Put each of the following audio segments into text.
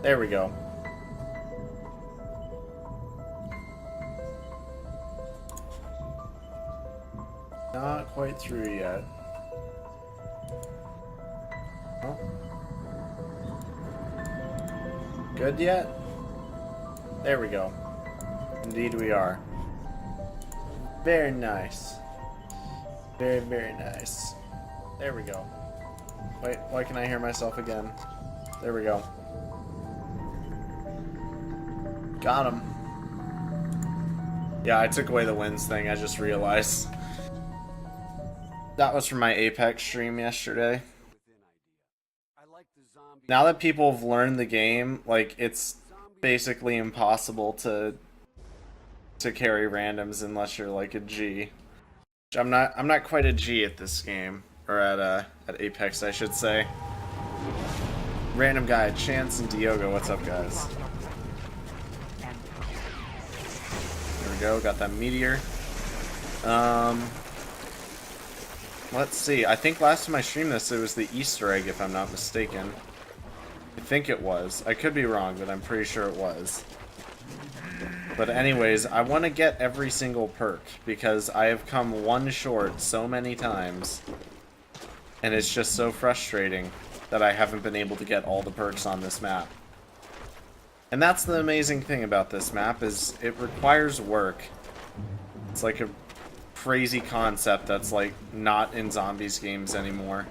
There we go. Not quite through yet. Oh. Good yet? There we go. Indeed we are. Very nice. Very, very nice. There we go. Wait, why can I hear myself again? There we go. Got him. Yeah, I took away the wins thing, I just realized. That was from my Apex stream yesterday. Now that people have learned the game, like, it's basically impossible to carry randoms unless you're like a G. I'm not quite a G at this game, or at Apex, I should say. Random guy, Chance and Diogo, what's up, guys? There we go, got that meteor. Let's see. I think last time I streamed this, it was the Easter egg, if I'm not mistaken. I think it was. I could be wrong, but I'm pretty sure it was. But anyways, I want to get every single perk, because I have come one short so many times. And it's just so frustrating that I haven't been able to get all the perks on this map. And that's the amazing thing about this map, is it requires work. It's like a crazy concept that's like not in zombies games anymore.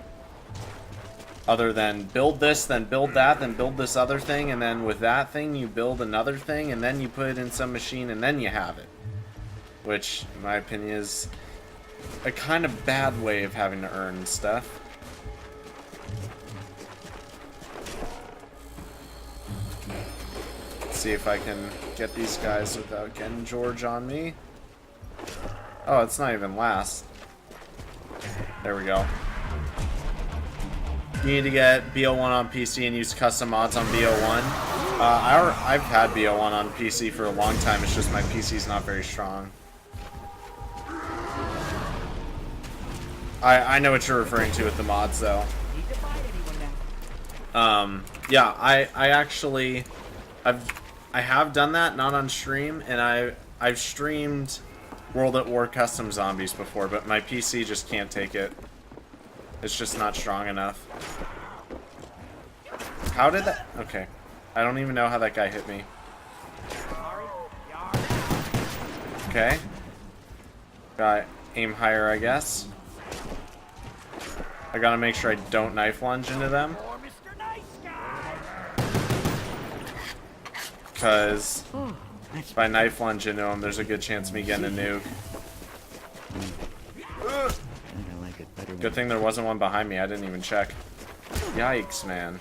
Other than build this, then build that, then build this other thing, and then with that thing you build another thing, and then you put it in some machine, and then you have it. Which, in my opinion, is a kind of bad way of having to earn stuff. Let's see if I can get these guys without getting George on me. Oh, it's not even last. There we go. You need to get BO1 on PC and use custom mods on BO1. I've had BO1 on PC for a long time, it's just my PC's not very strong. I know what you're referring to with the mods, though. Yeah, I actually... I have done that, not on stream, and I've streamed World at War Custom Zombies before, but my PC just can't take it. It's just not strong enough. How did that... Okay. I don't even know how that guy hit me. Okay. Got aim higher, I guess. I gotta make sure I don't knife lunge into them. Because if I knife lunge into them, there's a good chance of me getting a nuke. Good thing there wasn't one behind me, I didn't even check. Yikes, man.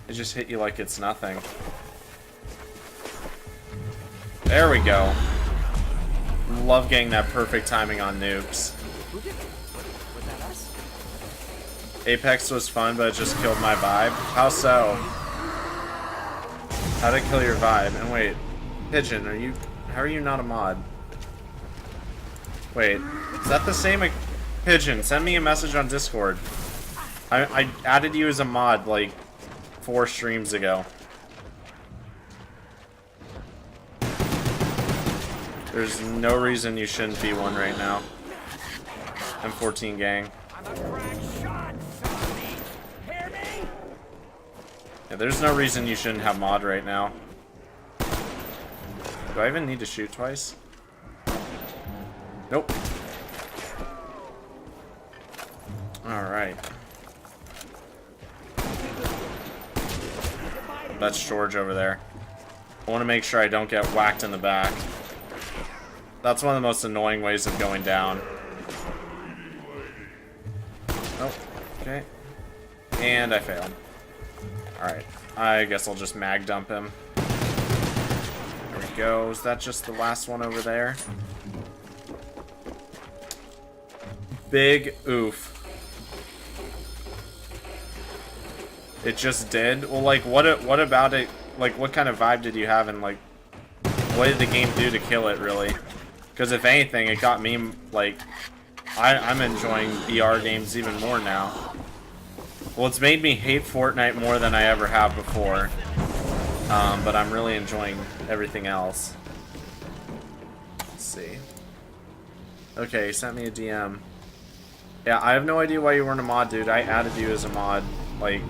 It just hit you like it's nothing. There we go. Love getting that perfect timing on nukes. Apex was fun, but it just killed my vibe. How so? How'd it kill your vibe? And wait, Pigeon, how are you not a mod? Wait, is that the same? Pigeon, send me a message on Discord. I added you as a mod like 4 streams ago. There's no reason you shouldn't be one right now. M14 gang. Yeah, there's no reason you shouldn't have mod right now. Do I even need to shoot twice? Nope. Alright. That's George over there. I want to make sure I don't get whacked in the back. That's one of the most annoying ways of going down. Oh, okay. And I failed. Alright. I guess I'll just mag dump him. There we go. Is that just the last one over there? Big oof. It just did? Well, like, what about it? Like, what kind of vibe did you have, and, like, what did the game do to kill it, really? Because if anything, it got me, like, I'm enjoying VR games even more now. Well, it's made me hate Fortnite more than I ever have before. But I'm really enjoying everything else. Let's see. Okay, he sent me a DM. Yeah, I have no idea why you weren't a mod, dude. I added you as a mod, like,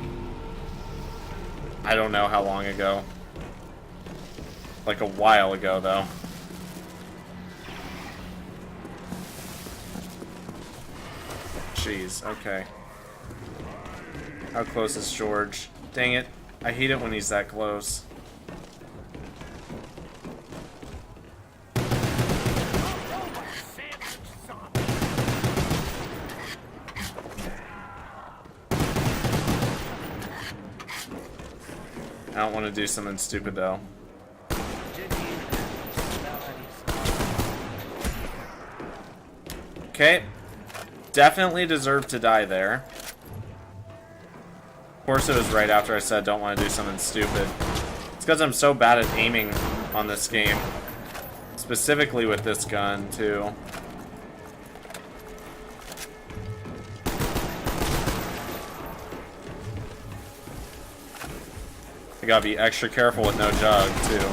I don't know how long ago. Like a while ago, though. Jeez, okay. How close is George? Dang it. I hate it when he's that close. I don't want to do something stupid, though. Okay. Definitely deserved to die there. Of course it was right after I said don't want to do something stupid. It's because I'm so bad at aiming on this game. Specifically with this gun, too. I gotta be extra careful with no jug, too.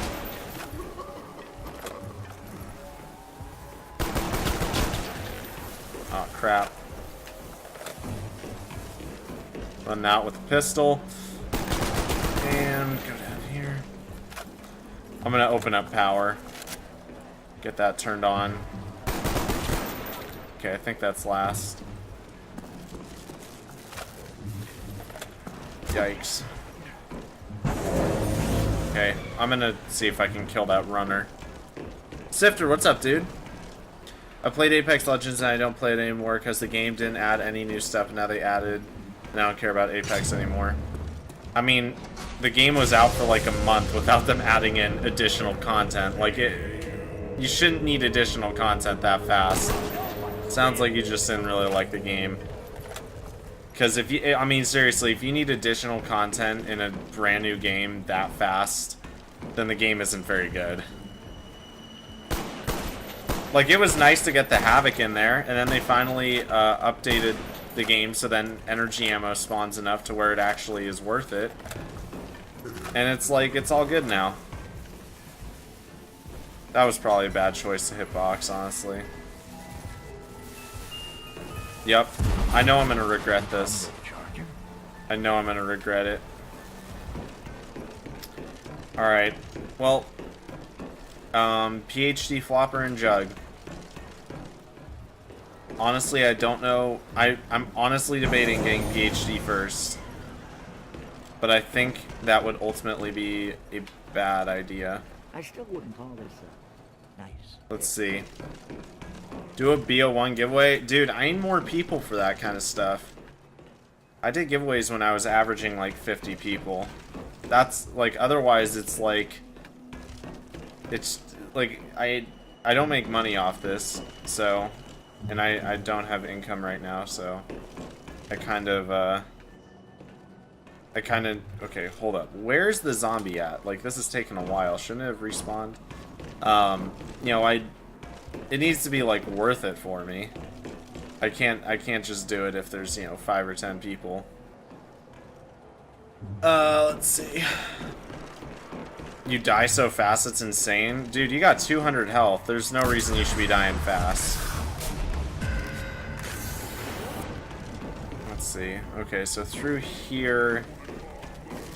Oh, crap. Run out with a pistol. And go down here. I'm gonna open up power. Get that turned on. Okay, I think that's last. Yikes. Okay, I'm gonna see if I can kill that runner. Sifter, what's up, dude? I played Apex Legends and I don't play it anymore because the game didn't add any new stuff and now they added. And I don't care about Apex anymore. I mean, the game was out for like a month without them adding in additional content. Like, you shouldn't need additional content that fast. Sounds like you just didn't really like the game. Because if you, I mean, seriously, if you need additional content in a brand new game that fast, then the game isn't very good. Like, it was nice to get the Havoc in there, and then they finally updated the game so then energy ammo spawns enough to where it actually is worth it. And it's like, it's all good now. That was probably a bad choice to hitbox, honestly. Yep. I know I'm gonna regret this. I know I'm gonna regret it. Alright. Well, PhD Flopper and Jug. Honestly, I don't know. I'm honestly debating getting PhD first. But I think that would ultimately be a bad idea. I still wouldn't call this nice. Let's see. Do a BO1 giveaway? Dude, I need more people for that kind of stuff. I did giveaways when I was averaging like 50 people. That's like, otherwise it's like I don't make money off this, so, and I don't have income right now, so I kind of okay, hold up. Where's the zombie at? Like, this is taking a while. Shouldn't it have respawned? You know, it needs to be like worth it for me. I can't just do it if there's, you know, 5 or 10 people. Let's see. You die so fast, it's insane. Dude, you got 200 health. There's no reason you should be dying fast. Let's see. Okay, so through here,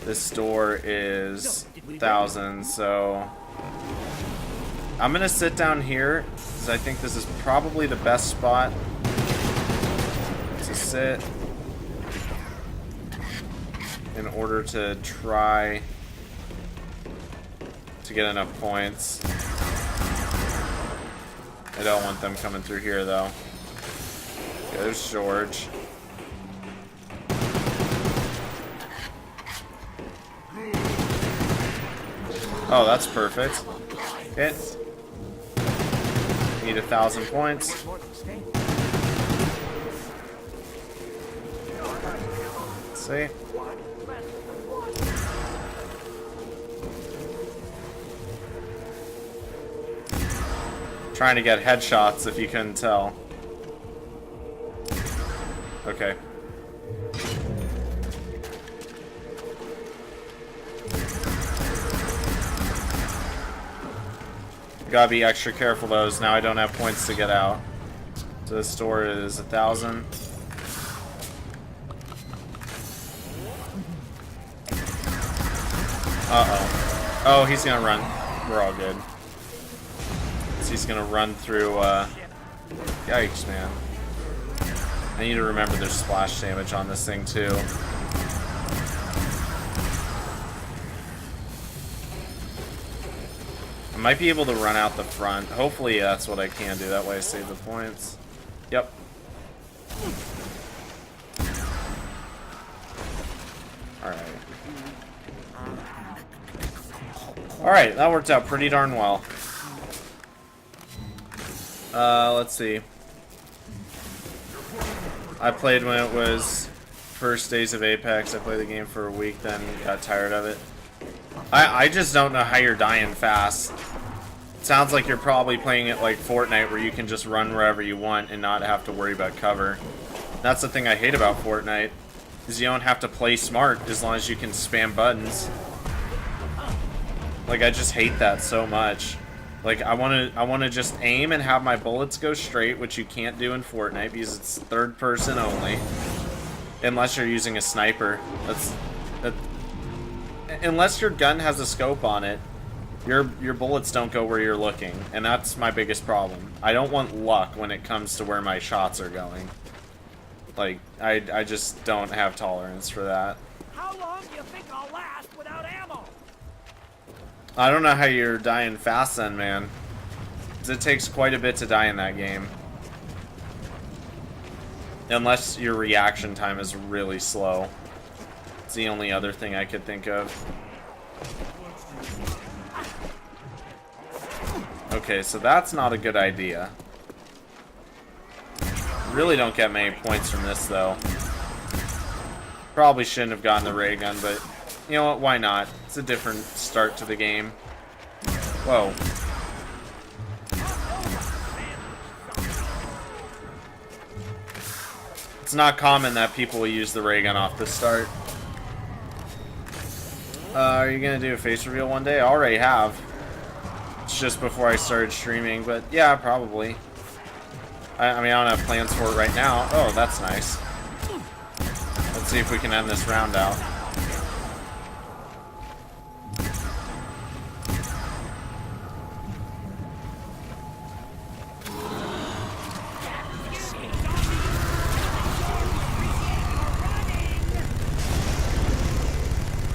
this door is 1,000, so I'm gonna sit down here, because I think this is probably the best spot to sit in order to try to get enough points. I don't want them coming through here, though. Okay, there's George. Oh, that's perfect. Okay. Need 1,000 points. Let's see. Trying to get headshots, if you couldn't tell. Okay. Gotta be extra careful though, as now I don't have points to get out. So this door is 1,000. Uh-oh. Oh, he's gonna run. We're all good. So he's gonna run through, yikes, man. I need to remember there's splash damage on this thing, too. I might be able to run out the front. Hopefully that's what I can do. That way I save the points. Yep. Alright. Alright, that worked out pretty darn well. Let's see. I played when it was first days of Apex. I played the game for a week, then got tired of it. I just don't know how you're dying fast. It sounds like you're probably playing it like Fortnite, where you can just run wherever you want and not have to worry about cover. That's the thing I hate about Fortnite, is you don't have to play smart as long as you can spam buttons. Like, I just hate that so much. Like, I wanna just aim and have my bullets go straight, which you can't do in Fortnite because it's third person only. Unless you're using a sniper. Unless your gun has a scope on it, your bullets don't go where you're looking, and that's my biggest problem. I don't want luck when it comes to where my shots are going. Like, I just don't have tolerance for that. How long do you think I'll last without ammo? I don't know how you're dying fast then, man. 'Cause it takes quite a bit to die in that game. Unless your reaction time is really slow. It's the only other thing I could think of. Okay, so that's not a good idea. Really don't get many points from this, though. Probably shouldn't have gotten the ray gun, but you know what, why not? It's a different start to the game. Whoa. It's not common that people will use the ray gun off the start. Are you gonna do a face reveal one day? I already have. It's just before I started streaming, but yeah, probably. I mean, I don't have plans for it right now. Oh, that's nice. Let's see if we can end this round out.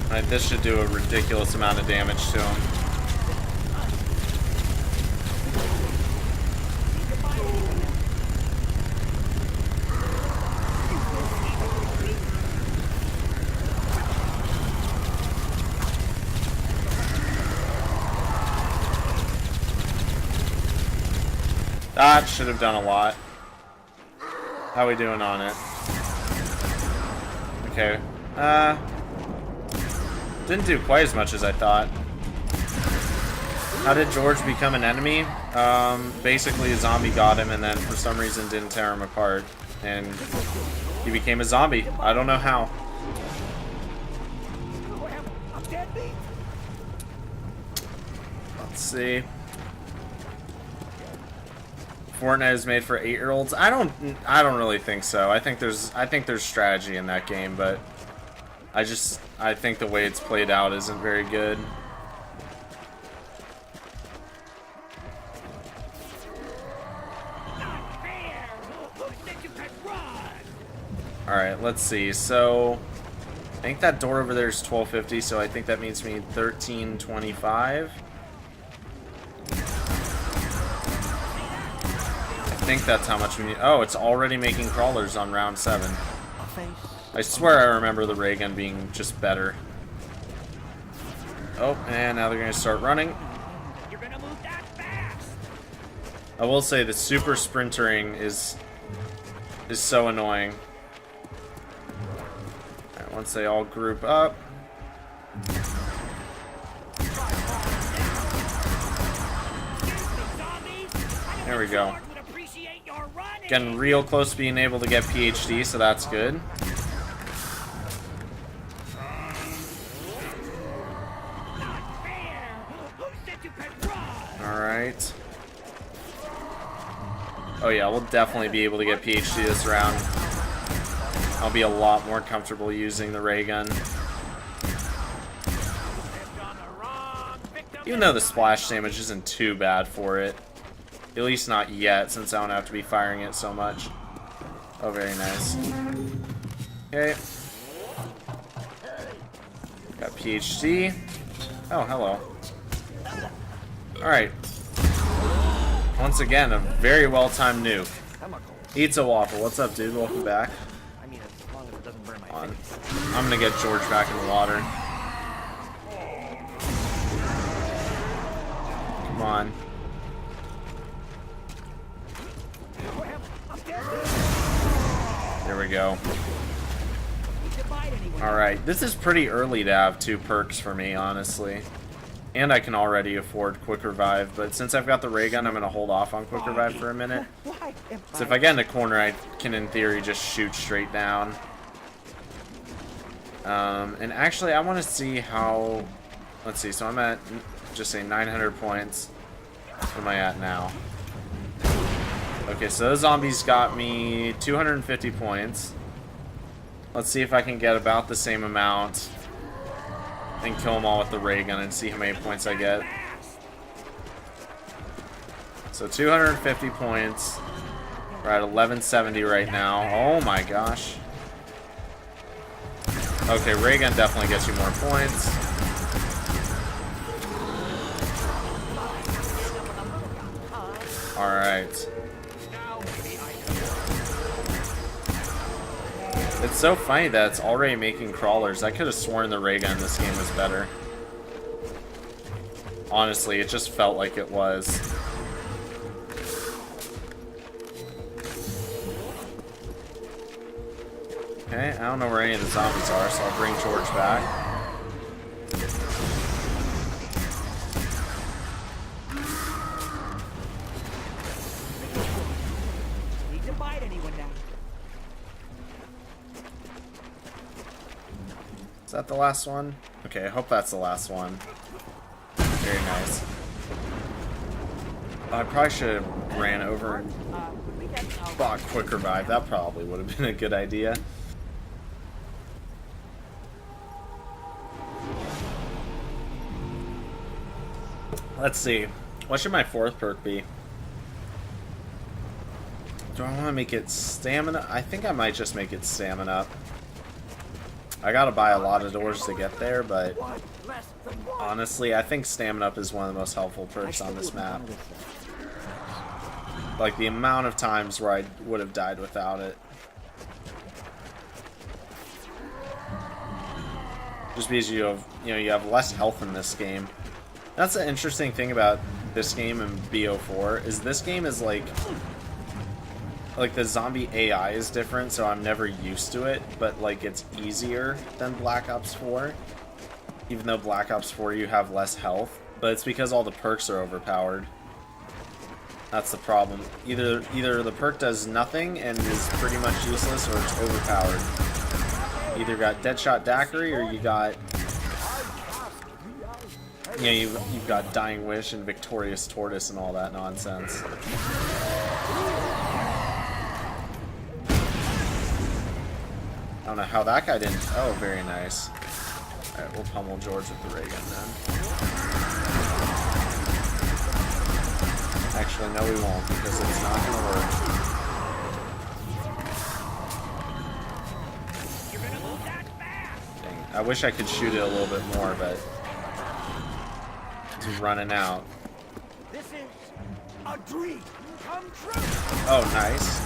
Alright, this should do a ridiculous amount of damage to him. That should have done a lot. How are we doing on it? Okay. Didn't do quite as much as I thought. How did George become an enemy? Basically a zombie got him and then for some reason didn't tear him apart. And he became a zombie. I don't know how. Let's see. Fortnite is made for 8-year-olds. I don't really think so. I think there's strategy in that game, but I think the way it's played out isn't very good. Alright, let's see. So I think that door over there is 1250, so I think that means we need 1325. I think that's how much we need. Oh, it's already making crawlers on round 7. I swear I remember the ray gun being just better. Oh, and now they're going to start running. You're gonna move that fast. I will say the super sprintering is so annoying. Alright, once they all group up. There we go. Getting real close to being able to get PhD, so that's good. Alright. Alright. Oh yeah, we'll definitely be able to get PhD this round. I'll be a lot more comfortable using the ray gun. Even though the splash damage isn't too bad for it. At least not yet, since I don't have to be firing it so much. Oh, very nice. Okay. Got PhD. Oh, hello. Alright. Once again, a very well-timed nuke. Eats a waffle. What's up, dude? Welcome back. I mean, as long as it doesn't burn my On. face. I'm gonna get George back in the water. Come on. There we go. Alright, this is pretty early to have 2 perks for me, honestly. And I can already afford Quick Revive, but since I've got the ray gun, I'm going to hold off on Quick Revive for a minute. So if I get in a corner, I can, in theory, just shoot straight down. And actually, I want to see how... Let's see, so I'm at, just say, 900 points. What am I at now? Okay, so those zombies got me 250 points. Let's see if I can get about the same amount and kill them all with the ray gun and see how many points I get. So 250 points. We're at 1170 right now. Oh my gosh. Okay, ray gun definitely gets you more points. Alright. It's so funny that it's already making crawlers. I could have sworn the ray gun in this game was better. Honestly, it just felt like it was. Okay, I don't know where any of the zombies are, so I'll bring George back. Is that the last one? Okay, I hope that's the last one. Very nice. I probably should have ran over and bought Quick Revive. That probably would have been a good idea. Let's see. What should my 4th perk be? Do I want to make it stamina? I think I might just make it stamina. I gotta buy a lot of doors to get there, but honestly, I think stamina up is one of the most helpful perks on this map. Like the amount of times where I would have died without it. Just because you have less health in this game. That's the interesting thing about this game and BO4 is this game is like the zombie AI is different, so I'm never used to it, but like it's easier than Black Ops 4. Even though Black Ops 4 you have less health, but it's because all the perks are overpowered. That's the problem. Either the perk does nothing and is pretty much useless, or it's overpowered. You either got Deadshot Daiquiri or you got you've got Dying Wish and Victorious Tortoise and all that nonsense. I don't know how that guy didn't... Oh, very nice. Alright, we'll pummel George with the ray gun then. Actually, no we won't, because it's not going to work. Dang, I wish I could shoot it a little bit more, but... It's running out. This is a dream come true. Oh, nice.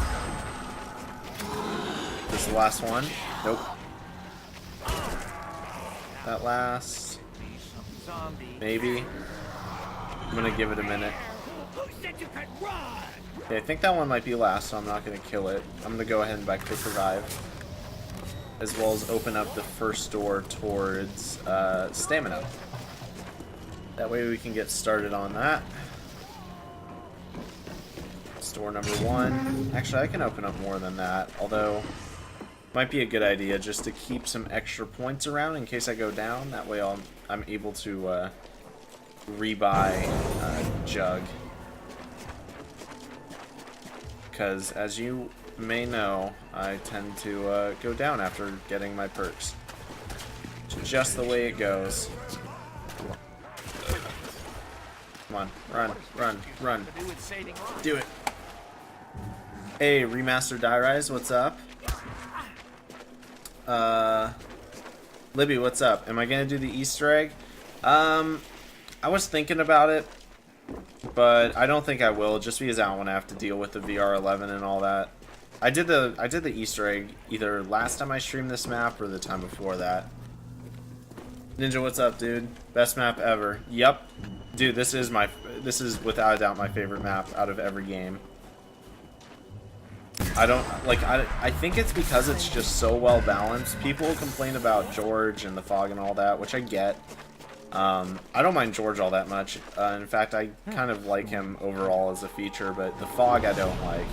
This is the last one. Nope. That last. Maybe. I'm gonna give it a minute. Okay, I think that one might be last, so I'm not gonna kill it. I'm gonna go ahead and buy Quick Revive. As well as open up the first door towards stamina. That way we can get started on that. Store number 1. Actually, I can open up more than that, although might be a good idea just to keep some extra points around in case I go down. That way I'm able to rebuy Jug because as you may know, I tend to go down after getting my perks. It's just the way it goes. Come on, run, run, run. Do it. Hey, Remaster Die Rise, what's up? Libby, what's up? Am I gonna do the Easter egg? I was thinking about it, but I don't think I will, just because I don't want to have to deal with the VR11 and all that. I did the Easter egg either last time I streamed this map or the time before that. Ninja, what's up, dude? Best map ever. Yep. Dude, this is without a doubt my favorite map out of every game. I think it's because it's just so well balanced. People complain about George and the fog and all that, which I get. I don't mind George all that much. In fact, I kind of like him overall as a feature, but the fog I don't like.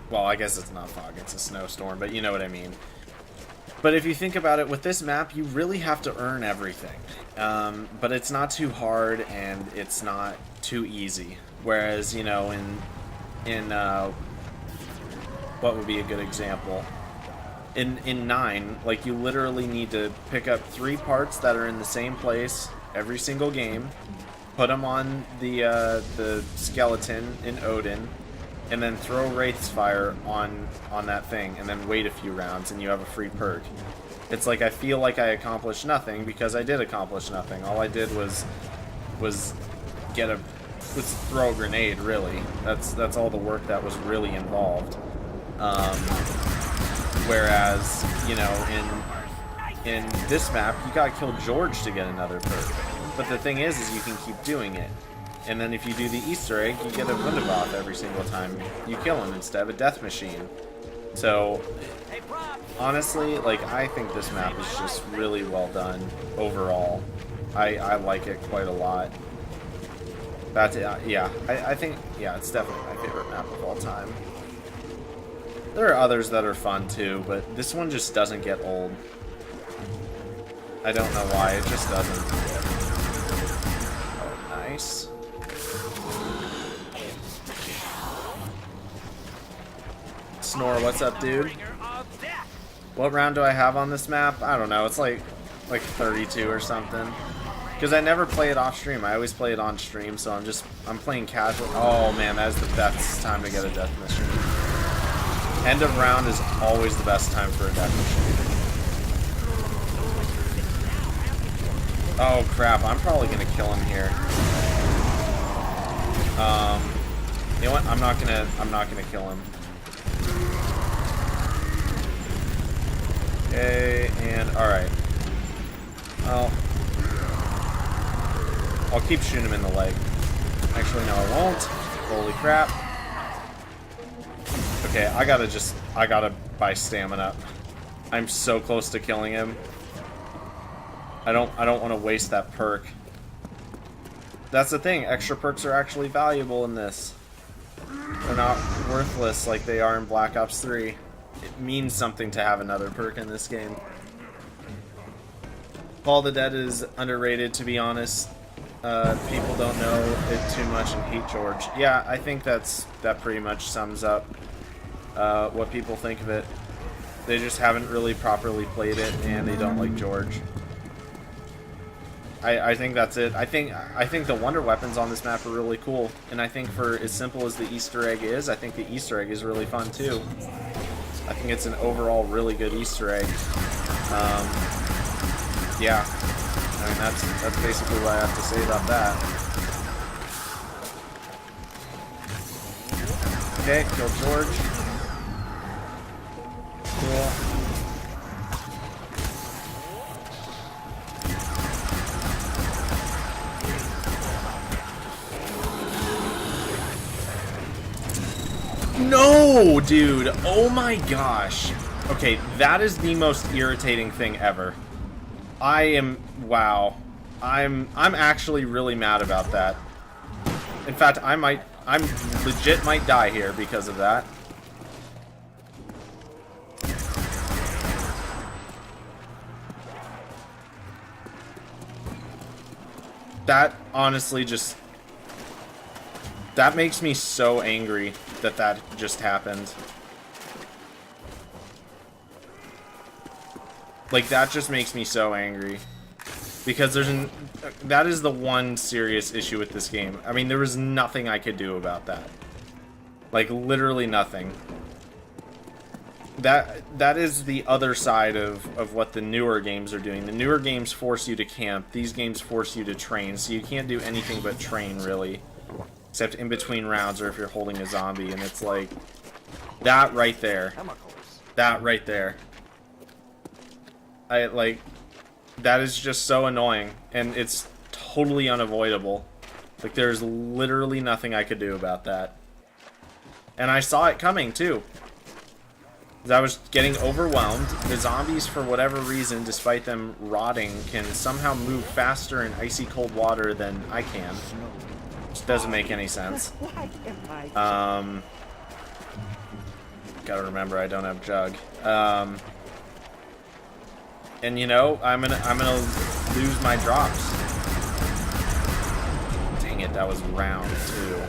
Well, I guess it's not fog, it's a snowstorm, but you know what I mean. But if you think about it, with this map, you really have to earn everything. But it's not too hard, and it's not too easy. Whereas, you know, in what would be a good example? In 9, like, you literally need to pick up 3 parts that are in the same place every single game, put them on the skeleton in Odin, and then throw Wraith's Fire on that thing, and then wait a few rounds, and you have a free perk. It's like I feel like I accomplished nothing, because I did accomplish nothing. All I did was throw a grenade, really. That's all the work that was really involved. Whereas, you know, in this map, you gotta kill George to get another perk. But the thing is you can keep doing it. And then if you do the Easter egg, you get a Wunderbath every single time you kill him instead of a death machine. So, honestly, like, I think this map is just really well done overall. I like it quite a lot. That's yeah, I think, yeah, it's definitely my favorite map of all time. There are others that are fun too, but this one just doesn't get old. I don't know why, it just doesn't. Oh, nice. Snore, what's up, dude? What round do I have on this map? I don't know, it's like 32 or something. Because I never play it off stream, I always play it on stream, so I'm playing casual. Oh man, that is the best time to get a death machine. End of round is always the best time for a death machine. Oh crap, I'm probably gonna kill him here. You know what? I'm not gonna kill him. Okay, and alright. Well, I'll keep shooting him in the leg. Actually, no, I won't. Holy crap. Okay, I gotta buy stamina. I'm so close to killing him. I don't want to waste that perk. That's the thing, extra perks are actually valuable in this. They're not worthless like they are in Black Ops 3. It means something to have another perk in this game. Paul the Dead is underrated, to be honest. People don't know it too much and hate George. Yeah, I think that pretty much sums up what people think of it. They just haven't really properly played it, and they don't like George. I think that's it. I think the wonder weapons on this map are really cool, and I think for as simple as the Easter egg is, I think the Easter egg is really fun too. I think it's an overall really good Easter egg. Yeah, I mean that's basically what I have to say about that. Okay, kill George. Cool. No, dude. Oh my gosh. Okay, that is the most irritating thing ever. Wow. I'm actually really mad about that. In fact, I'm legit might die here because of that. That honestly just That makes me so angry that that just happened. Like, that just makes me so angry. Because that is the one serious issue with this game. I mean, there was nothing I could do about that. Like, literally nothing. That is the other side of what the newer games are doing. The newer games force you to camp. These games force you to train. So you can't do anything but train, really. Except in between rounds or if you're holding a zombie. And it's like, that right there. Chemicals. That right there. That is just so annoying. And it's totally unavoidable. Like, there's literally nothing I could do about that. And I saw it coming, too. I was getting overwhelmed. The zombies, for whatever reason, despite them rotting, can somehow move faster in icy cold water than I can. Which doesn't make any sense. Gotta remember I don't have Jug. And you know, I'm gonna lose my drops. Dang it, that was round too.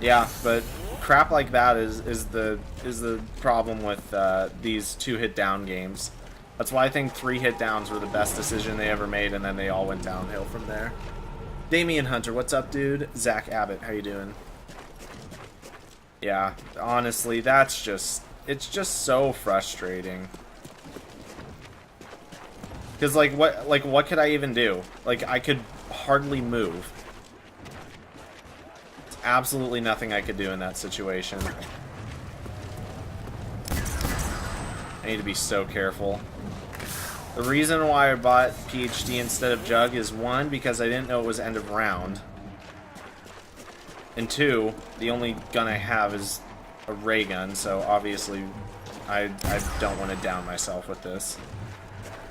Yeah, but crap like that is the problem with these 2-hit down games. That's why I think 3-hit downs were the best decision they ever made, and then they all went downhill from there. Damian Hunter, what's up, dude? Zach Abbott, how you doing? Yeah, honestly, it's just so frustrating. Because what could I even do? Like, I could hardly move. Absolutely nothing I could do in that situation. I need to be so careful. The reason why I bought PhD instead of Jug is 1, because I didn't know it was end of round. And 2, the only gun I have is a ray gun, so obviously I don't want to down myself with this.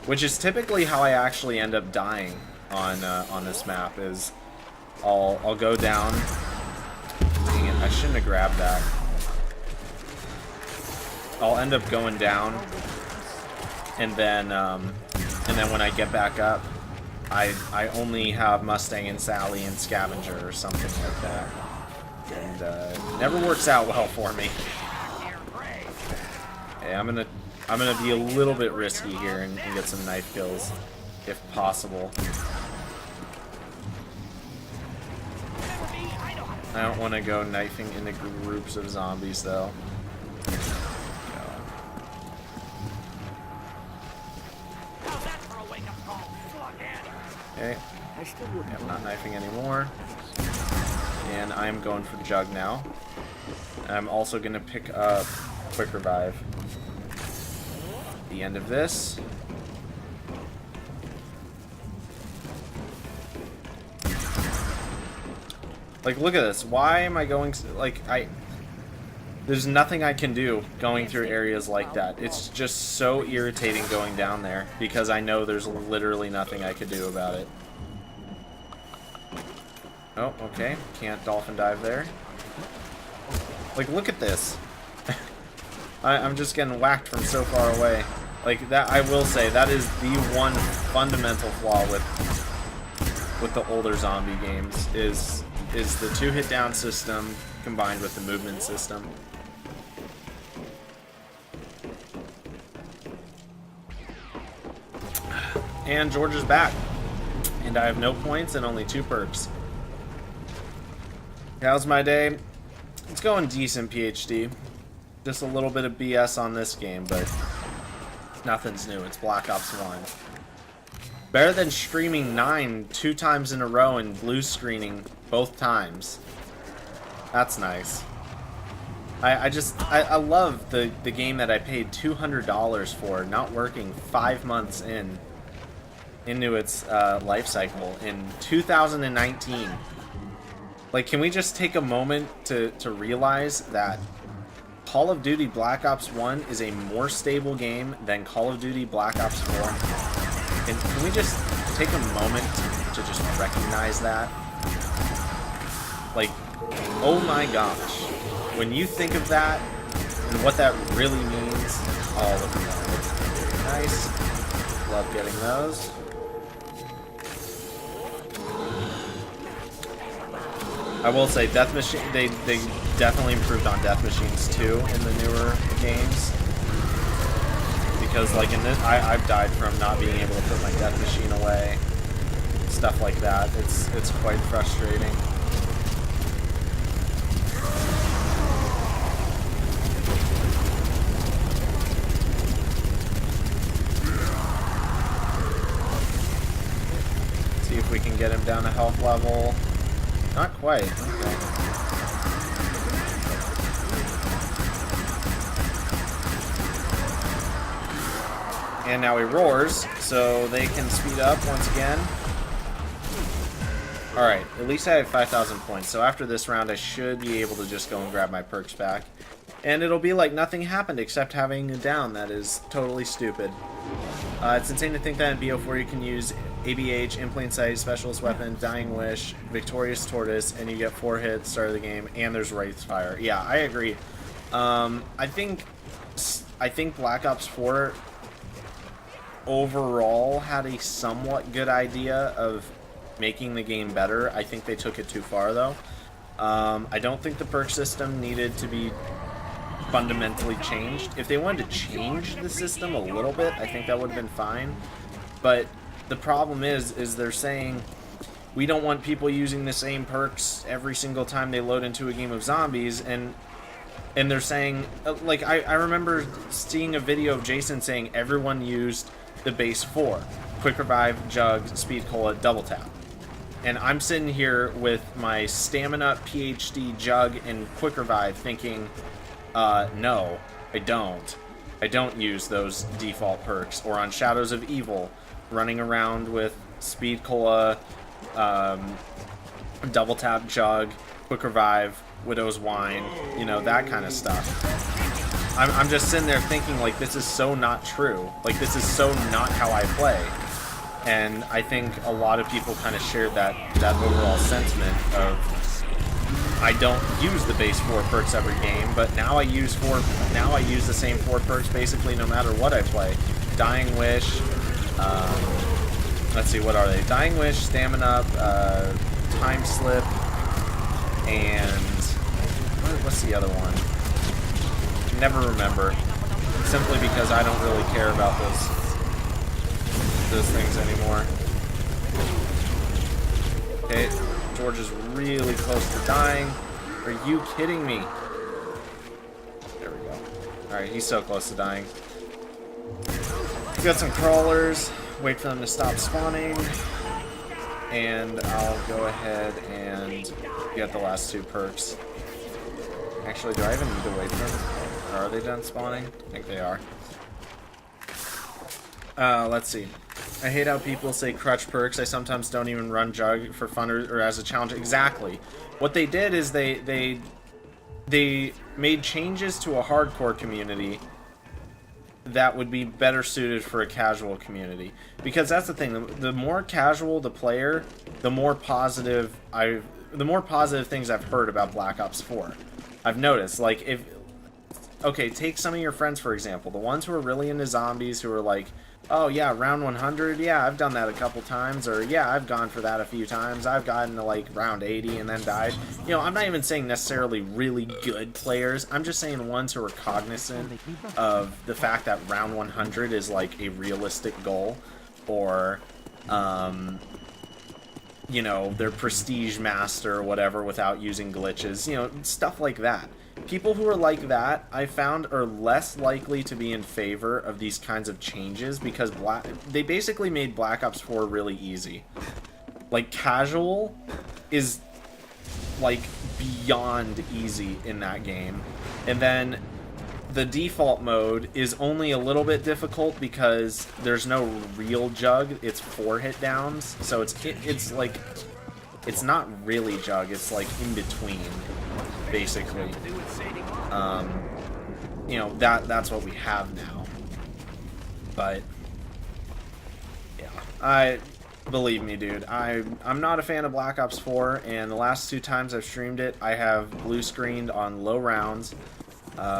Which is typically how I actually end up dying on this map, is I'll go down. Dang it, I shouldn't have grabbed that. I'll end up going down, and then when I get back up, I only have Mustang and Sally and Scavenger or something like that, and it never works out well for me. Okay, I'm gonna be a little bit risky here and get some knife kills, if possible. I don't want to go knifing into groups of zombies, though. Okay. I'm not knifing anymore. And I'm going for Jug now. I'm also going to pick up Quick Revive. The end of this. Like, look at this. Why am I going... There's nothing I can do going through areas like that. It's just so irritating going down there, because I know there's literally nothing I could do about it. Oh, okay. Can't dolphin dive there. Like, look at this. I'm just getting whacked from so far away. Like, that, I will say, that is the one fundamental flaw with the older zombie games, is the 2-hit down system combined with the movement system. And George is back. And I have no points and only 2 perks. How's my day? It's going decent, PhD. Just a little bit of BS on this game, but nothing's new. It's Black Ops 1. Better than streaming 9 2 times in a row and blue screening both times. That's nice. I love the game that I paid $200 for not working 5 months into its life cycle in 2019. Like, can we just take a moment to realize that Call of Duty Black Ops 1 is a more stable game than Call of Duty Black Ops 4? And can we just take a moment to just recognize that? Like, oh my gosh. When you think of that, and what that really means, oh, look at that. Nice. Love getting those. I will say Death Machine, they definitely improved on Death Machines too in the newer games. Because like in this, I've died from not being able to put my Death Machine away. Stuff like that. It's quite frustrating. See if we can get him down to health level. Not quite. Okay. And now he roars, so they can speed up once again. Alright, at least I have 5,000 points, so after this round I should be able to just go and grab my perks back. And it'll be like nothing happened except having a down. That is totally stupid. It's insane to think that in BO4 you can use ABH, In Plain Sight, Specialist Weapon, Dying Wish, Victorious Tortoise, and you get 4 hits, start of the game, and there's Wraith Fire. Yeah, I agree. I think Black Ops 4 overall had a somewhat good idea of making the game better. I think they took it too far, though. I don't think the perk system needed to be fundamentally changed. If they wanted to change the system a little bit, I think that would have been fine. But the problem is they're saying we don't want people using the same perks every single time they load into a game of zombies, and they're saying, like, I remember seeing a video of Jason saying everyone used the base 4. Quick Revive, Jug, Speed Cola, Double Tap. And I'm sitting here with my Stamina, PhD, Jug, and Quick Revive thinking, no, I don't. I don't use those default perks. Or on Shadows of Evil, running around with Speed Cola, Double Tap, Jug, Quick Revive, Widow's Wine, you know, that kind of stuff. I'm just sitting there thinking, like, this is so not true. Like, this is so not how I play. And I think a lot of people kind of shared that overall sentiment of, I don't use the base 4 perks every game, but now I use the same 4 perks basically no matter what I play. Dying Wish, let's see, what are they? Dying Wish, Stamina, Time Slip, and what's the other one? Never remember, simply because I don't really care about those things anymore. Okay, George is really close to dying. Are you kidding me? There we go. Alright, he's so close to dying. We've got some crawlers. Wait for them to stop spawning. And I'll go ahead and get the last 2 perks. Actually, do I even need to wait for them? Or are they done spawning? I think they are. Let's see. I hate how people say crutch perks. I sometimes don't even run Jug for fun or as a challenge. Exactly. What they did is they made changes to a hardcore community that would be better suited for a casual community. Because that's the thing. The more casual the player, the more positive things I've heard about Black Ops 4. I've noticed, like, okay, take some of your friends, for example. The ones who are really into zombies, who are like, oh yeah, round 100, yeah, I've done that a couple times, or yeah, I've gone for that a few times, I've gotten to like round 80 and then died. You know, I'm not even saying necessarily really good players, I'm just saying ones who are cognizant of the fact that round 100 is like a realistic goal, or, you know, their prestige master or whatever without using glitches, you know, stuff like that. People who are like that, I found, are less likely to be in favor of these kinds of changes because they basically made Black Ops 4 really easy. Like, casual is, like, beyond easy in that game. And then the default mode is only a little bit difficult because there's no real Jug. It's 4 hit downs. So it's like, it's not really Jug. It's like in between, basically. You know, that's what we have now. But yeah, believe me, dude, I'm not a fan of Black Ops 4, and the last 2 times I've streamed it, I have blue screened on low rounds.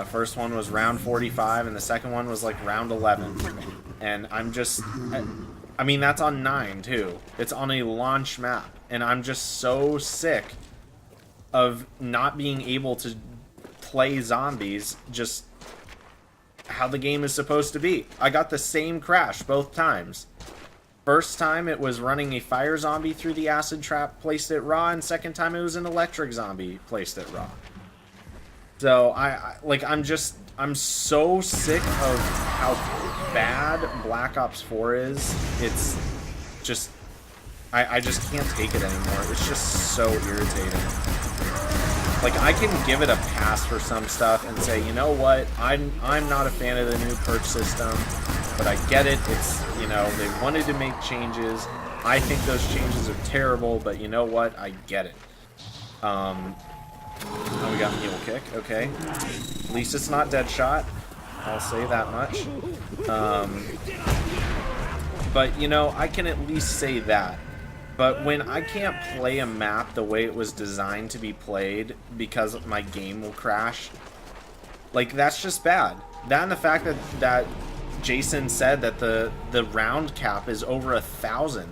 First one was round 45, and the second one was like round 11. And I'm just, I mean, that's on 9 too. It's on a launch map, and I'm just so sick of not being able to play zombies just how the game is supposed to be. I got the same crash both times. First time it was running a fire zombie through the acid trap, placed it raw, and second time it was an electric zombie, placed it raw. So I'm so sick of how bad Black Ops 4 is. It's just I just can't take it anymore. It's just so irritating. Like, I can give it a pass for some stuff and say, you know what, I'm not a fan of the new perk system, but I get it. It's, you know, they wanted to make changes. I think those changes are terrible, but you know what, I get it. Oh, we got Mule Kick, okay. At least it's not Deadshot, I'll say that much. But, you know, I can at least say that. But when I can't play a map the way it was designed to be played because my game will crash, like, that's just bad. That and the fact that Jason said that the round cap is over 1,000.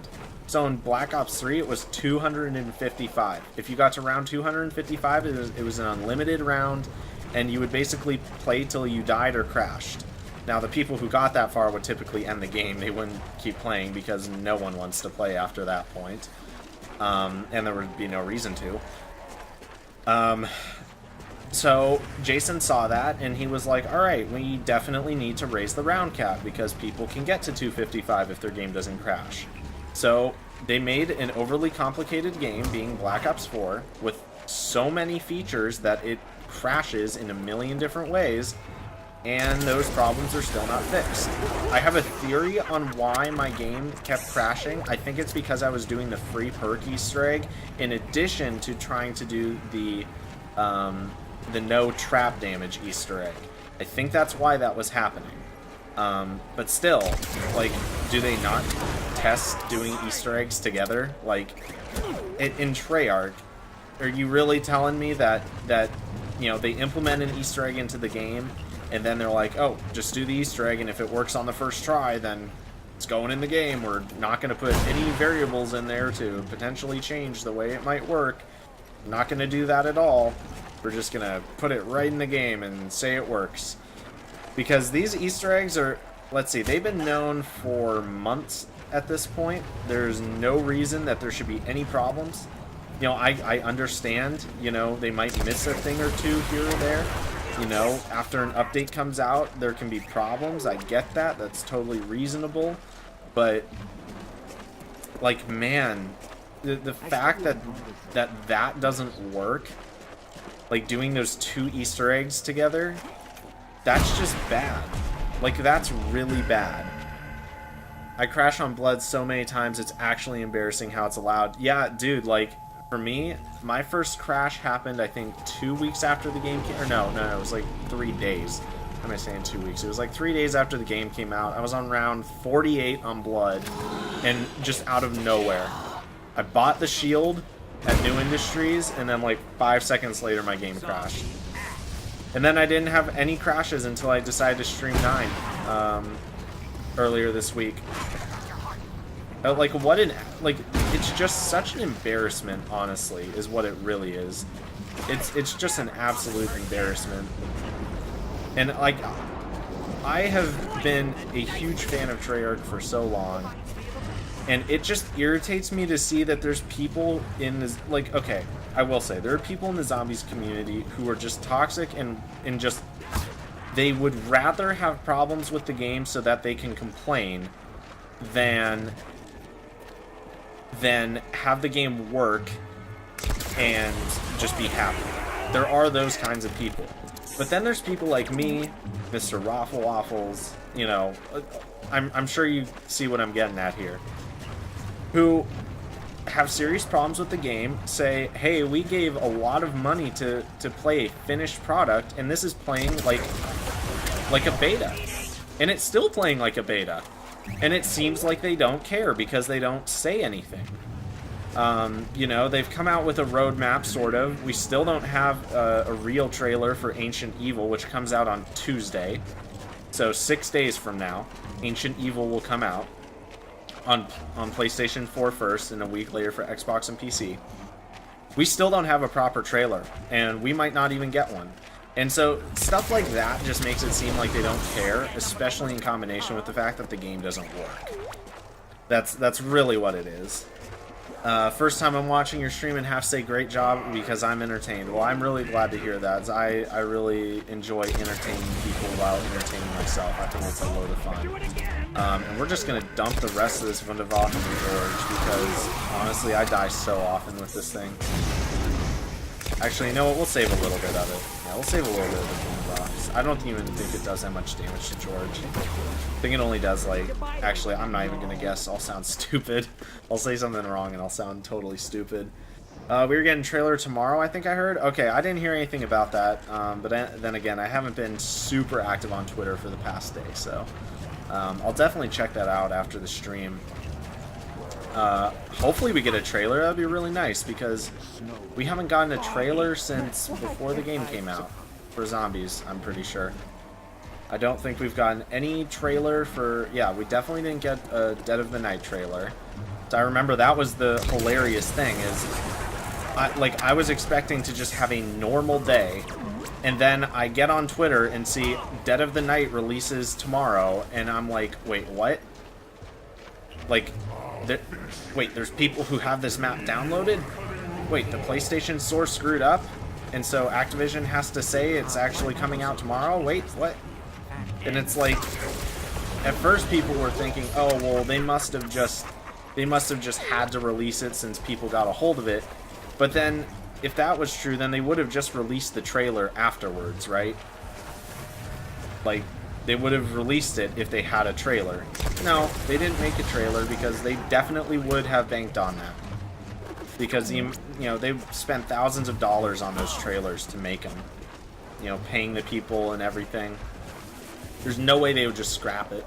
So in Black Ops 3, it was 255. If you got to round 255, it was an unlimited round, and you would basically play till you died or crashed. Now, the people who got that far would typically end the game. They wouldn't keep playing because no one wants to play after that point. And there would be no reason to. So Jason saw that, and he was like, alright, we definitely need to raise the round cap because people can get to 255 if their game doesn't crash. So they made an overly complicated game, being Black Ops 4, with so many features that it crashes in a million different ways, and those problems are still not fixed. I have a theory on why my game kept crashing. I think it's because I was doing the free perk Easter egg in addition to trying to do the no trap damage Easter egg. I think that's why that was happening. But still, like, do they not test doing Easter eggs together? Like, in Treyarch, are you really telling me that you know, they implement an Easter egg into the game, and then they're like, oh, just do the Easter egg, and if it works on the first try, then it's going in the game. We're not going to put any variables in there to potentially change the way it might work. I'm not going to do that at all. We're just going to put it right in the game and say it works. Because these Easter eggs are, let's see, they've been known for months at this point. There's no reason that there should be any problems. You know, I understand, you know, they might miss a thing or two here or there. You know, after an update comes out, there can be problems. I get that. That's totally reasonable. But, like, man, the fact that doesn't work, like, doing those two Easter eggs together, that's just bad. Like, that's really bad. I crash on Blood so many times, it's actually embarrassing how it's allowed. Yeah, dude, like, for me, my first crash happened, I think, 2 weeks after the game came, or no, it was like 3 days. How am I saying 2 weeks? It was like 3 days after the game came out. I was on round 48 on Blood, and just out of nowhere, I bought the shield at New Industries, and then like 5 seconds later, my game crashed. And then I didn't have any crashes until I decided to stream 9 earlier this week. Like, what an... Like, it's just such an embarrassment, honestly, is what it really is. It's just an absolute embarrassment. And, like, I have been a huge fan of Treyarch for so long, and it just irritates me to see that there's people in this... Like, okay, I will say, there are people in the zombies community who are just toxic and just... They would rather have problems with the game so that they can complain than have the game work and just be happy. There are those kinds of people. But then there's people like me, Mr. Raffle Waffles, you know, I'm sure you see what I'm getting at here, who have serious problems with the game, say, hey, we gave a lot of money to play a finished product, and this is playing like a beta. And it's still playing like a beta. And it seems like they don't care because they don't say anything. You know, they've come out with a roadmap, sort of. We still don't have a real trailer for Ancient Evil, which comes out on Tuesday. So 6 days from now, Ancient Evil will come out on PlayStation 4 first, and a week later for Xbox and PC. We still don't have a proper trailer, and we might not even get one. And so stuff like that just makes it seem like they don't care, especially in combination with the fact that the game doesn't work. That's really what it is. First time I'm watching your stream and have to say great job because I'm entertained. Well, I'm really glad to hear that. I really enjoy entertaining people while entertaining myself. I think it's a load of fun. And we're just going to dump the rest of this Wunderwaffe in George because, honestly, I die so often with this thing. Actually, you know what? We'll save a little bit of it. Yeah, we'll save a little bit of the Wunderwaffe. I don't even think it does that much damage to George. I think it only does, like... Actually, I'm not even going to guess. I'll sound stupid. I'll say something wrong and I'll sound totally stupid. We're getting trailer tomorrow, I think I heard. Okay, I didn't hear anything about that. But then again, I haven't been super active on Twitter for the past day, so... I'll definitely check that out after the stream. Hopefully we get a trailer. That'd be really nice because we haven't gotten a trailer since before the game came out for zombies, I'm pretty sure. I don't think we've gotten any trailer for... Yeah, we definitely didn't get a Dead of the Night trailer. So I remember that was the hilarious thing is... I was expecting to just have a normal day, and then I get on Twitter and see Dead of the Night releases tomorrow, and I'm like, wait, what? Like... Wait, there's people who have this map downloaded? Wait, the PlayStation Store screwed up? And so Activision has to say it's actually coming out tomorrow? Wait, what? And it's like, at first people were thinking, oh, well, they must have just had to release it since people got a hold of it. But then, if that was true, then they would have just released the trailer afterwards, right? Like, they would have released it if they had a trailer. No, they didn't make a trailer because they definitely would have banked on that. Because, you know, they spent thousands of dollars on those trailers to make them. You know, paying the people and everything. There's no way they would just scrap it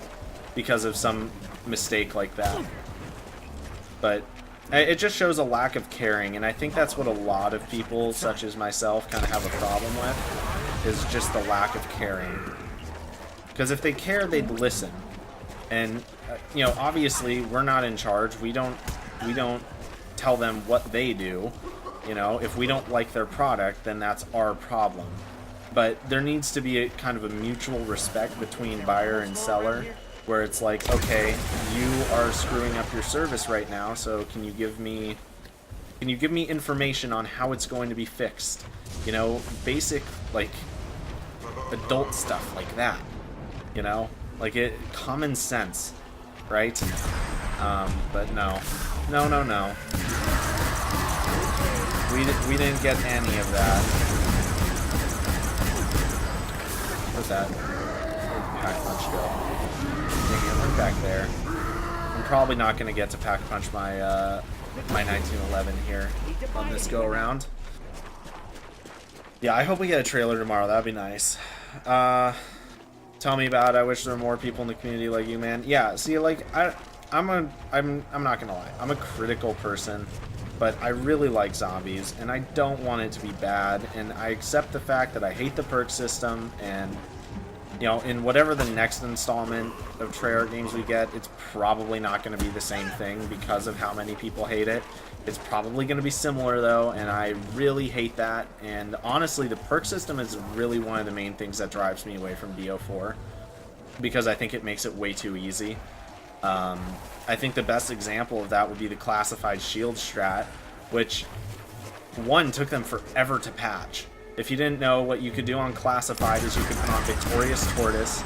because of some mistake like that. But it just shows a lack of caring, and I think that's what a lot of people, such as myself, kind of have a problem with, is just the lack of caring. Because if they care, they'd listen. And, you know, obviously, we're not in charge. We don't tell them what they do. You know, if we don't like their product, then that's our problem. But there needs to be a kind of a mutual respect between buyer and seller, where it's like, okay, you are screwing up your service right now, so can you give me information on how it's going to be fixed? You know, basic, like, adult stuff like that. You know, like common sense, right? But no. We didn't get any of that. Where's that? Where'd Pack Punch go? Dang it, we're back there. I'm probably not going to get to Pack Punch my 1911 here on this go around. Yeah, I hope we get a trailer tomorrow. That'd be nice. Tell me about it. I wish there were more people in the community like you, man. Yeah, see, like, I'm not gonna lie. I'm a critical person, but I really like zombies, and I don't want it to be bad, and I accept the fact that I hate the perk system, and, you know, in whatever the next installment of Treyarch games we get, it's probably not going to be the same thing because of how many people hate it. It's probably going to be similar, though, and I really hate that. And honestly, the perk system is really one of the main things that drives me away from BO4, because I think it makes it way too easy. I think the best example of that would be the classified shield strat, which, one, took them forever to patch. If you didn't know, what you could do on classified is you could put on Victorious Tortoise,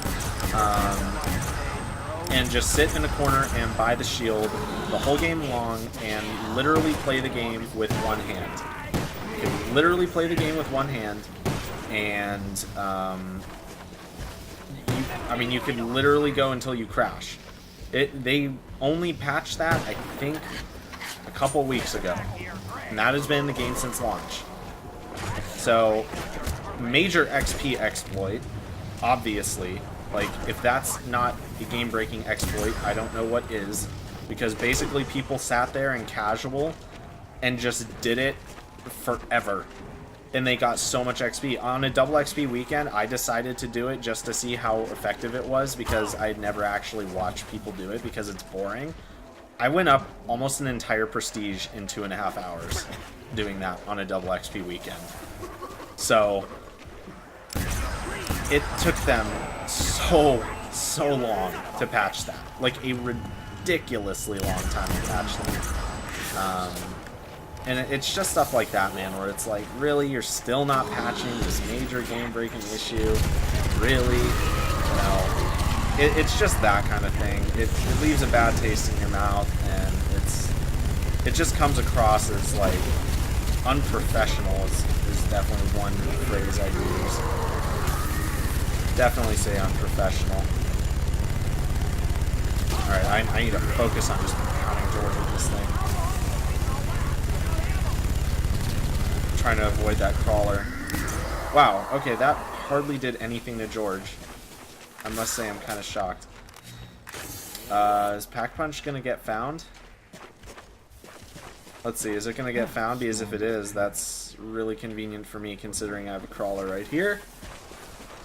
and just sit in a corner and buy the shield the whole game long and literally play the game with one hand. You can literally play the game with one hand, and you can literally go until you crash. They only patched that, I think, a couple weeks ago, and that has been the game since launch. So, major XP exploit, obviously. Like, if that's not a game-breaking exploit, I don't know what is. Because basically people sat there in casual and just did it forever. And they got so much XP. On a double XP weekend, I decided to do it just to see how effective it was, because I'd never actually watched people do it because it's boring. I went up almost an entire prestige in 2.5 hours. doing that on a double XP weekend. So it took them so long to patch that. Like a ridiculously long time to patch them. And it's just stuff like that, man, where it's like, really, you're still not patching this major game-breaking issue? Really? You know, it's just that kind of thing. It leaves a bad taste in your mouth, and it just comes across as, like, unprofessional is definitely one phrase I'd use. Definitely say unprofessional. Alright, I need to focus on just pounding George with this thing. Trying to avoid that crawler. Wow, okay, that hardly did anything to George. I must say I'm kind of shocked. Is Pack Punch gonna get found? Let's see, is it gonna get found? Because if it is, that's really convenient for me considering I have a crawler right here.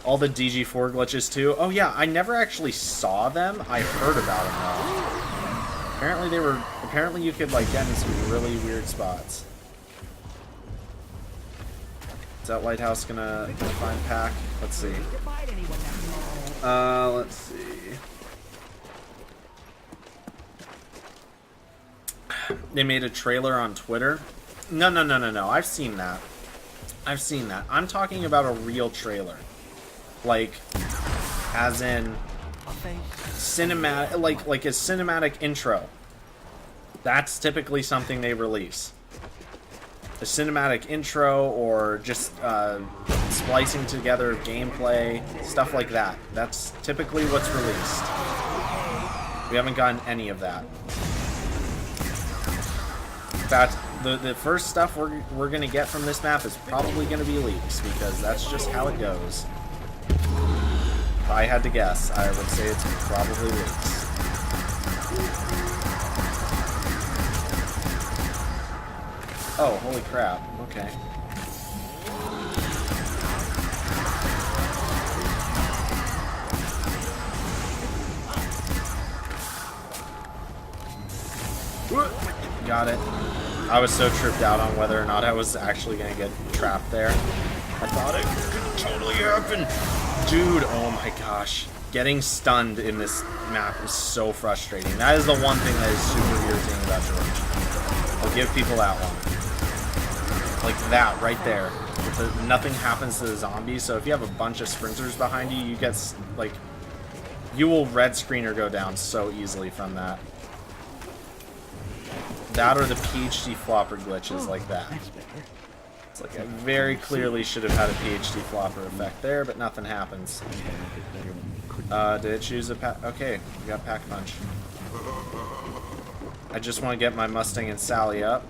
All the DG4 glitches too. Oh yeah, I never actually saw them. I heard about them though. Apparently you could like get in some really weird spots. Is that lighthouse gonna find Pack? Let's see. Let's see. They made a trailer on Twitter. No. I've seen that. I'm talking about a real trailer. Like, as in cinematic, like a cinematic intro. That's typically something they release. A cinematic intro or just splicing together gameplay, stuff like that. That's typically what's released. We haven't gotten any of that. In fact, the first stuff we're going to get from this map is probably going to be leaks, because that's just how it goes. If I had to guess, I would say it's probably leaks. Oh, holy crap. Okay. Got it. I was so tripped out on whether or not I was actually going to get trapped there. I thought it could totally happen. Dude, oh my gosh. Getting stunned in this map is so frustrating. That is the one thing that is super irritating about George. I'll give people that one. Like that, right there. Nothing happens to the zombies, so if you have a bunch of sprinters behind you, you get, like... You will red screen or go down so easily from that. That or the PhD flopper glitches like that. It's like I very clearly should have had a PhD flopper effect there, but nothing happens. Did it choose a pack? Okay, we got Pack Punch. I just want to get my Mustang and Sally up.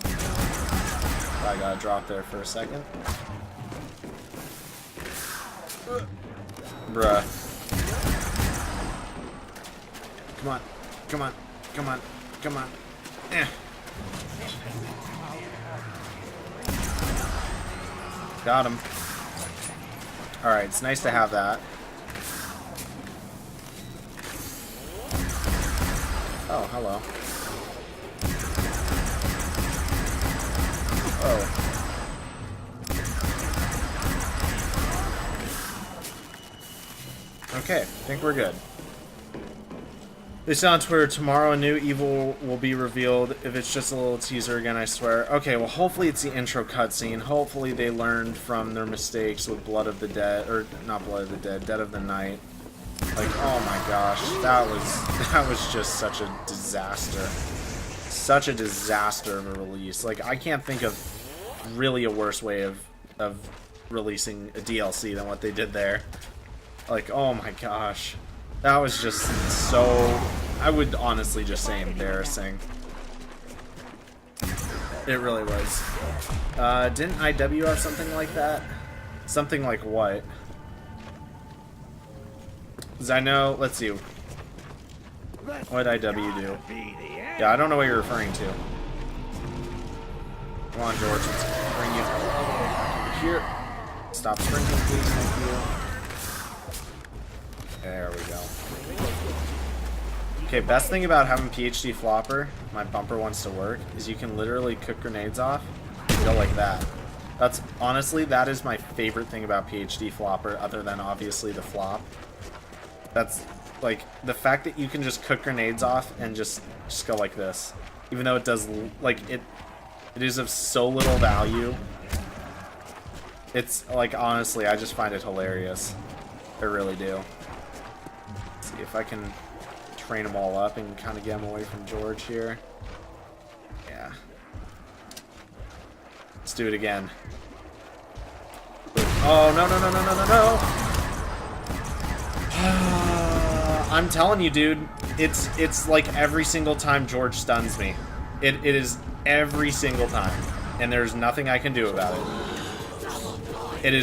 I gotta drop there for a second. Bruh. Come on. Come on. Come on. Come on. Eh. Got him. Alright, it's nice to have that. Oh, hello. Oh. Okay, I think we're good. They said on Twitter, tomorrow a new evil will be revealed. If it's just a little teaser again, I swear. Okay, well, hopefully it's the intro cutscene. Hopefully they learned from their mistakes with Blood of the Dead, or not Blood of the Dead, Dead of the Night. Like, oh my gosh, that was just such a disaster. Such a disaster of a release. Like, I can't think of really a worse way of releasing a DLC than what they did there. Like, oh my gosh. That was just so... I would honestly just say embarrassing. It really was. Didn't IW have something like that? Something like what? Because I know... Let's see. What did IW do? Yeah, I don't know what you're referring to. Come on, George. Let's bring you here. Stop sprinting, please. Thank you. There we go. Okay, best thing about having PhD flopper, my bumper wants to work, is you can literally cook grenades off and go like that. That's honestly, that is my favorite thing about PhD flopper, other than obviously the flop. That's like the fact that you can just cook grenades off and just go like this, even though it does like it is of so little value. It's like, honestly, I just find it hilarious. I really do. Let's see if I can train them all up and kind of get them away from George here. Yeah. Let's do it again. Oh, no, no, no, no, no, no, no. I'm telling you, dude, it's like every single time George stuns me. It is every single time, and there's nothing I can do about it. It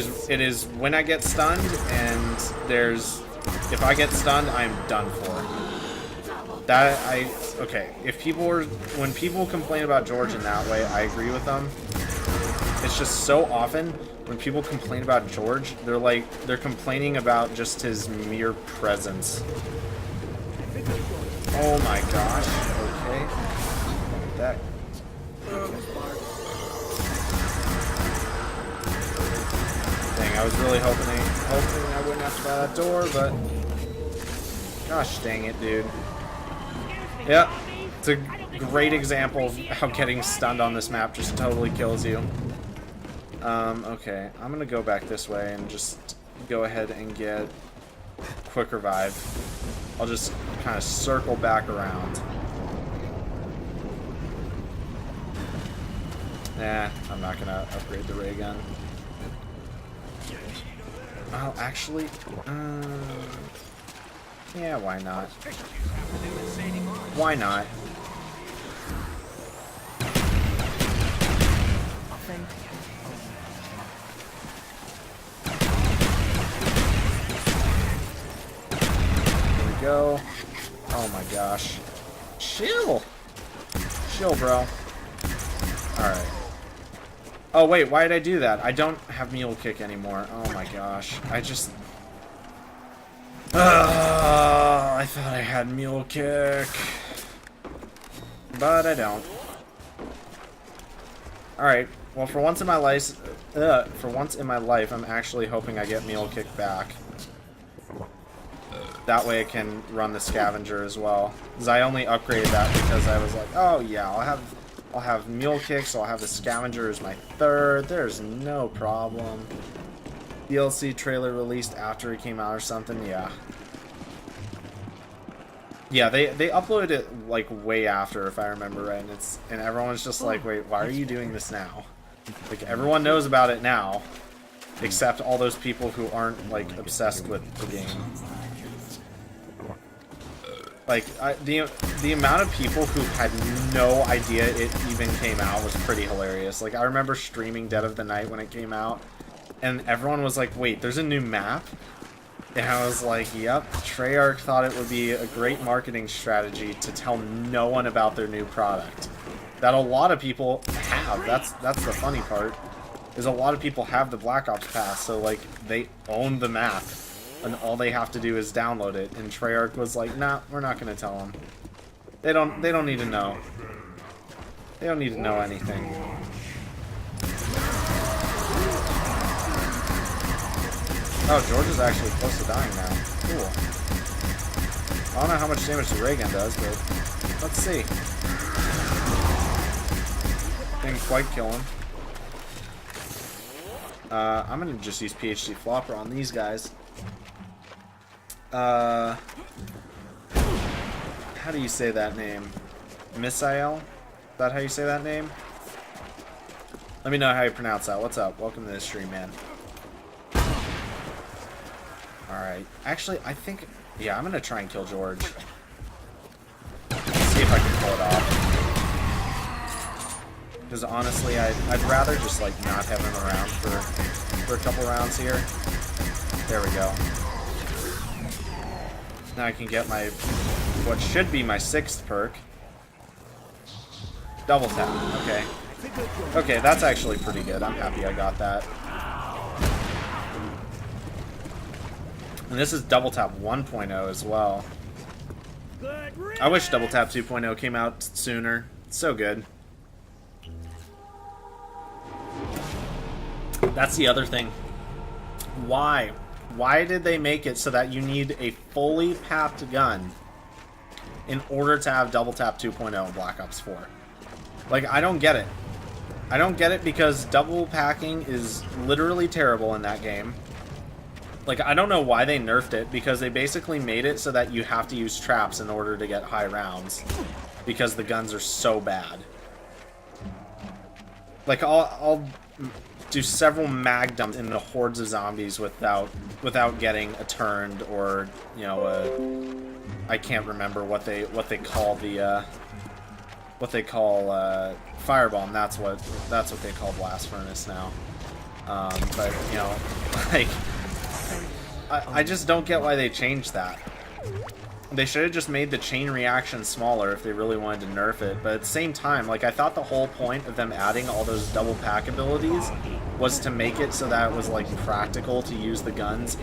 is when I get stunned, and if I get stunned, I'm done for. Okay, when people complain about George in that way, I agree with them. It's just so often when people complain about George, they're complaining about just his mere presence. Oh my gosh. Okay. That. Dang, I was really hoping I wouldn't have to buy that door, but gosh dang it, dude. Yep, it's a great example of how getting stunned on this map just totally kills you. Okay, I'm gonna go back this way and just go ahead and get quick revive. I'll just kind of circle back around. Nah, I'm not gonna upgrade the ray gun. Well, actually, yeah, why not? Why not? Here we go. Oh my gosh. Chill! Chill, bro. Alright. Oh wait, why did I do that? I don't have mule kick anymore. Oh my gosh. I thought I had mule kick. But I don't. Alright, well for once in my life, I'm actually hoping I get mule kick back. That way I can run the scavenger as well. Because I only upgraded that because I was like, oh yeah, I'll have mule kick, so I'll have the scavenger as my third. There's no problem. DLC trailer released after it came out or something, yeah. Yeah, they uploaded it like way after, if I remember right, and everyone's just like, wait, why are you doing this now? Like everyone knows about it now, except all those people who aren't like obsessed with the game. Like the amount of people who had no idea it even came out was pretty hilarious. Like I remember streaming Dead of the Night when it came out, and everyone was like, wait, there's a new map? And I was like, yep, Treyarch thought it would be a great marketing strategy to tell no one about their new product. That a lot of people have. That's the funny part, is a lot of people have the Black Ops Pass, so like they own the map, and all they have to do is download it. And Treyarch was like, nah, we're not gonna tell them. They don't need to know. They don't need to know anything. Oh, George is actually close to dying now. Cool. I don't know how much damage the ray gun does, but let's see. Didn't quite kill him. I'm gonna just use PhD Flopper on these guys. How do you say that name? Misael? Is that how you say that name? Let me know how you pronounce that. What's up? Welcome to the stream, man. Alright. Actually, I think... yeah, I'm gonna try and kill George. See if I can pull it off. Because honestly, I'd rather just, like, not have him around for a couple rounds here. There we go. Now I can get my... what should be my 6th perk. Double tap. Okay. Okay, that's actually pretty good. I'm happy I got that. And this is double tap 1.0 as well. Good I wish riddance. Double Tap 2.0 came out sooner. It's so good. That's the other thing. Why? Why did they make it so that you need a fully papped gun in order to have Double Tap 2.0 in Black Ops 4? Like, I don't get it. I don't get it because double packing is literally terrible in that game. Like, I don't know why they nerfed it, because they basically made it so that you have to use traps in order to get high rounds, because the guns are so bad. Like, I'll do several mag dumps into hordes of zombies without getting a turned or, you know, I can't remember what they call the firebomb. That's what they call blast furnace now. But you know, like, I just don't get why they changed that. They should have just made the chain reaction smaller if they really wanted to nerf it. But at the same time, like, I thought the whole point of them adding all those double pack abilities was to make it so that it was, like, practical to use the guns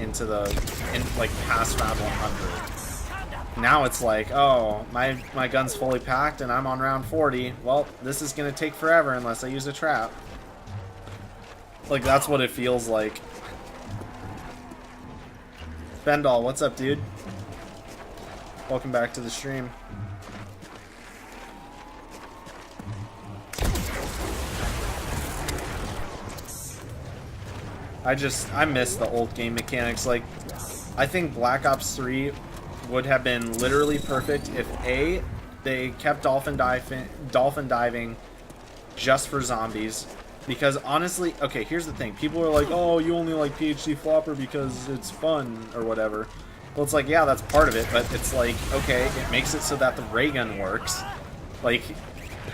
like past round 100. Now it's like, oh, my gun's fully packed and I'm on round 40. Well, this is gonna take forever unless I use a trap. Like, that's what it feels like. Bendall, what's up, dude? Welcome back to the stream. I miss the old game mechanics. Like, I think Black Ops 3 would have been literally perfect if A, they kept dolphin diving just for zombies. Because honestly, okay, here's the thing. People are like, oh, you only like PhD Flopper because it's fun or whatever. Well, it's like, yeah, that's part of it, but it's like, okay, it makes it so that the ray gun works. Like,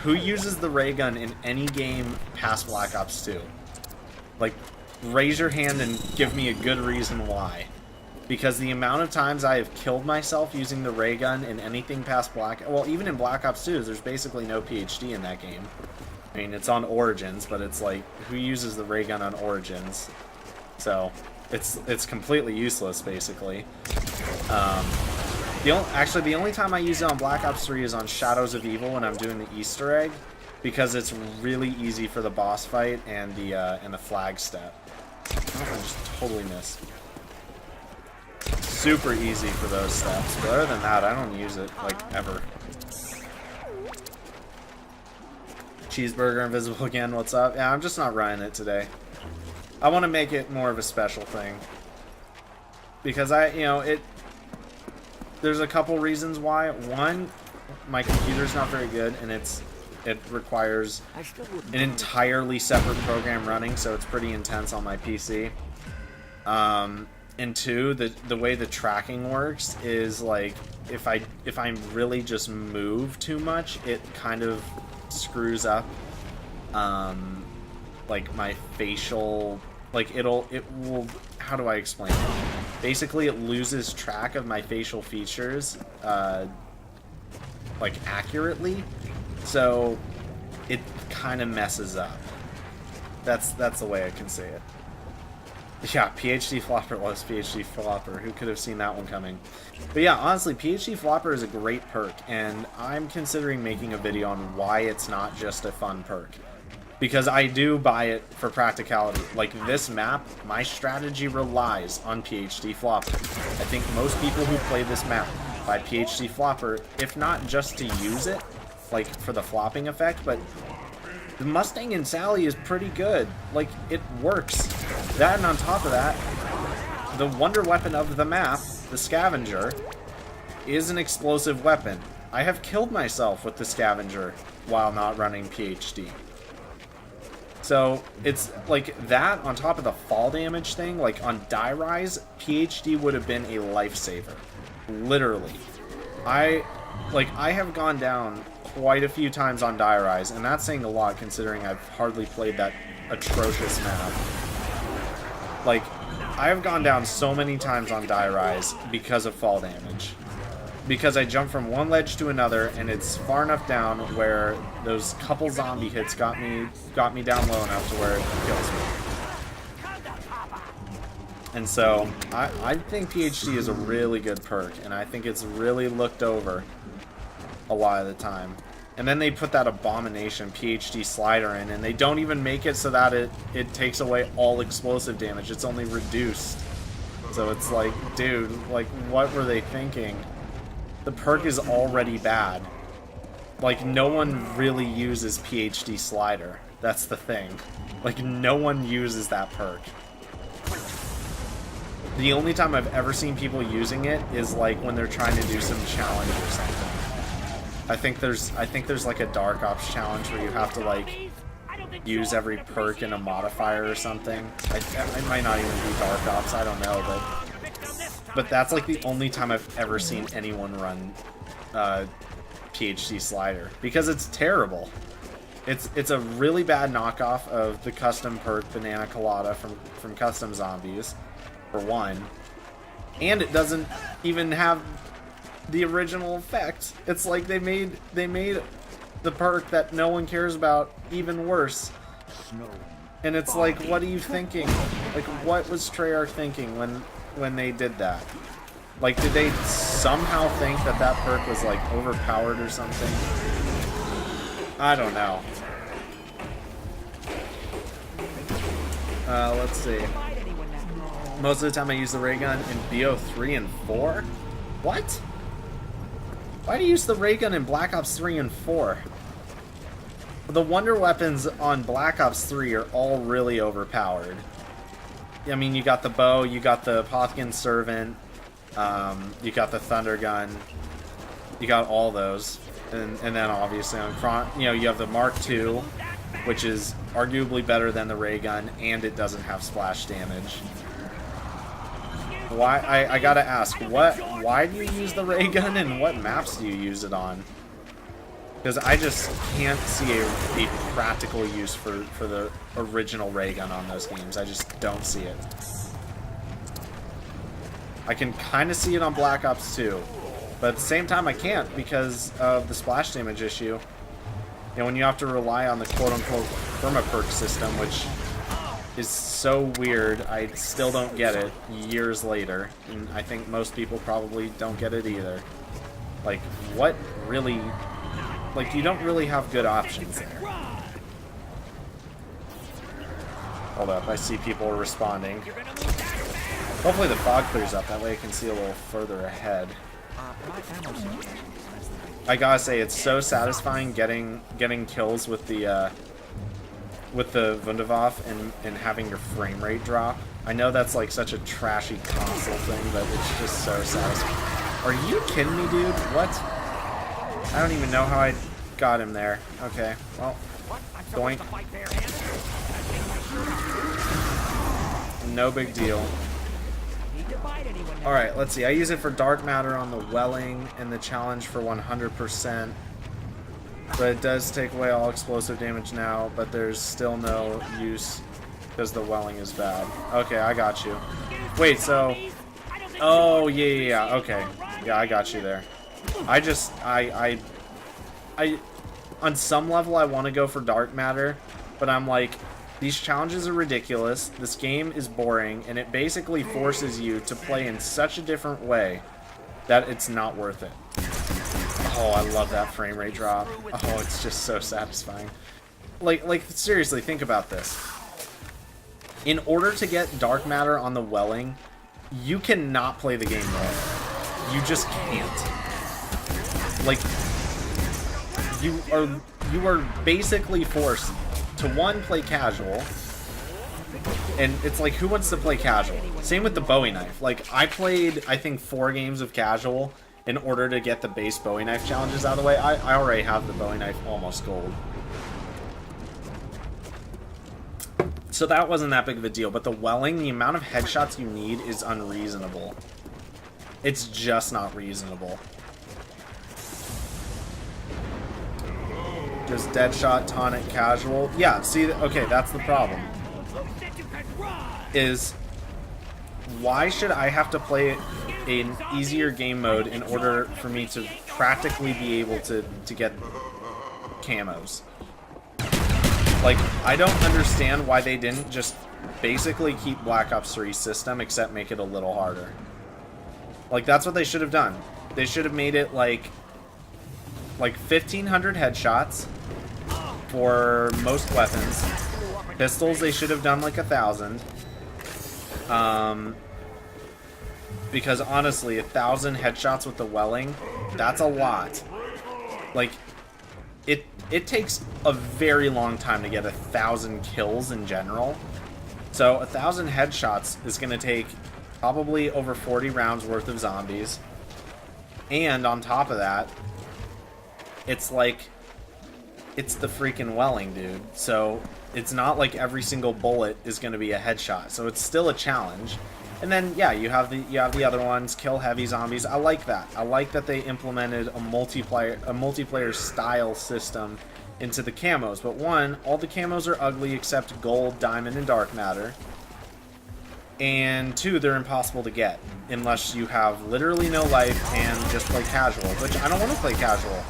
who uses the ray gun in any game past Black Ops 2? Like, raise your hand and give me a good reason why. Because the amount of times I have killed myself using the ray gun in anything past well, even in Black Ops 2, there's basically no PhD in that game. I mean, it's on Origins, but it's like, who uses the ray gun on Origins? So, it's completely useless, basically. Actually, the only time I use it on Black Ops 3 is on Shadows of Evil when I'm doing the Easter egg, because it's really easy for the boss fight and the flag step. I don't know if I just totally missed. Super easy for those steps, but other than that, I don't use it, like, ever. Cheeseburger Invisible again, what's up? Yeah, I'm just not running it today. I want to make it more of a special thing. Because there's a couple reasons why. One, my computer's not very good, and it requires an entirely separate program running, so it's pretty intense on my PC. And two, the way the tracking works is, like, if I really just move too much, it kind of screws up like my facial, like, it will, how do I explain it? Basically, it loses track of my facial features like accurately, so it kind of messes up. That's the way I can say it. Yeah, PhD Flopper was PhD Flopper. Who could have seen that one coming? But yeah, honestly, PhD Flopper is a great perk, and I'm considering making a video on why it's not just a fun perk. Because I do buy it for practicality. Like, this map, my strategy relies on PhD Flopper. I think most people who play this map buy PhD Flopper, if not just to use it, like, for the flopping effect, but the Mustang and Sally is pretty good. Like, it works. That, and on top of that, the wonder weapon of the map, the Scavenger, is an explosive weapon. I have killed myself with the Scavenger while not running PhD. So, it's like that on top of the fall damage thing. Like, on Die Rise, PhD would have been a lifesaver. Literally. I have gone down quite a few times on Die Rise, and that's saying a lot considering I've hardly played that atrocious map. Like, I have gone down so many times on Die Rise because of fall damage. Because I jump from one ledge to another, and it's far enough down where those couple zombie hits got me down low enough to where it kills me. And so I think PhD is a really good perk, and I think it's really looked over a lot of the time. And then they put that abomination PhD slider in, and they don't even make it so that it takes away all explosive damage. It's only reduced. So it's like, dude, like, what were they thinking? The perk is already bad. Like, no one really uses PhD slider. That's the thing. Like, no one uses that perk. The only time I've ever seen people using it is like when they're trying to do some challenge or something. I think there's like a Dark Ops challenge where you have to like use every perk in a modifier or something. It might not even be Dark Ops, I don't know, but that's like the only time I've ever seen anyone run PhD slider, because it's terrible. It's a really bad knockoff of the custom perk Banana Colada from Custom Zombies, for one, and it doesn't even have the original effect. It's like they made the perk that no one cares about even worse. And it's like, what are you thinking? Like, what was Treyarch thinking when they did that? Like, did they somehow think that that perk was like overpowered or something? I don't know. Let's see. Most of the time I use the ray gun in BO3 and 4? What? Why do you use the ray gun in Black Ops 3 and 4? The wonder weapons on Black Ops 3 are all really overpowered. I mean, you got the bow, you got the Pothkin Servant, you got the Thunder Gun, you got all those. And then obviously on you have the Mark II, which is arguably better than the ray gun, and it doesn't have splash damage. Why? I gotta ask, why do you use the ray gun, and what maps do you use it on? Because I just can't see a practical use for the original ray gun on those games. I just don't see it. I can kind of see it on Black Ops 2, but at the same time I can't because of the splash damage issue. You know, when you have to rely on the quote-unquote perma-perk system, which is so weird, I still don't get it years later, and I think most people probably don't get it either. Like, what really... Like, you don't really have good options there. Hold up, I see people responding. Hopefully the fog clears up, that way I can see a little further ahead. I gotta say, it's so satisfying getting kills with the Wunderwaffe and having your frame rate drop. I know that's like such a trashy console thing, but it's just so satisfying. Are you kidding me, dude? What? I don't even know how I got him there. Okay, well, doink. No big deal. Alright, let's see. I use it for dark matter on the welling and the challenge for 100%. But it does take away all explosive damage now, but there's still no use because the welling is bad. Okay, I got you. Wait, so... Oh, yeah, okay. Yeah, I got you there. I on some level I want to go for dark matter, but I'm like, these challenges are ridiculous, this game is boring, and it basically forces you to play in such a different way that it's not worth it. Oh, I love that frame rate drop. Oh, it's just so satisfying. Like seriously, think about this. In order to get dark matter on the welling, you cannot play the game normal. You just can't. Like, you are basically forced to, one, play casual, and it's like, who wants to play casual? Same with the Bowie knife. Like, I played, I think, 4 games of casual in order to get the base Bowie knife challenges out of the way. I already have the Bowie knife almost gold. So that wasn't that big of a deal, but the welling, the amount of headshots you need is unreasonable. It's just not reasonable. Just Deadshot, Tonic, Casual. Yeah, see, okay, that's the problem. Is, why should I have to play an easier game mode in order for me to practically be able to get camos? Like, I don't understand why they didn't just basically keep Black Ops 3's system, except make it a little harder. Like, that's what they should have done. They should have made it like 1,500 headshots for most weapons. Pistols, they should have done like 1,000. Because honestly, 1,000 headshots with the Welling, that's a lot. Like, it takes a very long time to get 1,000 kills in general. So 1,000 headshots is going to take probably over 40 rounds worth of zombies. And on top of that, it's like, it's the freaking Welling, dude. So it's not like every single bullet is going to be a headshot. So it's still a challenge. And then, yeah, you have the other ones, kill heavy zombies. I like that. I like that they implemented a multiplayer style system into the camos. But one, all the camos are ugly except gold, diamond, and dark matter. And two, they're impossible to get unless you have literally no life and just play casual. Which I don't want to play casual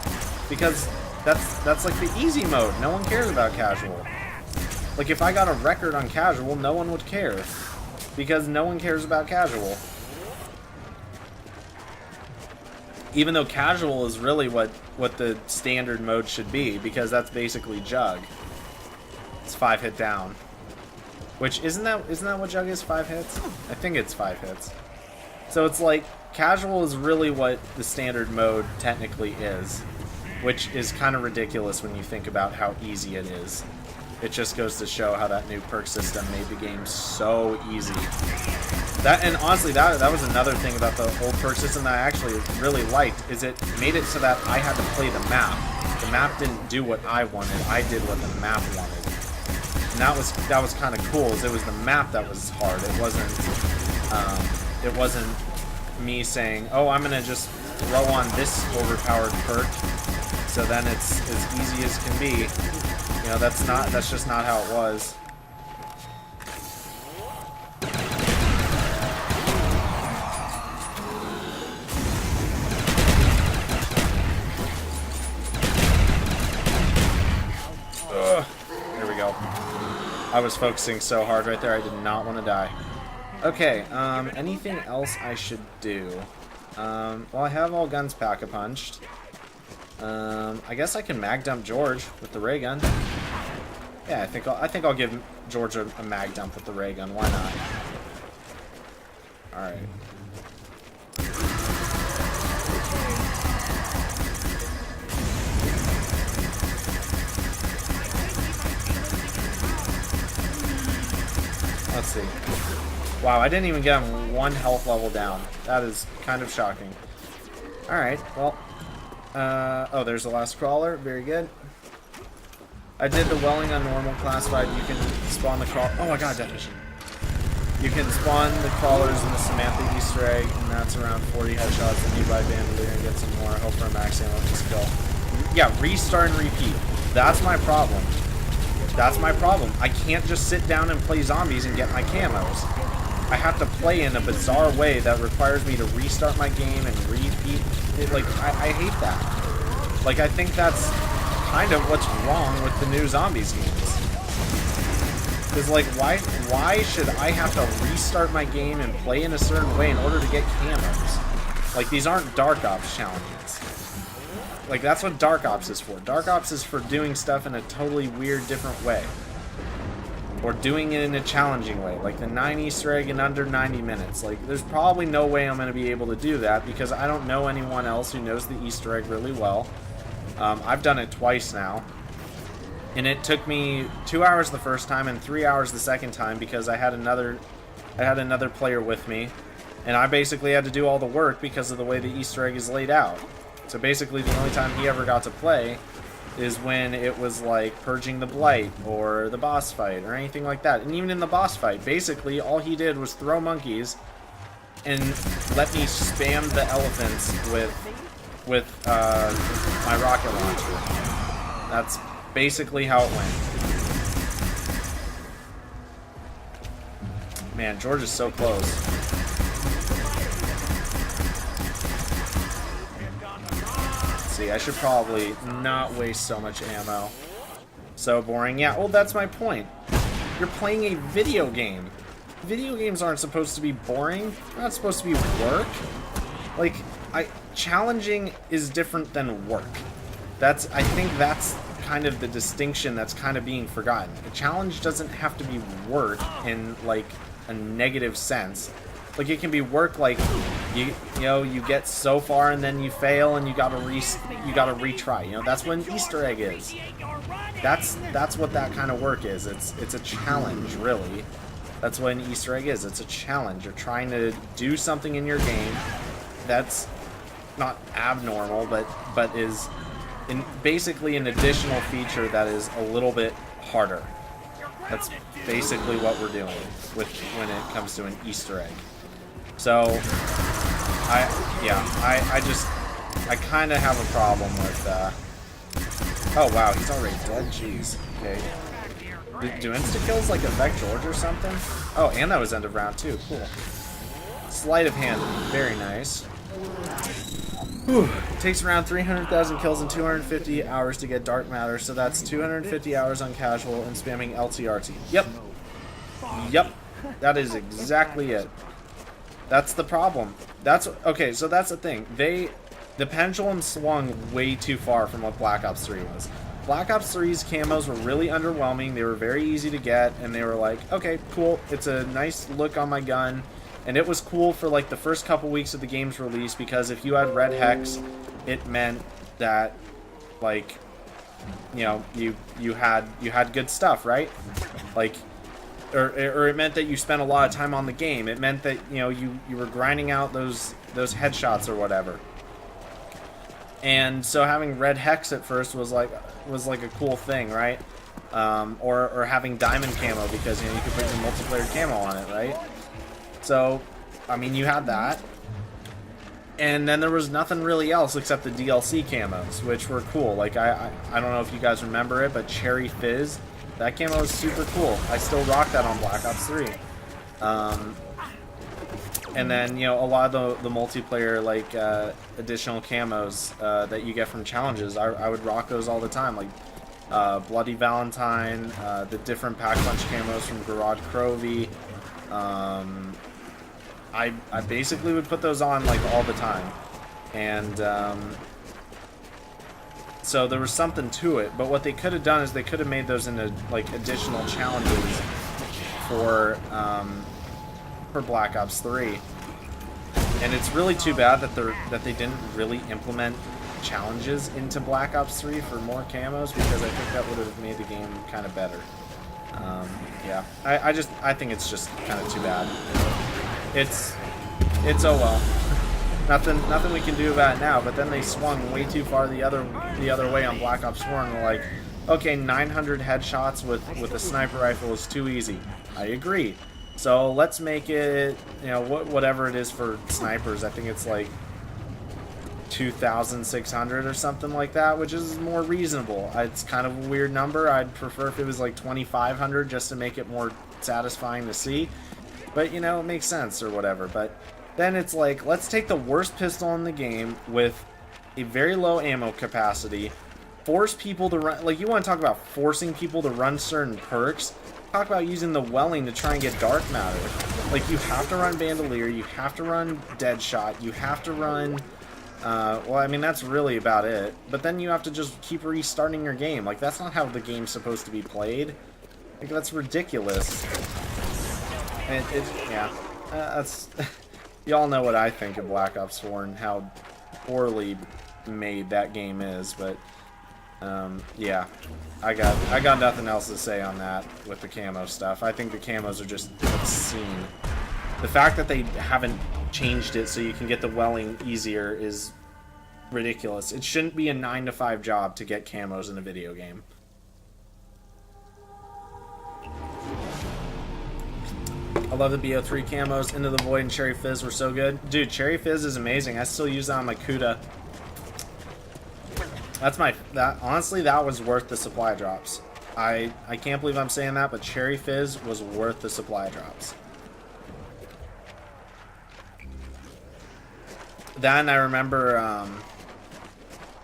because that's like the easy mode. No one cares about casual. Like, if I got a record on casual, no one would care. Because no one cares about casual. Even though casual is really what the standard mode should be, because that's basically Jug. It's 5 hit down. Which, isn't that what Jug is, 5 hits? I think it's 5 hits. So it's like, casual is really what the standard mode technically is. Which is kind of ridiculous when you think about how easy it is. It just goes to show how that new perk system made the game so easy. That, and honestly, that was another thing about the old perk system that I actually really liked, is it made it so that I had to play the map. The map didn't do what I wanted, I did what the map wanted. And that was kind of cool, is it was the map that was hard. It wasn't me saying, oh, I'm gonna just throw on this overpowered perk, so then it's as easy as can be. You know, that's just not how it was. Ugh. There we go. I was focusing so hard right there, I did not want to die. Okay, anything else I should do? Well, I have all guns pack-a-punched. I guess I can mag dump George with the ray gun. Yeah, I think I'll give George a mag dump with the ray gun. Why not? All right. Let's see. Wow, I didn't even get him 1 health level down. That is kind of shocking. All right. Well. Oh, there's the last crawler. Very good. I did the Welling on normal classified. You can spawn the crawl. Oh, I got a definition. You can spawn the crawlers in the Samantha Easter egg, and that's around 40 headshots. And you buy Bandolier and get some more. Hope for a max ammo to skill. Yeah, restart and repeat. That's my problem. That's my problem. I can't just sit down and play zombies and get my camos. I have to play in a bizarre way that requires me to restart my game and repeat it. Like, I hate that. Like, I think that's kind of what's wrong with the new zombies games. Because, like, why should I have to restart my game and play in a certain way in order to get camos? Like, these aren't Dark Ops challenges. Like, that's what Dark Ops is for. Dark Ops is for doing stuff in a totally weird, different way. Or doing it in a challenging way, like the 9 Easter egg in under 90 minutes. Like, there's probably no way I'm going to be able to do that because I don't know anyone else who knows the Easter egg really well. I've done it twice now. And it took me 2 hours the first time and 3 hours the second time because I had another player with me. And I basically had to do all the work because of the way the Easter egg is laid out. So basically the only time he ever got to play is when it was like purging the blight or the boss fight or anything like that. And even in the boss fight, basically all he did was throw monkeys and let me spam the elephants with my rocket launcher. That's basically how it went. Man, George is so close. See, I should probably not waste so much ammo. So boring. Yeah, well, that's my point. You're playing a video game. Video games aren't supposed to be boring. They're not supposed to be work. Like, challenging is different than work. I think that's kind of the distinction that's kind of being forgotten. A challenge doesn't have to be work in, like, a negative sense. Like, it can be work, like, you know, you get so far and then you fail and you gotta retry. You know, that's what an Easter egg is. That's what that kind of work is. It's a challenge, really. That's what an Easter egg is. It's a challenge. You're trying to do something in your game that's not abnormal, but is basically an additional feature that is a little bit harder. That's basically what we're doing when it comes to an Easter egg. So, I kind of have a problem with, oh wow, he's already dead, jeez, okay. Do insta-kills, like, affect George or something? Oh, and that was end of round 2, cool. Sleight of hand, very nice. Whew. It takes around 300,000 kills and 250 hours to get Dark Matter, so that's 250 hours on casual and spamming LTRT. Yep. Yep. That is exactly it. That's the problem. Okay, so that's the thing. The pendulum swung way too far from what Black Ops 3 was. Black Ops 3's camos were really underwhelming. They were very easy to get, and they were like, okay, cool. It's a nice look on my gun. And it was cool for, like, the first couple weeks of the game's release, because if you had red hex, it meant that, like, you know, you had good stuff, right? Like, or it meant that you spent a lot of time on the game. It meant that, you know, you were grinding out those headshots or whatever. And so having red hex at first was like a cool thing, right? Or having diamond camo, because, you know, you could put your multiplayer camo on it, right? So, I mean, you had that. And then there was nothing really else except the DLC camos, which were cool. Like, I don't know if you guys remember it, but Cherry Fizz, that camo was super cool. I still rock that on Black Ops 3. And then, you know, a lot of the multiplayer, like, additional camos that you get from challenges, I would rock those all the time. Like, Bloody Valentine, the different Pack Punch camos from Garage Crovey. I basically would put those on, like, all the time. And, so there was something to it. But what they could have done is they could have made those into, like, additional challenges for Black Ops 3. And it's really too bad that they didn't really implement challenges into Black Ops 3 for more camos, because I think that would have made the game kind of better. Yeah, I think it's just kind of too bad. It's oh well. Nothing we can do about it now. But then they swung way too far the other way on Black Ops 4, and they're like, okay, 900 headshots with a sniper rifle is too easy. I agree. So let's make it, you know, whatever it is for snipers. I think it's like 2,600 or something like that, which is more reasonable. It's kind of a weird number. I'd prefer if it was like 2,500 just to make it more satisfying to see. But, you know, it makes sense or whatever. But then it's like, let's take the worst pistol in the game with a very low ammo capacity, force people to run, like, you want to talk about forcing people to run certain perks? Talk about using the Welling to try and get Dark Matter. Like, you have to run Bandolier, you have to run Deadshot, you have to run, well, I mean, that's really about it. But then you have to just keep restarting your game. Like, that's not how the game's supposed to be played. Like, that's ridiculous. And yeah, that's, y'all know what I think of Black Ops 4 and how poorly made that game is, but, yeah, I got nothing else to say on that with the camo stuff. I think the camos are just obscene. The fact that they haven't changed it so you can get the Welling easier is ridiculous. It shouldn't be a 9-to-5 job to get camos in a video game. I love the BO3 camos. Into the Void and Cherry Fizz were so good. Dude, Cherry Fizz is amazing. I still use that on my Kuda. Honestly, that was worth the supply drops. I can't believe I'm saying that, but Cherry Fizz was worth the supply drops. Then I remember,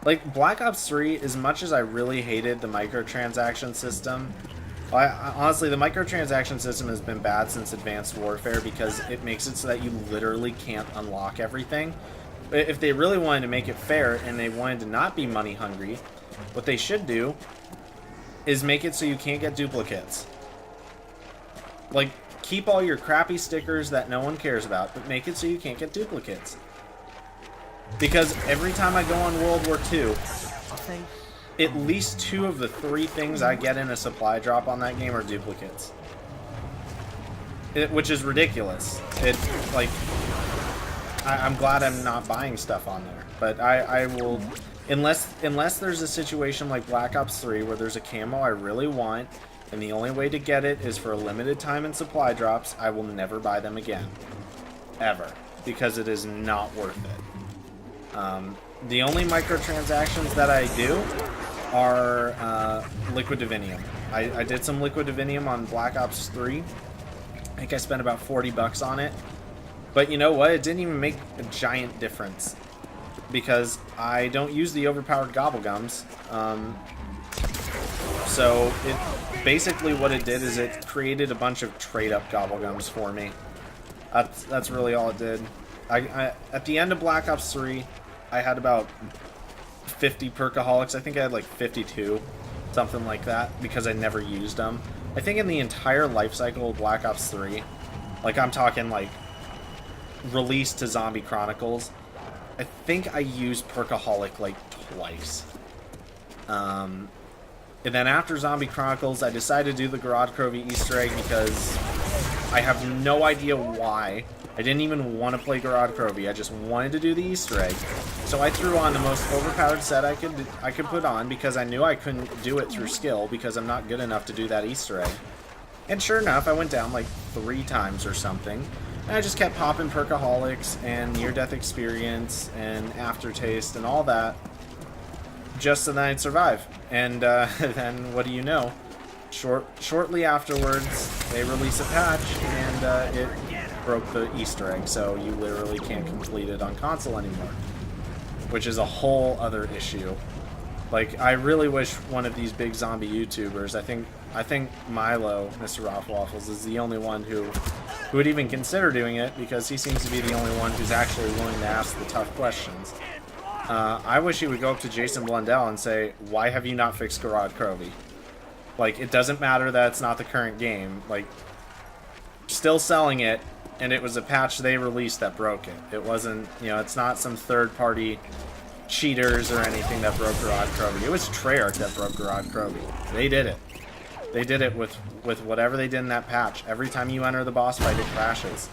like, Black Ops 3, as much as I really hated the microtransaction system, Honestly, the microtransaction system has been bad since Advanced Warfare because it makes it so that you literally can't unlock everything. If they really wanted to make it fair and they wanted to not be money hungry, what they should do is make it so you can't get duplicates. Like, keep all your crappy stickers that no one cares about, but make it so you can't get duplicates. Because every time I go on World War II, at least 2 of the 3 things I get in a supply drop on that game are duplicates. Which is ridiculous. Like, I'm glad I'm not buying stuff on there. But I will... Unless there's a situation like Black Ops 3 where there's a camo I really want, and the only way to get it is for a limited time in supply drops, I will never buy them again. Ever. Because it is not worth it. The only microtransactions that I do are Liquid Divinium. I did some Liquid Divinium on Black Ops 3. I think I spent about 40 bucks on it. But you know what? It didn't even make a giant difference. Because I don't use the overpowered gobblegums. So it basically what it did is it created a bunch of trade-up gobblegums for me. That's really all it did. At the end of Black Ops 3, I had about 50 perkaholics. I think I had like 52, something like that, because I never used them. I think in the entire life cycle of Black Ops 3, like I'm talking like release to Zombie Chronicles, I think I used perkaholic like twice. And then after Zombie Chronicles, I decided to do the Garage Crovey Easter egg because I have no idea why. I didn't even want to play Garage Crovey. I just wanted to do the Easter egg. So I threw on the most overpowered set I could put on because I knew I couldn't do it through skill because I'm not good enough to do that Easter egg. And sure enough, I went down like 3 times or something. And I just kept popping perkaholics and near-death experience and aftertaste and all that just so that I'd survive. And then what do you know? Shortly afterwards, they release a patch and it broke the Easter egg, so you literally can't complete it on console anymore. Which is a whole other issue. Like, I really wish one of these big zombie YouTubers, I think Milo, Mr. Rothwaffles, is the only one who would even consider doing it, because he seems to be the only one who's actually willing to ask the tough questions. I wish he would go up to Jason Blundell and say, why have you not fixed Garage Crovey? Like, it doesn't matter that it's not the current game. Like, still selling it, and it was a patch they released that broke it. It wasn't, you know, it's not some third-party cheaters or anything that broke Garage Crovey. It was Treyarch that broke Garage Crovey. They did it. They did it with whatever they did in that patch. Every time you enter the boss fight, it crashes.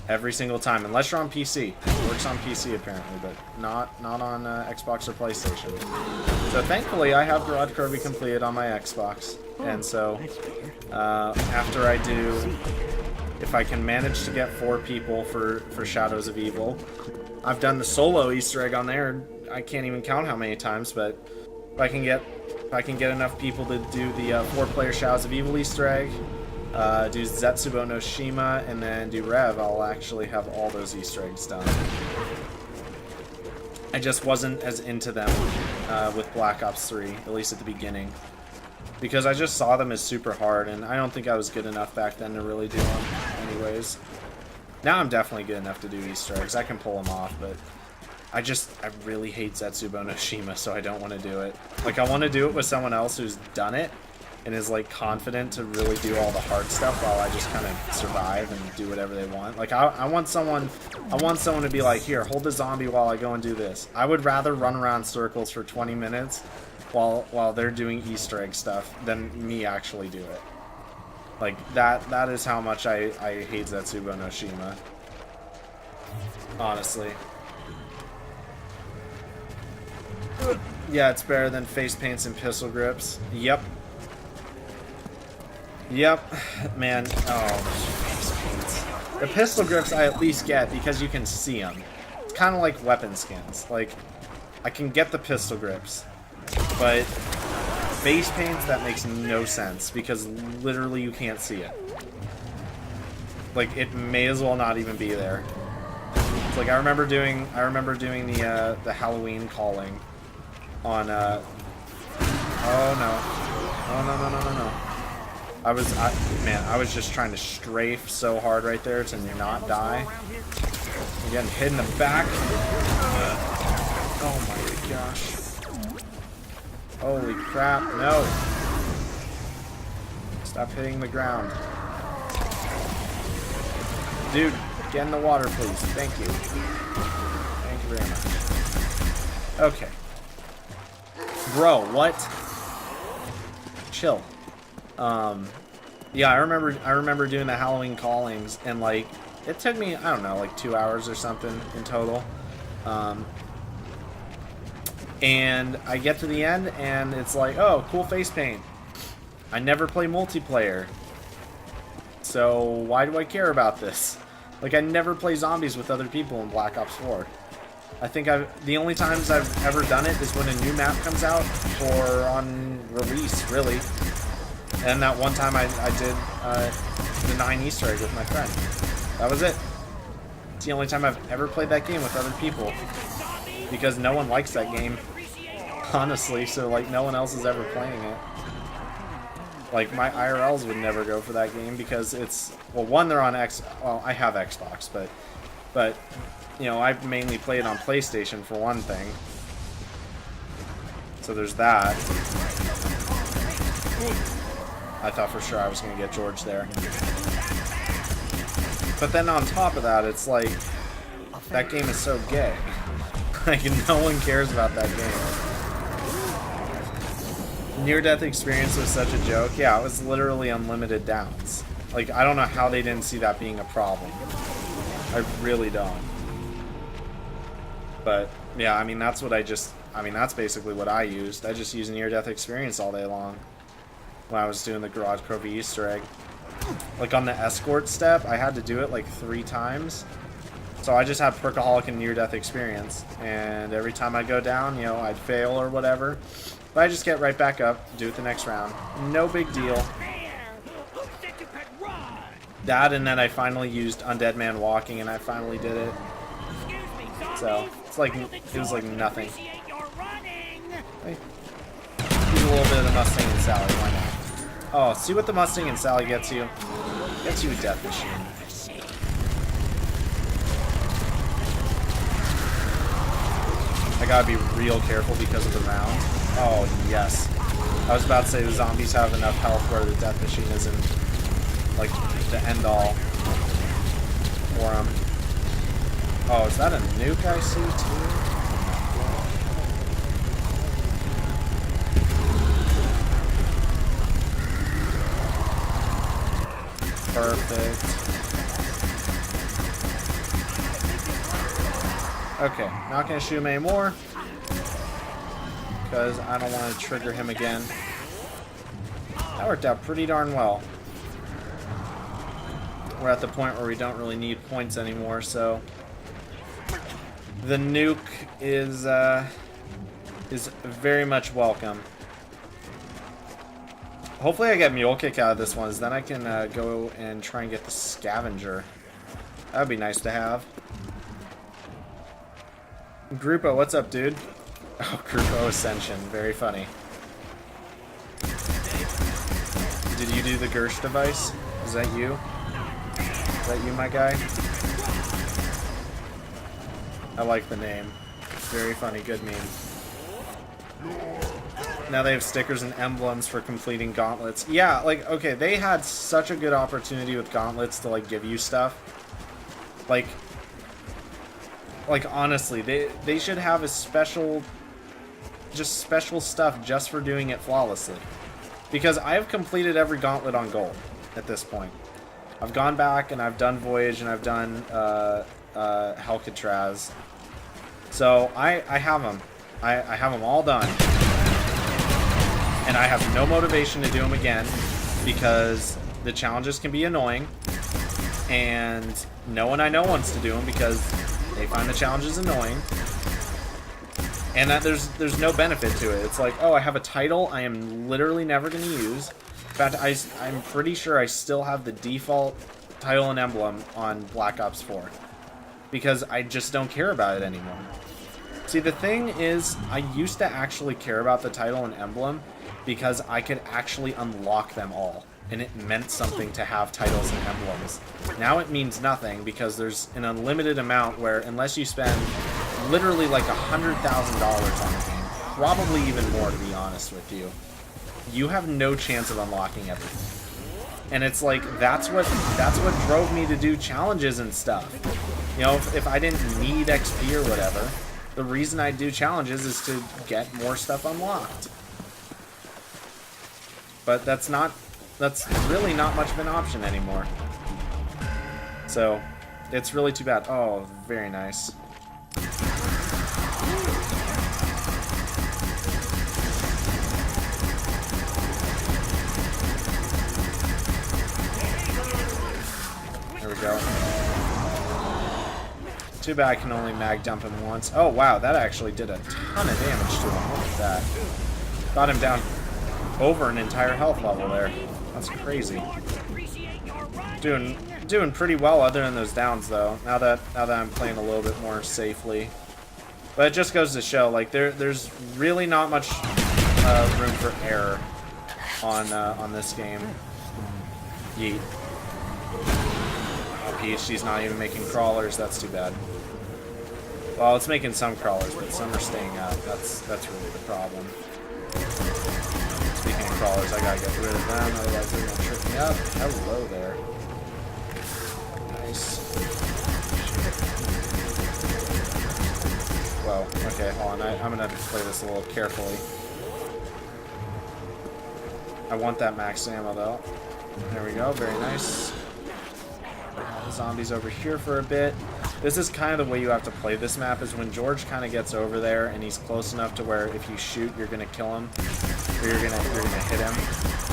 Every single time, unless you're on PC. It works on PC apparently, but not on Xbox or PlayStation. So thankfully, I have Garage Crovey completed on my Xbox, and so after I do, if I can manage to get 4 people for Shadows of Evil, I've done the solo Easter egg on there. I can't even count how many times, but if I can get enough people to do the 4-player Shadows of Evil Easter egg, do Zetsubo no Shima, and then do Rev, I'll actually have all those Easter eggs done. I just wasn't as into them with Black Ops 3, at least at the beginning. Because I just saw them as super hard, and I don't think I was good enough back then to really do them anyways. Now I'm definitely good enough to do Easter eggs. I can pull them off, but I really hate Zetsubo no Shima, so I don't want to do it. Like, I want to do it with someone else who's done it and is, like, confident to really do all the hard stuff while I just kind of survive and do whatever they want. Like, I want someone to be like, here, hold the zombie while I go and do this. I would rather run around circles for 20 minutes while they're doing Easter egg stuff than me actually do it. Like, that is how much I hate Zetsubo no Shima. Honestly. Yeah, it's better than face paints and pistol grips. Yep. Yep. Man. Oh, face paints. The pistol grips I at least get because you can see them. It's kind of like weapon skins. Like, I can get the pistol grips, but face paints, that makes no sense because literally you can't see it. Like, it may as well not even be there. It's like I remember doing the Halloween calling on oh no. Oh, no, no, no, no, no. Man, I was just trying to strafe so hard right there to not die. I'm getting hit in the back. Oh my gosh. Holy crap, no. Stop hitting the ground. Dude, get in the water, please. Thank you. Thank you very much. Okay. Bro, what? Chill. Yeah, I remember doing the Halloween callings, and like it took me, I don't know, like 2 hours or something in total. And I get to the end and it's like, oh, cool face paint. I never play multiplayer, so why do I care about this? Like, I never play zombies with other people in Black Ops 4. I think the only times I've ever done it is when a new map comes out or on release, really. And that one time I did the 9 Easter egg with my friend. That was it. It's the only time I've ever played that game with other people. Because no one likes that game, honestly, so like no one else is ever playing it. Like, my IRLs would never go for that game because it's, well, one, they're on well, I have Xbox, but you know, I mainly play it on PlayStation for one thing. So there's that. I thought for sure I was going to get George there. But then on top of that, it's like, that game is so gay. Like, no one cares about that game. Near-death experience was such a joke. Yeah, it was literally unlimited downs. Like, I don't know how they didn't see that being a problem. I really don't. But, yeah, I mean, that's basically what I used. I just used near-death experience all day long when I was doing the Garage Crovy Easter egg. Like, on the escort step, I had to do it like 3 times. So I just had Perkaholic and near-death experience. And every time I'd go down, you know, I'd fail or whatever. But I just get right back up, do it the next round. No big deal. That, and then I finally used Undead Man Walking, and I finally did it. So, it's like, it was like nothing. Hey. Use a little bit of the Mustang and Sally, why not? Oh, see what the Mustang and Sally gets you? Gets you a death machine. I gotta be real careful because of the round. Oh, yes. I was about to say the zombies have enough health where the death machine isn't, like, the end-all for them. Oh, is that a nuke I see, too? Perfect. Okay, not gonna shoot him anymore because I don't want to trigger him again. That worked out pretty darn well. We're at the point where we don't really need points anymore, so the nuke is very much welcome. Hopefully I get Mule Kick out of this one, then I can go and try and get the Scavenger. That would be nice to have. Grupo, what's up, dude? Oh, Grupo Ascension. Very funny. Did you do the Gersh device? Is that you? Is that you, my guy? I like the name. Very funny. Good meme. Now they have stickers and emblems for completing gauntlets. Yeah, like, okay, they had such a good opportunity with gauntlets to, like, give you stuff. Like honestly, they should have a special stuff just for doing it flawlessly. Because I have completed every gauntlet on gold at this point. I've gone back and I've done Voyage and I've done Helcatraz. So I have them. I have them all done. And I have no motivation to do them again because the challenges can be annoying. And no one I know wants to do them because they find the challenges annoying. And that there's no benefit to it. It's like, oh, I have a title I am literally never going to use. In fact, I'm pretty sure I still have the default title and emblem on Black Ops 4. Because I just don't care about it anymore. See, the thing is, I used to actually care about the title and emblem because I could actually unlock them all, and it meant something to have titles and emblems. Now it means nothing because there's an unlimited amount where, unless you spend literally like $100,000 on the game, probably even more to be honest with you, you have no chance of unlocking everything. And it's like, that's what drove me to do challenges and stuff. You know, if I didn't need XP or whatever, the reason I do challenges is to get more stuff unlocked. But that's really not much of an option anymore. So, it's really too bad. Oh, very nice. There we go. Too bad I can only mag dump him once. Oh wow, that actually did a ton of damage to him. Look at that. Got him down over an entire health level there. That's crazy. Doing pretty well other than those downs though. Now that I'm playing a little bit more safely. But it just goes to show, like, there's really not much room for error on this game. Yeet. Oh, PhD's not even making crawlers. That's too bad. Well, it's making some crawlers, but some are staying out. That's really the problem. Speaking of crawlers, I gotta get rid of them, otherwise they're gonna trip me up. Hello there. Nice. Whoa, okay, hold on. I'm gonna play this a little carefully. I want that max ammo though. There we go, very nice. Zombies over here for a bit. This is kind of the way you have to play this map, is when George kind of gets over there and he's close enough to where if you shoot, you're gonna kill him, or you're gonna hit him.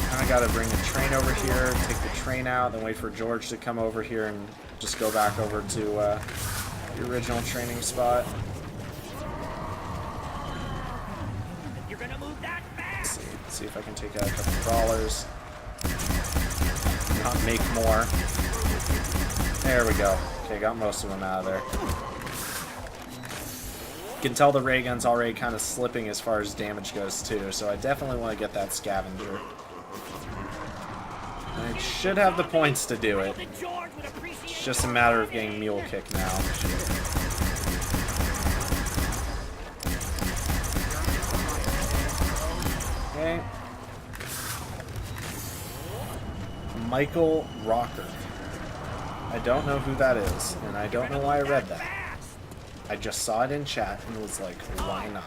Kind of got to bring the train over here, take the train out, then wait for George to come over here and just go back over to the original training spot. You're gonna move that fast. Let's see if I can take out a couple crawlers. Not make more. There we go. Okay, got most of them out of there. You can tell the ray gun's already kind of slipping as far as damage goes too, so I definitely want to get that scavenger. I should have the points to do it. It's just a matter of getting mule kick now. Okay. Michael Rocker. I don't know who that is, and I don't know why I read that. I just saw it in chat and was like, why not?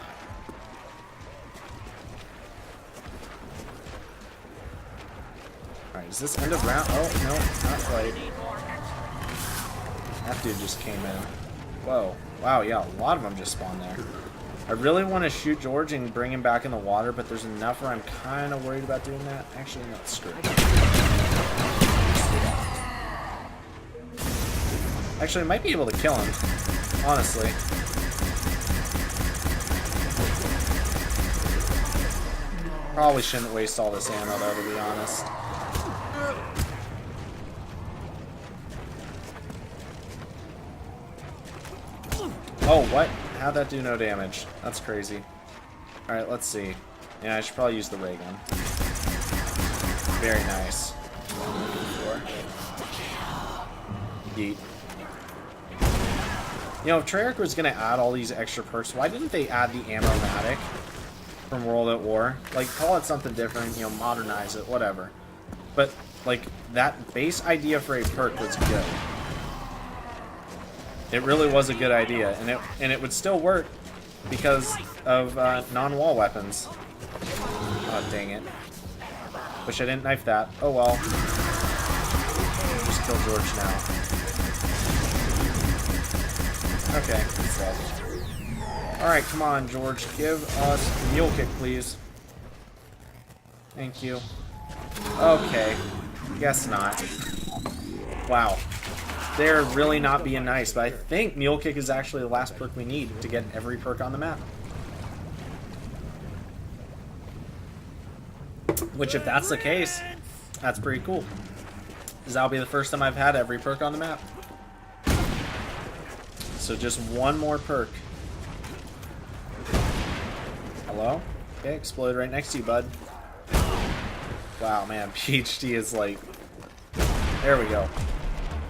Alright, is this end of round? Oh, no, not quite. That dude just came in. Whoa. Wow, yeah, a lot of them just spawned there. I really want to shoot George and bring him back in the water, but there's enough where I'm kind of worried about doing that. Actually, no, screw it. Actually, I might be able to kill him, honestly. Probably shouldn't waste all this ammo, though, to be honest. Oh, what? How'd that do no damage? That's crazy. Alright, let's see. Yeah, I should probably use the ray gun. Very nice. Yeet. You know, if Treyarch was going to add all these extra perks, why didn't they add the Ammo-matic from World at War? Like, call it something different, you know, modernize it, whatever. But, like, that base idea for a perk was good. It really was a good idea, and it would still work because of non-wall weapons. Oh, dang it. Wish I didn't knife that. Oh well. Just kill George now. Okay, he's dead. Alright, come on, George. Give us a mule kick, please. Thank you. Okay. Guess not. Wow. They're really not being nice, but I think mule kick is actually the last perk we need to get every perk on the map. Which, if that's the case, that's pretty cool. Because that'll be the first time I've had every perk on the map. So just one more perk. Hello? Okay, explode right next to you, bud. Wow, man, PhD is like... There we go.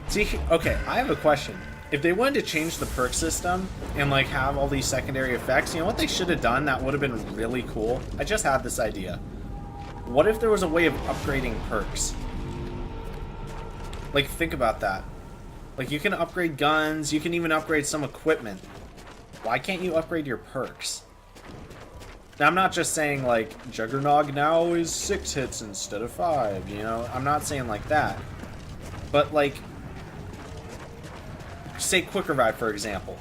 See, okay, I have a question. If they wanted to change the perk system and like have all these secondary effects, you know what they should have done that would have been really cool? I just had this idea. What if there was a way of upgrading perks? Like, think about that. Like, you can upgrade guns, you can even upgrade some equipment. Why can't you upgrade your perks? Now, I'm not just saying, like, Juggernog now is 6 hits instead of 5, you know? I'm not saying like that. But, like, say Quick Revive, for example.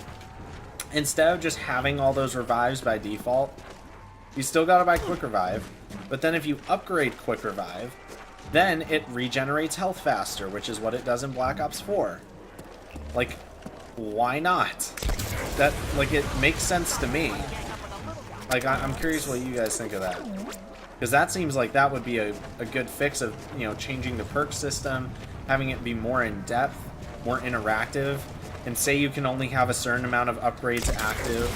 Instead of just having all those revives by default, you still gotta buy Quick Revive. But then if you upgrade Quick Revive, then it regenerates health faster, which is what it does in Black Ops 4. Like, why not? That, like, it makes sense to me. Like, I'm curious what you guys think of that. Because that seems like that would be a good fix of, you know, changing the perk system, having it be more in-depth, more interactive, and say you can only have a certain amount of upgrades active,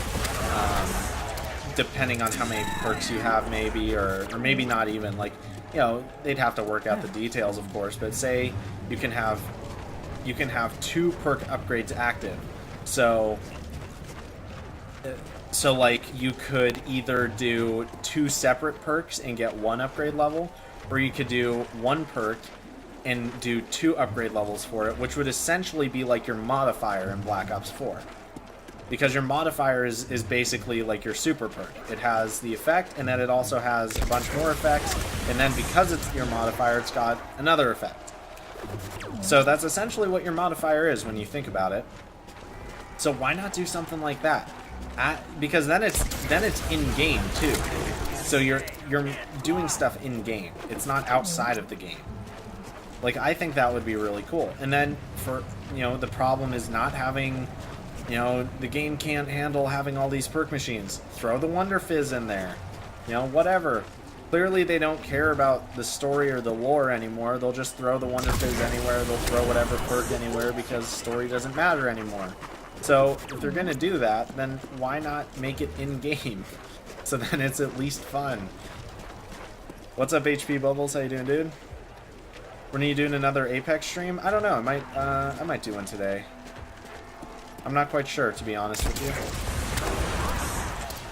depending on how many perks you have, maybe, or maybe not even. Like, you know, they'd have to work out the details, of course, but say you can have 2 perk upgrades active. So like, you could either do 2 separate perks and get 1 upgrade level, or you could do 1 perk and do 2 upgrade levels for it, which would essentially be like your modifier in Black Ops 4. Because your modifier is basically like your super perk. It has the effect, and then it also has a bunch more effects, and then because it's your modifier, it's got another effect. So that's essentially what your modifier is when you think about it. So why not do something like that? Because then it's in-game too. So you're doing stuff in-game. It's not outside of the game. Like, I think that would be really cool. And then for, you know, the problem is not having... You know, the game can't handle having all these perk machines. Throw the Wonder Fizz in there. You know, whatever. Clearly they don't care about the story or the lore anymore. They'll just throw the Wonder Fizz anywhere. They'll throw whatever perk anywhere because story doesn't matter anymore. So, if they're gonna do that, then why not make it in-game? So then it's at least fun. What's up, HP Bubbles? How you doing, dude? When are you doing another Apex stream? I don't know. I might do one today. I'm not quite sure, to be honest with you.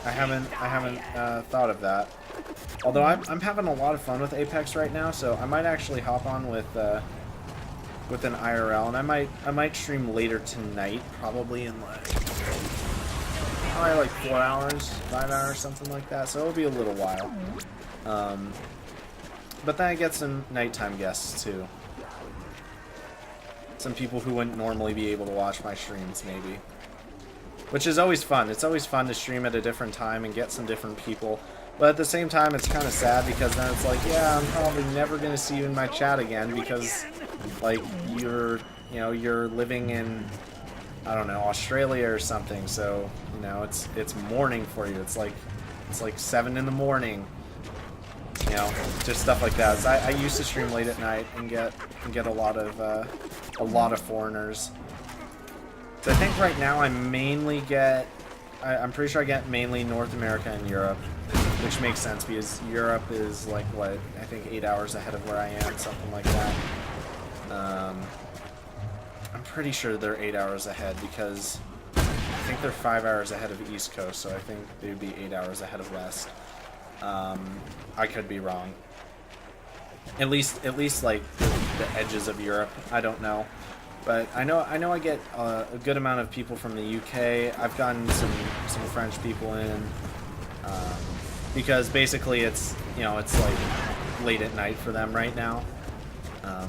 I haven't thought of that. Although I'm having a lot of fun with Apex right now, so I might actually hop on with an IRL, and I might stream later tonight, probably in like 4 hours, 5 hours, something like that. So it'll be a little while. But then I get some nighttime guests too. Some people who wouldn't normally be able to watch my streams, maybe. Which is always fun. It's always fun to stream at a different time and get some different people. But at the same time, it's kind of sad because then it's like, yeah, I'm probably never going to see you in my chat again because, like, you're living in, I don't know, Australia or something. So, you know, it's morning for you. It's like 7 in the morning. You know, just stuff like that. So I used to stream late at night and get a lot of foreigners. So I think right now I'm pretty sure I get mainly North America and Europe, which makes sense because Europe is like, what, I think 8 hours ahead of where I am, something like that. I'm pretty sure they're 8 hours ahead because I think they're 5 hours ahead of East Coast, so I think they would be 8 hours ahead of West. I could be wrong. At least like the edges of Europe. I don't know, but I know I get a good amount of people from the UK. I've gotten some French people in because basically it's like late at night for them right now.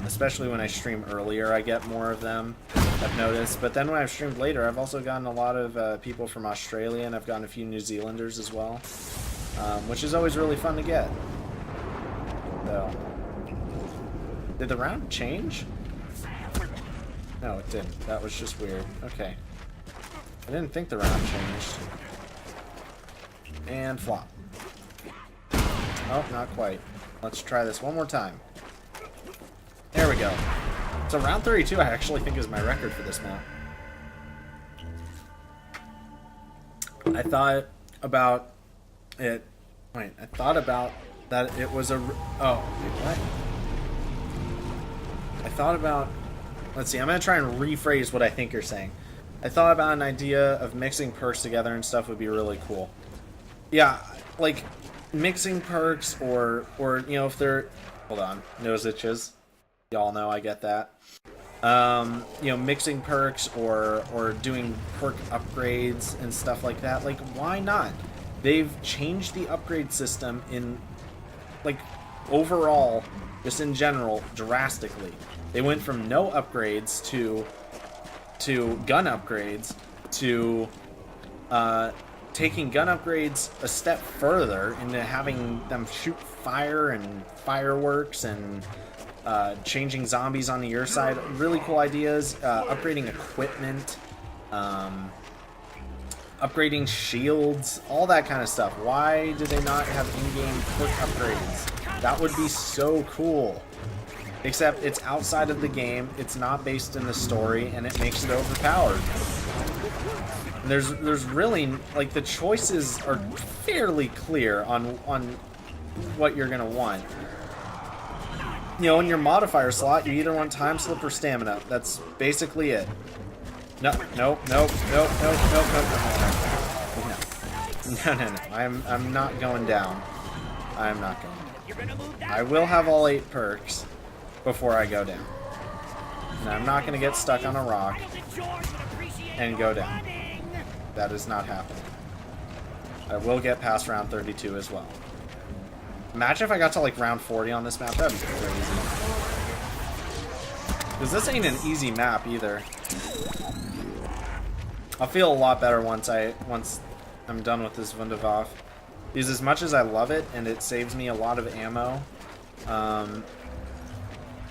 Especially when I stream earlier, I get more of them, I've noticed. But then when I've streamed later, I've also gotten a lot of people from Australia, and I've gotten a few New Zealanders as well. Which is always really fun to get. So, did the round change? No, it didn't. That was just weird. Okay. I didn't think the round changed. And flop. Oh, not quite. Let's try this one more time. There we go. So round 32 I actually think is my record for this map. I thought about it Wait, I thought about that it was a... Oh, wait, what? I thought about... Let's see, I'm going to try and rephrase what I think you're saying. I thought about an idea of mixing perks together and stuff would be really cool. Yeah, like, mixing perks or you know, if they're... Hold on, nose itches. Y'all know I get that. You know, mixing perks or doing perk upgrades and stuff like that. Like, why not? They've changed the upgrade system in, like, overall, just in general, drastically. They went from no upgrades to gun upgrades to taking gun upgrades a step further into having them shoot fire and fireworks and changing zombies onto your side. Really cool ideas. Upgrading equipment, upgrading shields, all that kind of stuff. Why do they not have in-game perk upgrades? That would be so cool. Except it's outside of the game, it's not based in the story, and it makes it overpowered. And there's really, like, the choices are fairly clear on what you're gonna want. You know, in your modifier slot, you either want time slip or stamina. That's basically it. No. I'm not going down. I'm not going down. I will have all 8 perks before I go down. And I'm not going to get stuck on a rock and go down. That is not happening. I will get past round 32 as well. Imagine if I got to like round 40 on this map. That'd be crazy. Because this ain't an easy map either. I'll feel a lot better once I'm done with this Wunderwaffe. Because as much as I love it and it saves me a lot of ammo,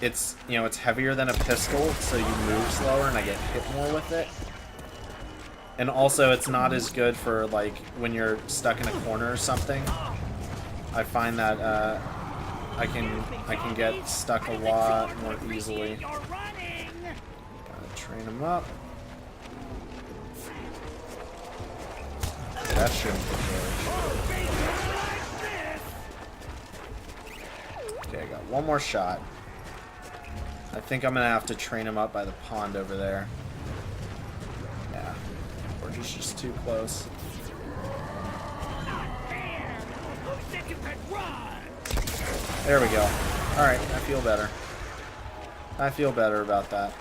it's, you know, it's heavier than a pistol, so you move slower and I get hit more with it. And also it's not as good for like when you're stuck in a corner or something. I find that I can get stuck a lot more easily. Gotta train them up. That shouldn't be good. Okay, I got one more shot. I think I'm gonna have to train him up by the pond over there. Yeah, or he's just too close. There we go. Alright, I feel better. I feel better about that.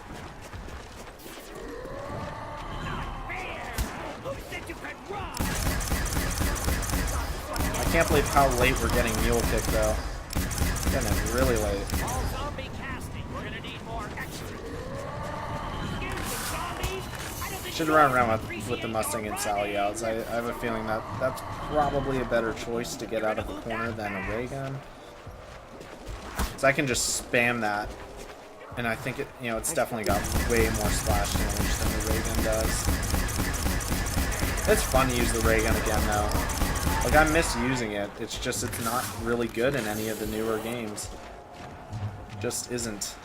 I can't believe how late we're getting mule kick though. It's getting really late. Should run around with the Mustang and Sally outs. I have a feeling that that's probably a better choice to get out of the corner than a ray gun. So I can just spam that, and I think it, you know, it's definitely got way more splash damage than the ray gun does. It's fun to use the ray gun again though. Like, I miss using it. It's just it's not really good in any of the newer games. Just isn't.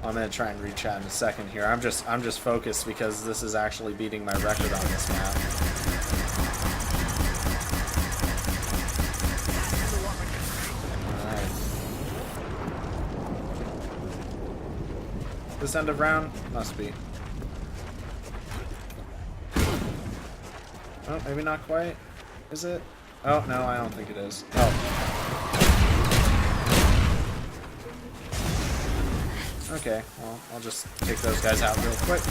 I'm gonna try and reach out in a second here. I'm just focused because this is actually beating my record on this map. Alright. This end of round? Must be. Oh, maybe not quite. Is it? Oh, no, I don't think it is. Oh. Okay, well, I'll just take those guys out real quick.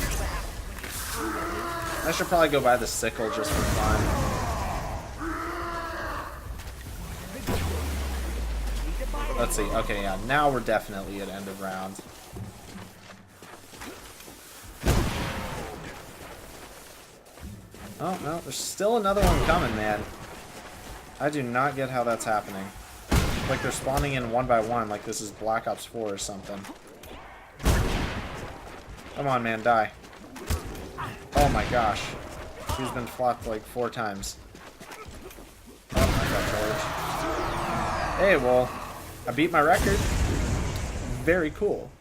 I should probably go buy the sickle just for fun. Let's see. Okay, yeah, now we're definitely at end of round. Oh, no, there's still another one coming, man. I do not get how that's happening. Like they're spawning in one by one, like this is Black Ops 4 or something. Come on, man, die. Oh my gosh. He's been flopped like 4 times. Oh, I got charged. Hey, well, I beat my record. Very cool.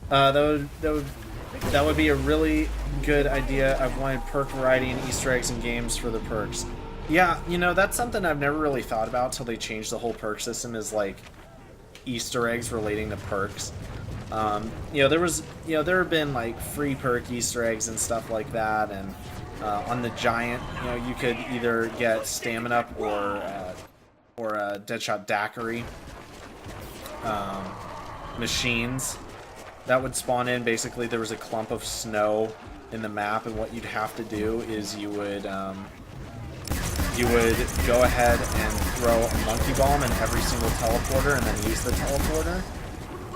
That would be a really good idea. I've wanted perk variety and Easter eggs and games for the perks. Yeah, you know, that's something I've never really thought about till they changed the whole perk system, is like Easter eggs relating to perks. You know, there have been like free perk Easter eggs and stuff like that, and on the giant, you know, you could either get stamina up or a Deadshot Daiquiri machines that would spawn in. Basically, there was a clump of snow in the map, and what you'd have to do is you would go ahead and throw a monkey bomb in every single teleporter, and then use the teleporter.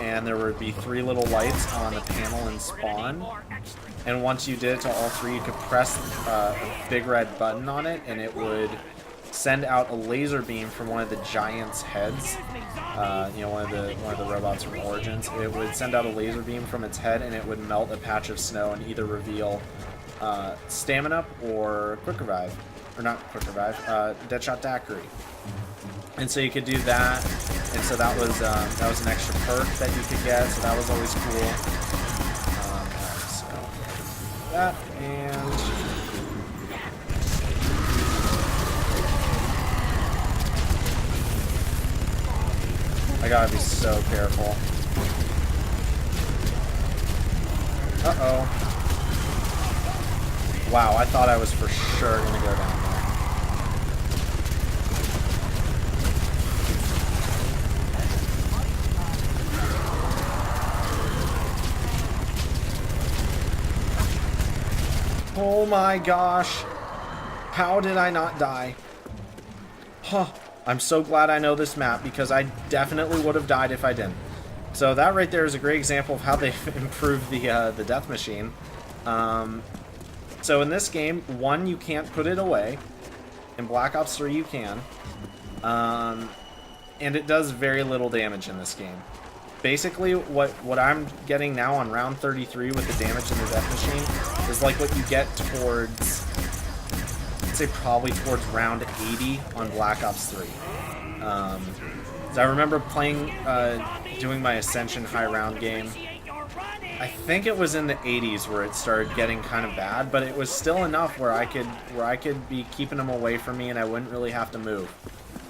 And there would be 3 little lights on the panel and spawn. And once you did it to all 3, you could press a big red button on it, and it would send out a laser beam from one of the giant's heads. You know, one of the robots from Origins. It would send out a laser beam from its head, and it would melt a patch of snow and either reveal stamina or quick revive, or not quick revive, Deadshot Daiquiri. And so you could do that, and so that was an extra perk that you could get. So that was always cool. Alright, so that, and I gotta be so careful. Uh-oh. Wow, I thought I was for sure gonna go down there. Oh my gosh. How did I not die? Huh. I'm so glad I know this map, because I definitely would have died if I didn't. So that right there is a great example of how they've improved the death machine. So in this game, 1, you can't put it away. In Black Ops 3, you can. And it does very little damage in this game. Basically, what I'm getting now on round 33 with the damage in the death machine is like what you get towards, I'd say probably towards round 80 on Black Ops 3. So I remember playing, doing my Ascension high round game. I think it was in the 80s where it started getting kind of bad, but it was still enough where I could be keeping them away from me and I wouldn't really have to move.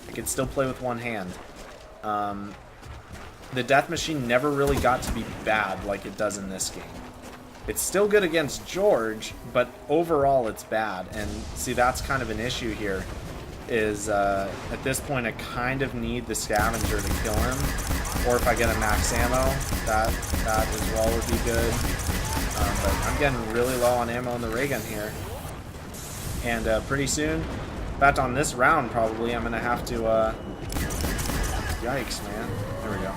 I could still play with one hand. The death machine never really got to be bad like it does in this game. It's still good against George, but overall it's bad. And see, that's kind of an issue here, is at this point I kind of need the scavenger to kill him. Or if I get a max ammo, that as well would be good. But I'm getting really low on ammo in the ray gun here. And pretty soon, in fact on this round probably, I'm going to have to... Yikes, man. There we go.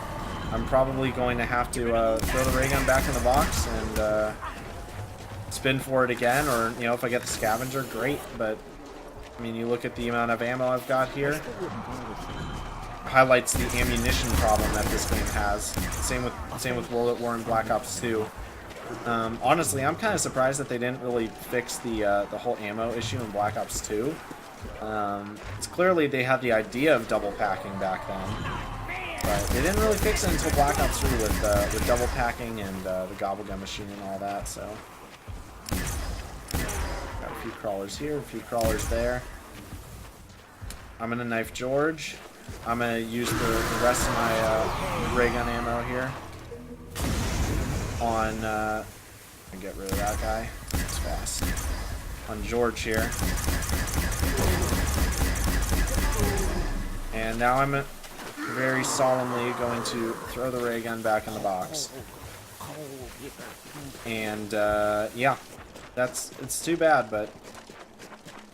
I'm probably going to have to throw the ray gun back in the box and spin for it again, or, you know, if I get the scavenger, great, but, I mean, you look at the amount of ammo I've got here, highlights the ammunition problem that this game has. Same with World at War and Black Ops 2. Honestly, I'm kind of surprised that they didn't really fix the whole ammo issue in Black Ops 2. It's clearly they had the idea of double packing back then. But they didn't really fix it until Black Ops 3 with double packing and the gobble gun machine and all that, so. Got a few crawlers here, a few crawlers there. I'm gonna knife George. I'm gonna use the rest of my ray gun ammo here on, get rid of that guy. It's fast. On George here. And now I'm very solemnly going to throw the ray gun back in the box. And yeah, it's too bad, but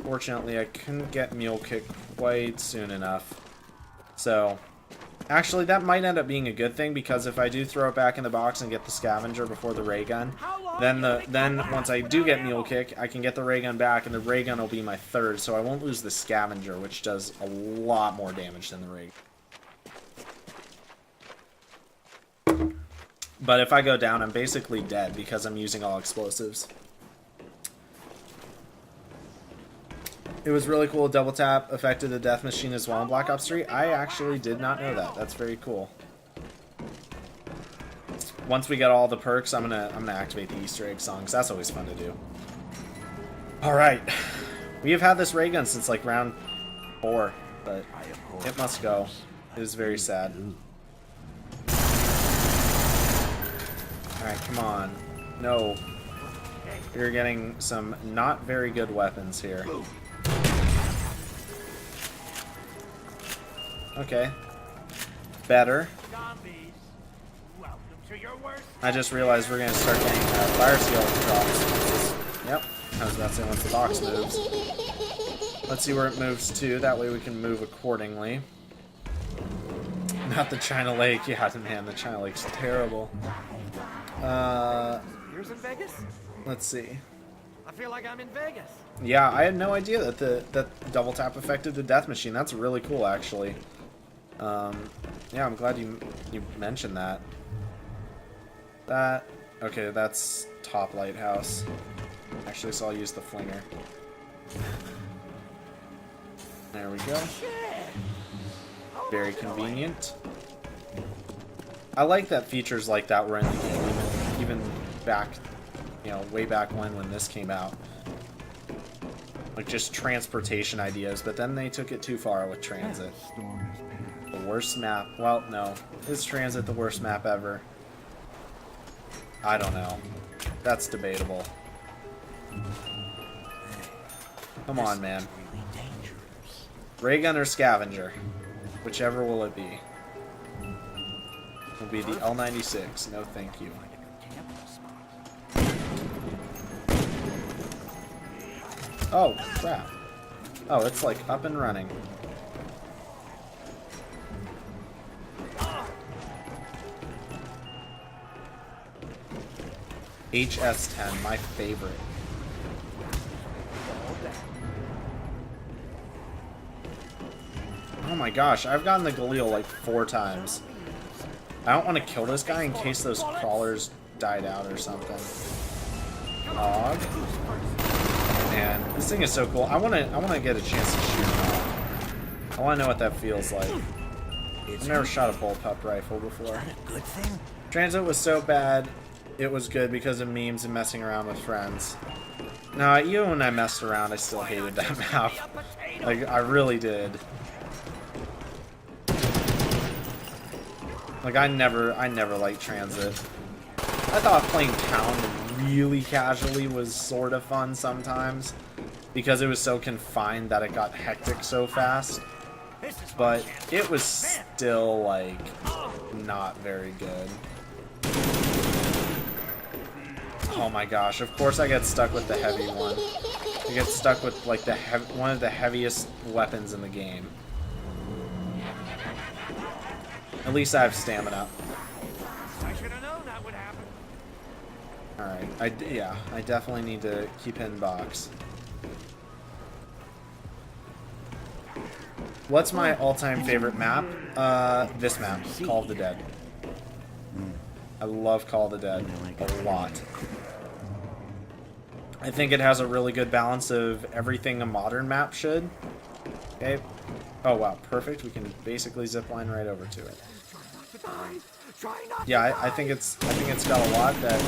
fortunately I couldn't get mule kick quite soon enough. So actually that might end up being a good thing, because if I do throw it back in the box and get the scavenger before the ray gun, then once I do get mule kick, I can get the ray gun back, and the ray gun will be my third, so I won't lose the scavenger, which does a lot more damage than the ray gun. But if I go down, I'm basically dead because I'm using all explosives. It was really cool. Double tap affected the death machine as well in Black Ops 3. I actually did not know that. That's very cool. once we get all the perks, I'm gonna activate the Easter egg song, 'cause that's always fun to do. All right, we have had this ray gun since like round 4, but it must go. It is very sad. All right, come on. No, we're getting some not very good weapons here. Okay, better. I just realized we're gonna start getting fire seal drops. Yep, I was about to say once the box moves. Let's see where it moves to. That way we can move accordingly. Not the China Lake. Yeah, man, the China Lake's terrible. Yours in Vegas? Let's see. I feel like I'm in Vegas. Yeah, I had no idea that the double tap affected the death machine. That's really cool, actually. Yeah, I'm glad you mentioned that. Okay, that's top lighthouse. Actually, so I'll use the flinger. There we go. Very convenient. I like that features like that were in the game, even back, you know, way back when this came out. Like just transportation ideas, but then they took it too far with transit. The worst map. Well, no. Is transit the worst map ever? I don't know. That's debatable. Come on, man. Ray gun or scavenger? Whichever will it be. Will be the L96. No, thank you. Oh, crap. Oh, it's like up and running. HS10, my favorite. Oh my gosh, I've gotten the Galil like 4 times. I don't want to kill this guy in case those crawlers died out or something. Dog. Man, this thing is so cool. I wanna get a chance to shoot him. I wanna know what that feels like. I've never shot a bullpup rifle before. Good thing. Transit was so bad, it was good because of memes and messing around with friends. Now, even when I messed around, I still hated that map. Like, I really did. Like, I never liked Transit. I thought playing Town really casually was sort of fun sometimes, because it was so confined that it got hectic so fast. But it was still, like, not very good. Oh my gosh, of course I get stuck with the heavy one. I get stuck with, like, one of the heaviest weapons in the game. At least I have stamina. I should have known that would happen. Alright, yeah, I definitely need to keep hitting box. What's my all-time favorite map? This map, Call of the Dead. I love Call of the Dead a lot. I think it has a really good balance of everything a modern map should. Okay. Oh wow, perfect. We can basically zipline right over to it. Yeah, I think it's got a lot that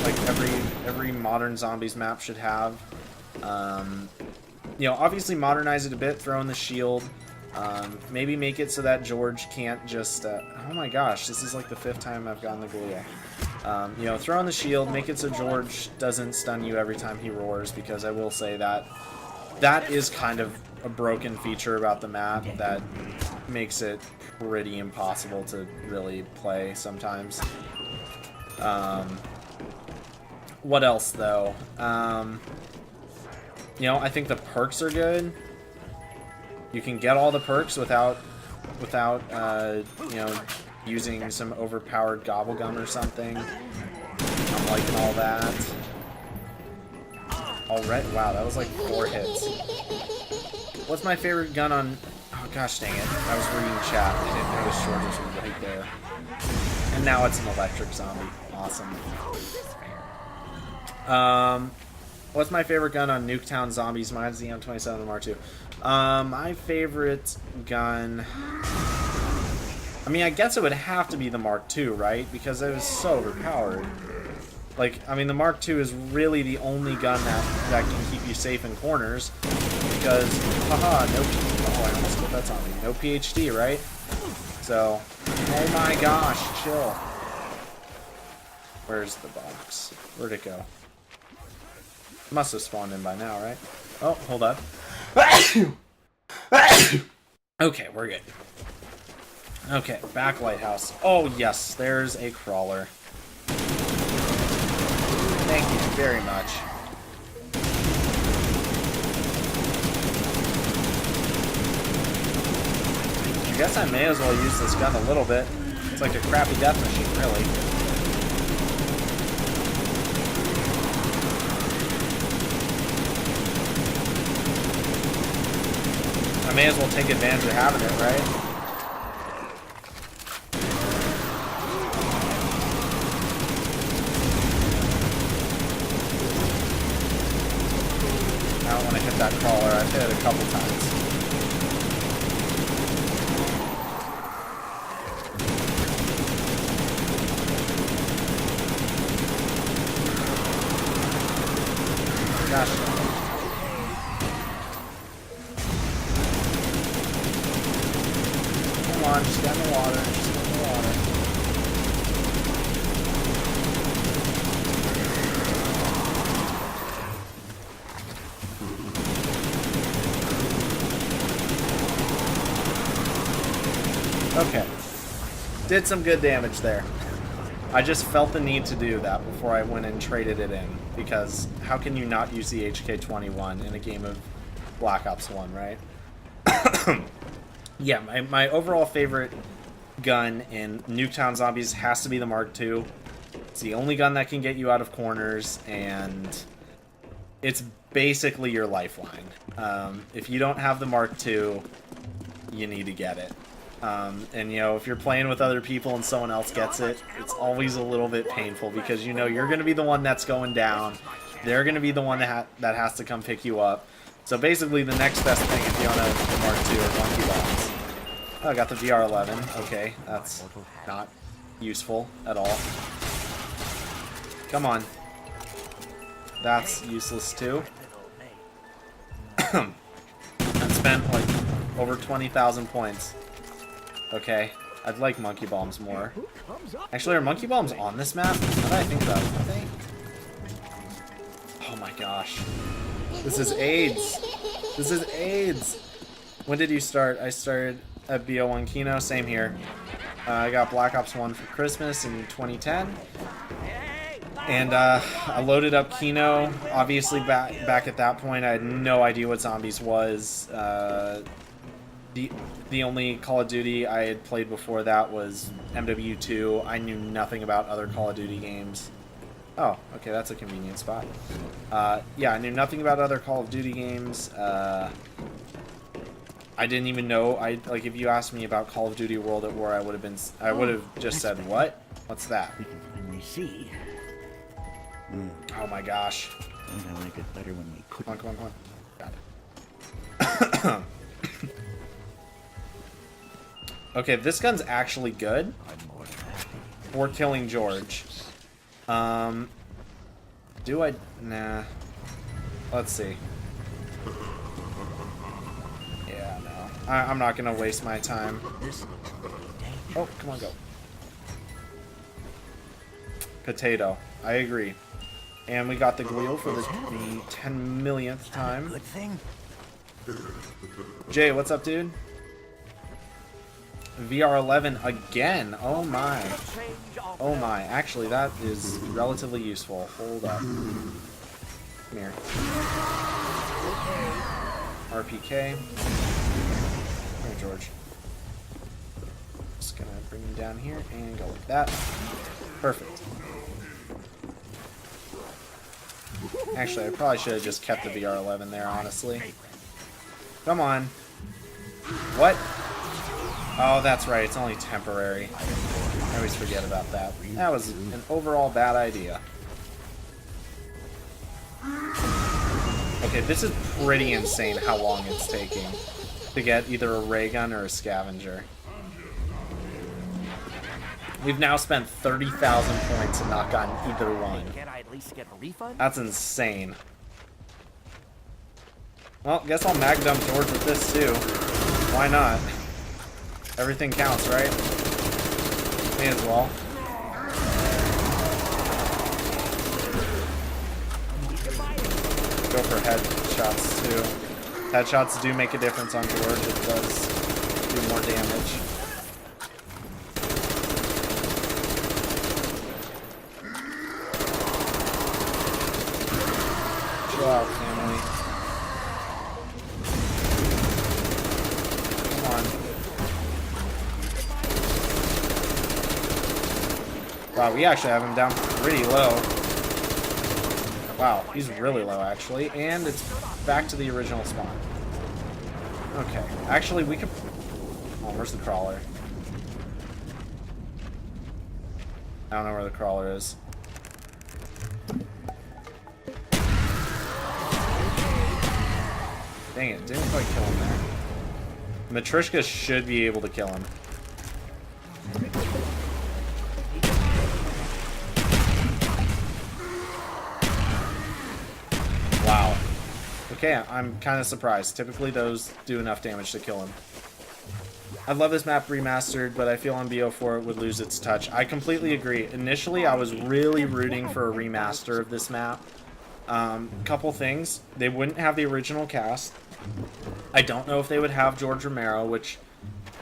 like every modern zombies map should have. You know, obviously modernize it a bit, throw in the shield. Maybe make it so that George can't just oh my gosh, this is like the 5th time I've gotten the Galil. You know, throw in the shield, make it so George doesn't stun you every time he roars, because I will say that is kind of a broken feature about the map that makes it pretty impossible to really play sometimes. What else though? You know, I think the perks are good. You can get all the perks without you know, using some overpowered gobblegum or something. I'm liking all that. Alright, wow, that was like 4 hits. What's my favorite gun on... Oh gosh dang it, I was reading chat, I didn't notice George's was right there. And now it's an electric zombie. Awesome. What's my favorite gun on Nuketown Zombies? Mine's the M27 Mark II. My favorite gun... I mean, I guess it would have to be the Mark II, right? Because it was so overpowered. Like, I mean, the Mark II is really the only gun that can keep you safe in corners. Because, haha, no... Oh, I almost put that on me. No PhD, right? So, oh my gosh, chill. Where's the box? Where'd it go? Must have spawned in by now, right? Oh, hold up. Okay, we're good. Okay, back lighthouse. Oh, yes, there's a crawler. Thank you very much. I guess I may as well use this gun a little bit. It's like a crappy death machine, really. I may as well take advantage of having it, right? I don't want to hit that crawler. I've hit it a couple times. Gosh. Come on, just get in the water. Just get in the water. Okay. Did some good damage there. I just felt the need to do that before I went and traded it in. Because how can you not use the HK-21 in a game of Black Ops 1, right? Yeah, my overall favorite gun in Nuketown Zombies has to be the Mark II. It's the only gun that can get you out of corners, and it's basically your lifeline. If you don't have the Mark II, you need to get it. And you know, if you're playing with other people and someone else gets it, it's always a little bit painful because you know you're going to be the one that's going down. They're going to be the one that has to come pick you up. So basically, the next best thing if you want a Mark II or monkey bombs. Oh, I got the VR11. Okay, that's not useful at all. Come on. That's useless too. I spent like over 20,000 points. Okay, I'd like monkey bombs more. Actually, are monkey bombs on this map? Now that I think about it, are they? Oh my gosh. This is AIDS. This is AIDS. When did you start? I started at BO1 Kino. Same here. I got Black Ops 1 for Christmas in 2010. And I loaded up Kino. Obviously, back at that point, I had no idea what Zombies was. The only Call of Duty I had played before that was MW2. I knew nothing about other Call of Duty games. Oh, okay, that's a convenient spot. Yeah, I knew nothing about other Call of Duty games. I didn't even know. Like, if you asked me about Call of Duty World at War, I would have just said, "What? What's that?" We can finally see. Oh my gosh! And I like it better when we couldn't. Come on. Got it. Okay, this gun's actually good for killing George. Do I? Nah. Let's see. Yeah, no. I'm not gonna waste my time. Oh, come on, go. Potato. I agree. And we got the Gleal for the 10 millionth time. Good thing. Jay, what's up, dude? VR11 again. Oh my. Oh my. Actually, that is relatively useful. Hold up. Come here. RPK. Come here, George. Just gonna bring him down here and go like that. Perfect. Actually, I probably should have just kept the VR11 there, honestly. Come on. What? Oh, that's right. It's only temporary. I always forget about that. That was an overall bad idea. Okay, this is pretty insane how long it's taking to get either a ray gun or a scavenger. We've now spent 30,000 points and not gotten either one. Can't I at least get a refund? That's insane. Well, guess I'll mag dump George with this too. Why not? Everything counts, right? May as well. Go for headshots too. Headshots do make a difference on George. It does do more damage. Chill out, family. Come on. Wow, we actually have him down pretty low. Wow, he's really low, actually. And it's back to the original spawn. Okay. Actually, we could... Oh, where's the crawler? I don't know where the crawler is. Dang it, didn't quite kill him there. Matryoshka should be able to kill him. Wow. Okay, I'm kind of surprised. Typically those do enough damage to kill him. I love this map remastered, but I feel on BO4 it would lose its touch. I completely agree. Initially, I was really rooting for a remaster of this map. Couple things. They wouldn't have the original cast. I don't know if they would have George Romero, which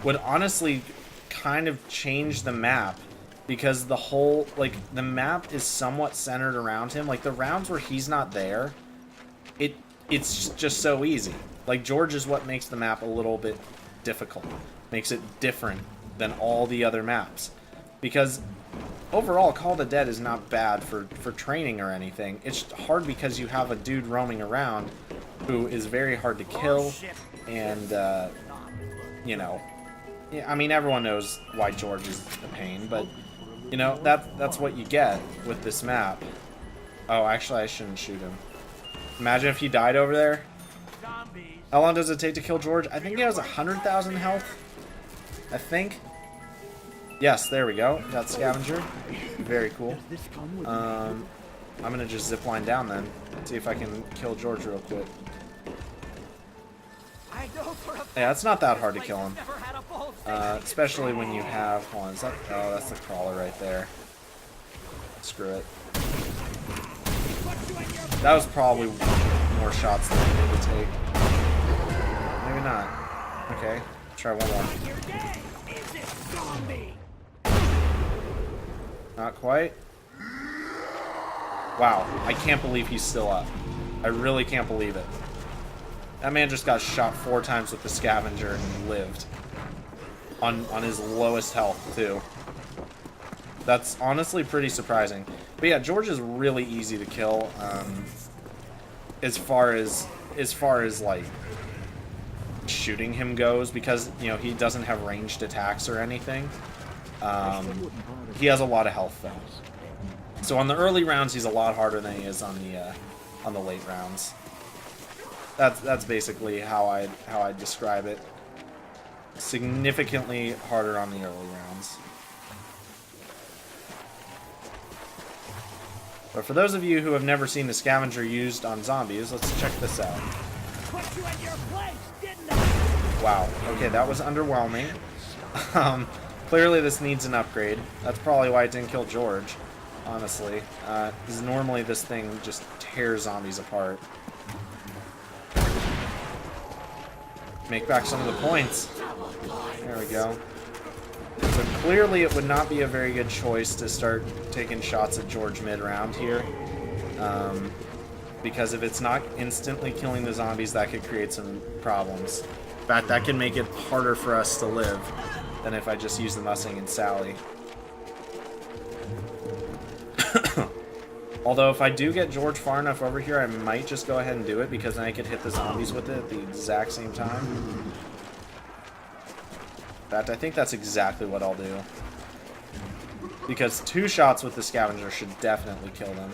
would honestly kind of change the map. Because the whole, like, the map is somewhat centered around him. Like, the rounds where he's not there, it's just so easy. Like, George is what makes the map a little bit difficult. Makes it different than all the other maps. Because overall, Call of the Dead is not bad for training or anything. It's hard because you have a dude roaming around who is very hard to kill. And, you know, I mean, everyone knows why George is a pain, but, you know, that's what you get with this map. Oh, actually, I shouldn't shoot him. Imagine if he died over there. How long does it take to kill George? I think he has 100,000 health. I think. Yes, there we go. Got Scavenger. Very cool. I'm gonna just zip line down then. See if I can kill George real quick. Yeah, it's not that hard to kill him. Especially when you have... Hold on, is that... Oh, that's the crawler right there. Screw it. That was probably more shots than I needed to take. Maybe not. Okay, try one more. Not quite. Wow, I can't believe he's still up. I really can't believe it. That man just got shot 4 times with the scavenger and lived. On his lowest health, too. That's honestly pretty surprising. But yeah, George is really easy to kill. As far as like shooting him goes, because you know he doesn't have ranged attacks or anything. He has a lot of health though. So on the early rounds, he's a lot harder than he is on the late rounds. That's basically how I'd describe it. Significantly harder on the early rounds. But for those of you who have never seen the scavenger used on zombies, let's check this out. Wow. Okay, that was underwhelming. Clearly this needs an upgrade. That's probably why it didn't kill George, honestly. Because normally this thing just tears zombies apart. Make back some of the points. There we go. So clearly it would not be a very good choice to start taking shots at George mid-round here. Because if it's not instantly killing the zombies, that could create some problems. In fact, that can make it harder for us to live than if I just use the Mustang and Sally. Although if I do get George far enough over here, I might just go ahead and do it, because then I could hit the zombies with it at the exact same time. In fact, I think that's exactly what I'll do. Because 2 shots with the scavenger should definitely kill them.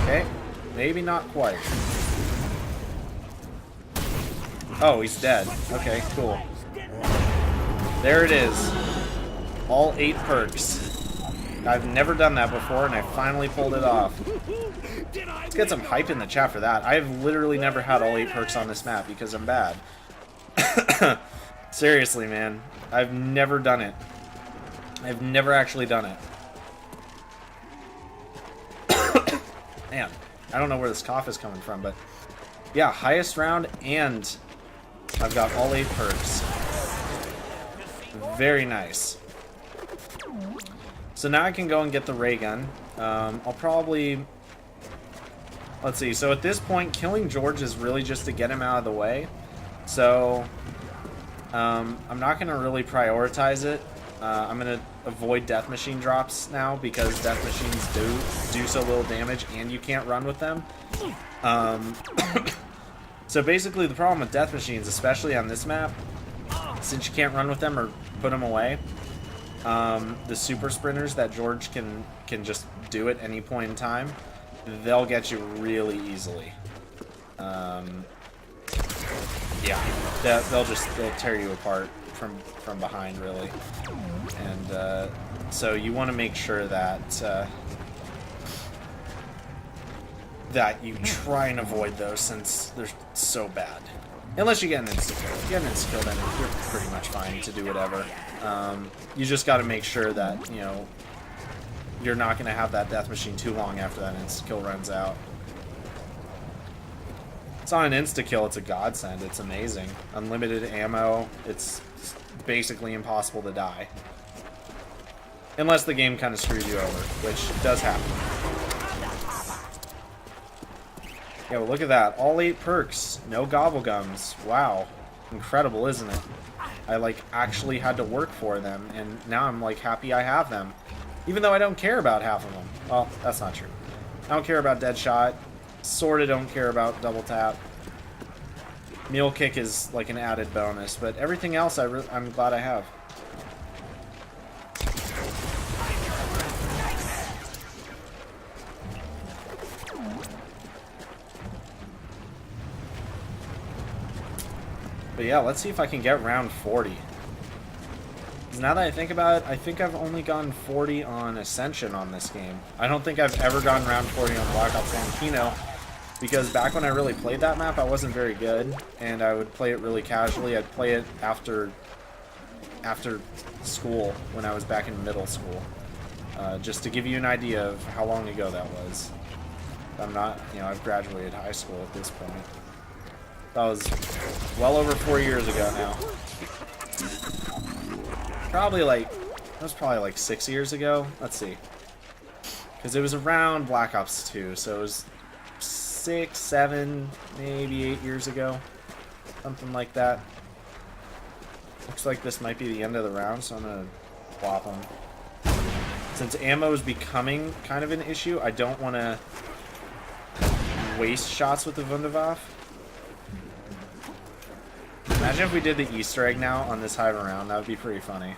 Okay, maybe not quite. Oh, he's dead. Okay, cool. There it is. All 8 perks. I've never done that before, and I finally pulled it off. Let's get some hype in the chat for that. I have literally never had all 8 perks on this map because I'm bad. Seriously, man. I've never done it. I've never actually done it. Man, I don't know where this cough is coming from, but yeah, highest round, and I've got all 8 perks. Very nice. So now I can go and get the ray gun. I'll probably... Let's see. So at this point, killing George is really just to get him out of the way. So I'm not going to really prioritize it. I'm going to avoid death machine drops now because death machines do so little damage and you can't run with them. So basically the problem with death machines, especially on this map, since you can't run with them or put them away, the super sprinters that George can just do at any point in time, they'll get you really easily. Yeah, they'll tear you apart from behind, really. And so you want to make sure that that you try and avoid those since they're so bad. Unless you get an insta-kill. If you get an insta-kill, then you're pretty much fine to do whatever. You just got to make sure that, you know, you're not going to have that death machine too long after that insta-kill runs out. It's on an insta-kill, it's a godsend. It's amazing. Unlimited ammo. It's basically impossible to die. Unless the game kind of screws you over, which does happen. Yeah, well, look at that. All 8 perks. No gobblegums. Wow. Incredible, isn't it? I, like, actually had to work for them, and now I'm, like, happy I have them. Even though I don't care about half of them. Well, that's not true. I don't care about Deadshot. Sorta don't care about Double Tap. Mule Kick is, like, an added bonus, but everything else I'm glad I have. But yeah, let's see if I can get round 40. Now that I think about it, I think I've only gotten 40 on Ascension on this game. I don't think I've ever gotten round 40 on Black Ops Lamborghini, because back when I really played that map, I wasn't very good, and I would play it really casually. I'd play it after school, when I was back in middle school, just to give you an idea of how long ago that was. I'm not, you know, I've graduated high school at this point. That was well over 4 years ago now. That was probably like 6 years ago. Let's see. Because it was around Black Ops 2, so it was 6, 7, maybe 8 years ago. Something like that. Looks like this might be the end of the round, so I'm going to plop them. Since ammo is becoming kind of an issue, I don't want to waste shots with the Wunderwaffe. Imagine if we did the Easter egg now on this hive round. That would be pretty funny.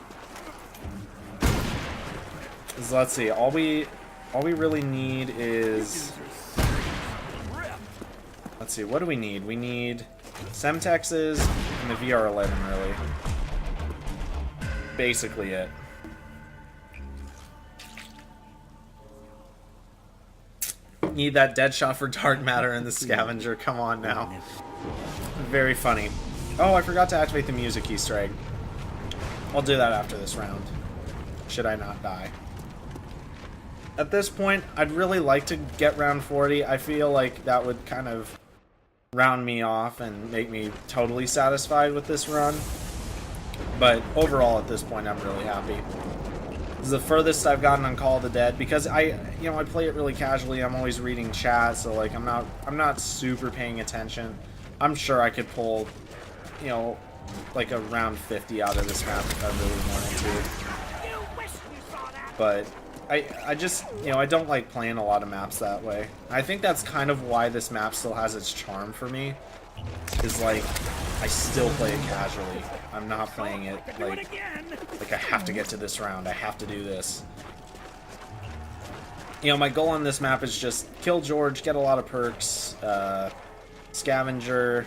So let's see. All we really need is... Let's see. What do we need? We need Semtexes and the VR11, really. Basically it. Need that dead shot for dark matter in the scavenger. Come on now. Very funny. Oh, I forgot to activate the music Easter egg. I'll do that after this round, should I not die. At this point, I'd really like to get round 40. I feel like that would kind of round me off and make me totally satisfied with this run. But overall, at this point, I'm really happy. This is the furthest I've gotten on Call of the Dead, because I play it really casually. I'm always reading chat, so like I'm not super paying attention. I'm sure I could pull, you know, like a round 50 out of this map if I really wanted to. But I just, you know, I don't like playing a lot of maps that way. I think that's kind of why this map still has its charm for me. Is like, I still play it casually. I'm not playing it like I have to get to this round. I have to do this. You know, my goal on this map is just kill George, get a lot of perks, scavenger,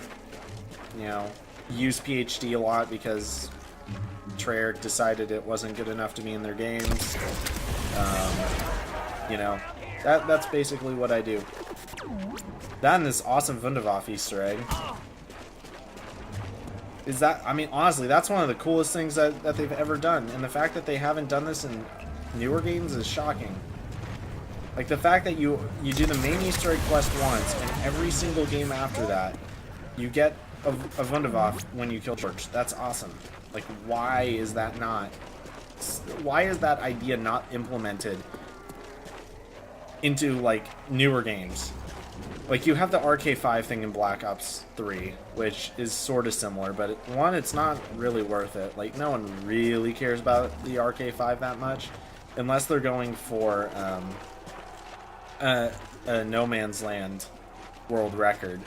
you know, use PhD a lot because Treyarch decided it wasn't good enough to be in their games. You know, that's basically what I do. That and this awesome Wunderwaffe Easter egg. Is that, I mean, honestly, that's one of the coolest things that they've ever done. And the fact that they haven't done this in newer games is shocking. Like, the fact that you do the main Easter egg quest once, and every single game after that, you get a Wunderwaffe when you kill George. That's awesome. Like, why is that idea not implemented into, like, newer games? Like, you have the RK5 thing in Black Ops 3, which is sort of similar, but one, it's not really worth it. Like, no one really cares about the RK5 that much, unless they're going for a No Man's Land world record.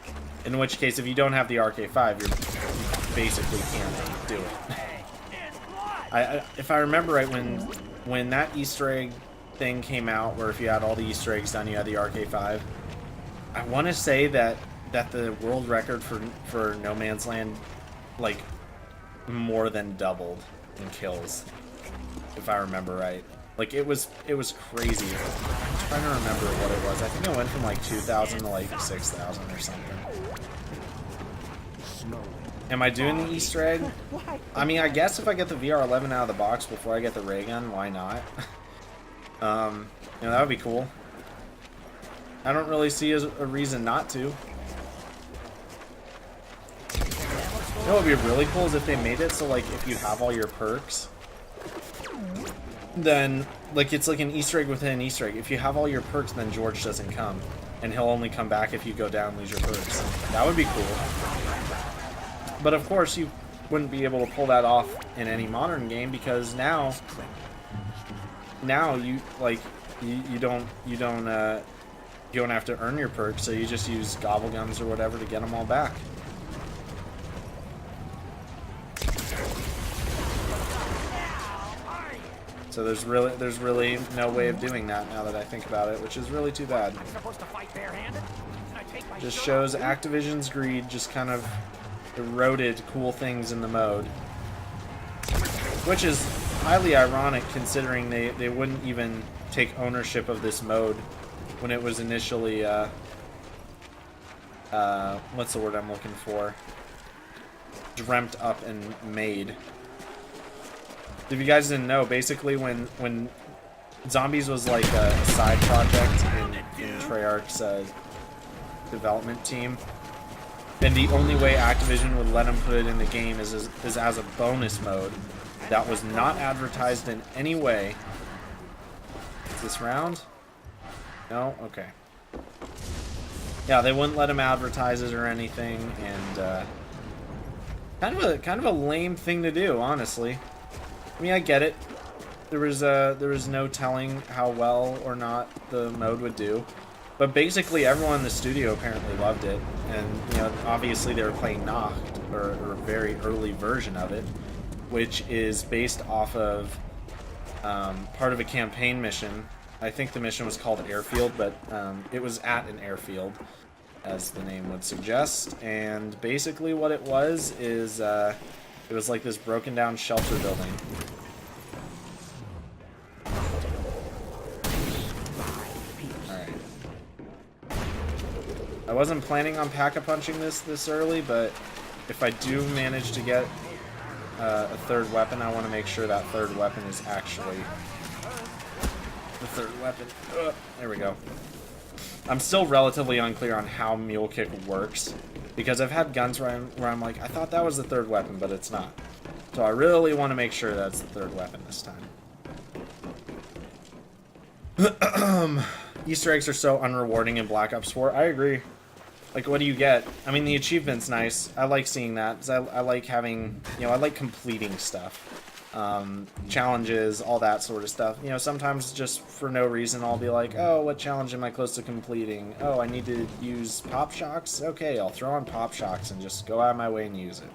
In which case, if you don't have the RK5, you basically can't do it. If I remember right, when that Easter egg thing came out, where if you had all the Easter eggs done, you had the RK5, I want to say that the world record for No Man's Land, like, more than doubled in kills, if I remember right. Like, it was crazy. I'm trying to remember what it was. I think it went from like 2,000 to like 6,000 or something. Am I doing the Easter egg? I mean, I guess if I get the VR11 out of the box before I get the ray gun, why not? You know, that would be cool. I don't really see a reason not to. You know what would be really cool is if they made it so, like, if you have all your perks, then, like, it's like an Easter egg within an Easter egg. If you have all your perks, then George doesn't come. And he'll only come back if you go down and lose your perks. That would be cool. But of course, you wouldn't be able to pull that off in any modern game, because now you, like, you don't have to earn your perks, so you just use gobble guns or whatever to get them all back. So there's really no way of doing that now that I think about it, which is really too bad. Just shows Activision's greed just kind of eroded cool things in the mode. Which is highly ironic considering they wouldn't even take ownership of this mode when it was initially, what's the word I'm looking for? Dreamt up and made. If you guys didn't know, basically when Zombies was like a side project in Treyarch's development team, then the only way Activision would let them put it in the game is as a bonus mode that was not advertised in any way. Is this round? No? Okay. Yeah, they wouldn't let him advertise it or anything, and kind of a lame thing to do, honestly. I mean, I get it. There was no telling how well or not the mode would do, but basically everyone in the studio apparently loved it, and you know, obviously they were playing Nacht, or a very early version of it, which is based off of part of a campaign mission. I think the mission was called Airfield, but it was at an airfield, as the name would suggest. And basically what it was is it was like this broken down shelter building. Alright. I wasn't planning on pack-a-punching this early, but if I do manage to get a third weapon, I want to make sure that third weapon is actually the third weapon. There we go. I'm still relatively unclear on how Mule Kick works, because I've had guns where I'm like, I thought that was the third weapon, but it's not. So I really want to make sure that's the third weapon this time. Easter eggs are so unrewarding in Black Ops 4. I agree. Like, what do you get? I mean, the achievement's nice. I like seeing that, because I like having, you know, I like completing stuff. Challenges, all that sort of stuff. You know, sometimes just for no reason I'll be like, oh, what challenge am I close to completing? Oh, I need to use pop shocks? Okay, I'll throw on pop shocks and just go out of my way and use it.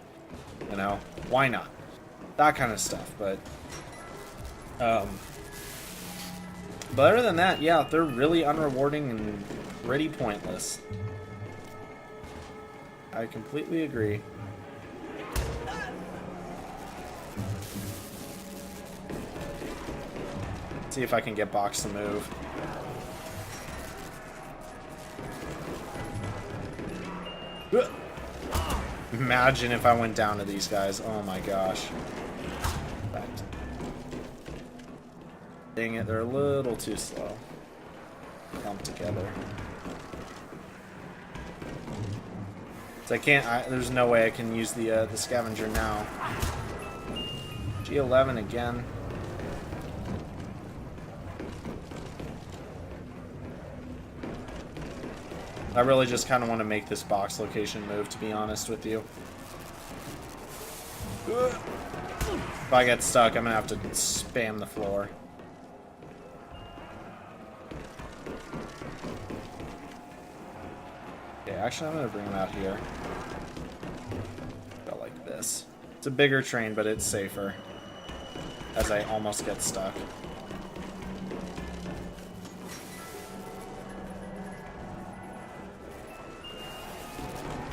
You know, why not? That kind of stuff, but But other than that, yeah, they're really unrewarding and pretty pointless. I completely agree. See if I can get Box to move. Imagine if I went down to these guys. Oh my gosh. Fact. Dang it, they're a little too slow. Clumped together. So I can't, there's no way I can use the scavenger now. G11 again. I really just kind of want to make this box location move, to be honest with you. If I get stuck, I'm going to have to spam the floor. Okay, actually I'm going to bring him out here. Go like this. It's a bigger train, but it's safer. As I almost get stuck.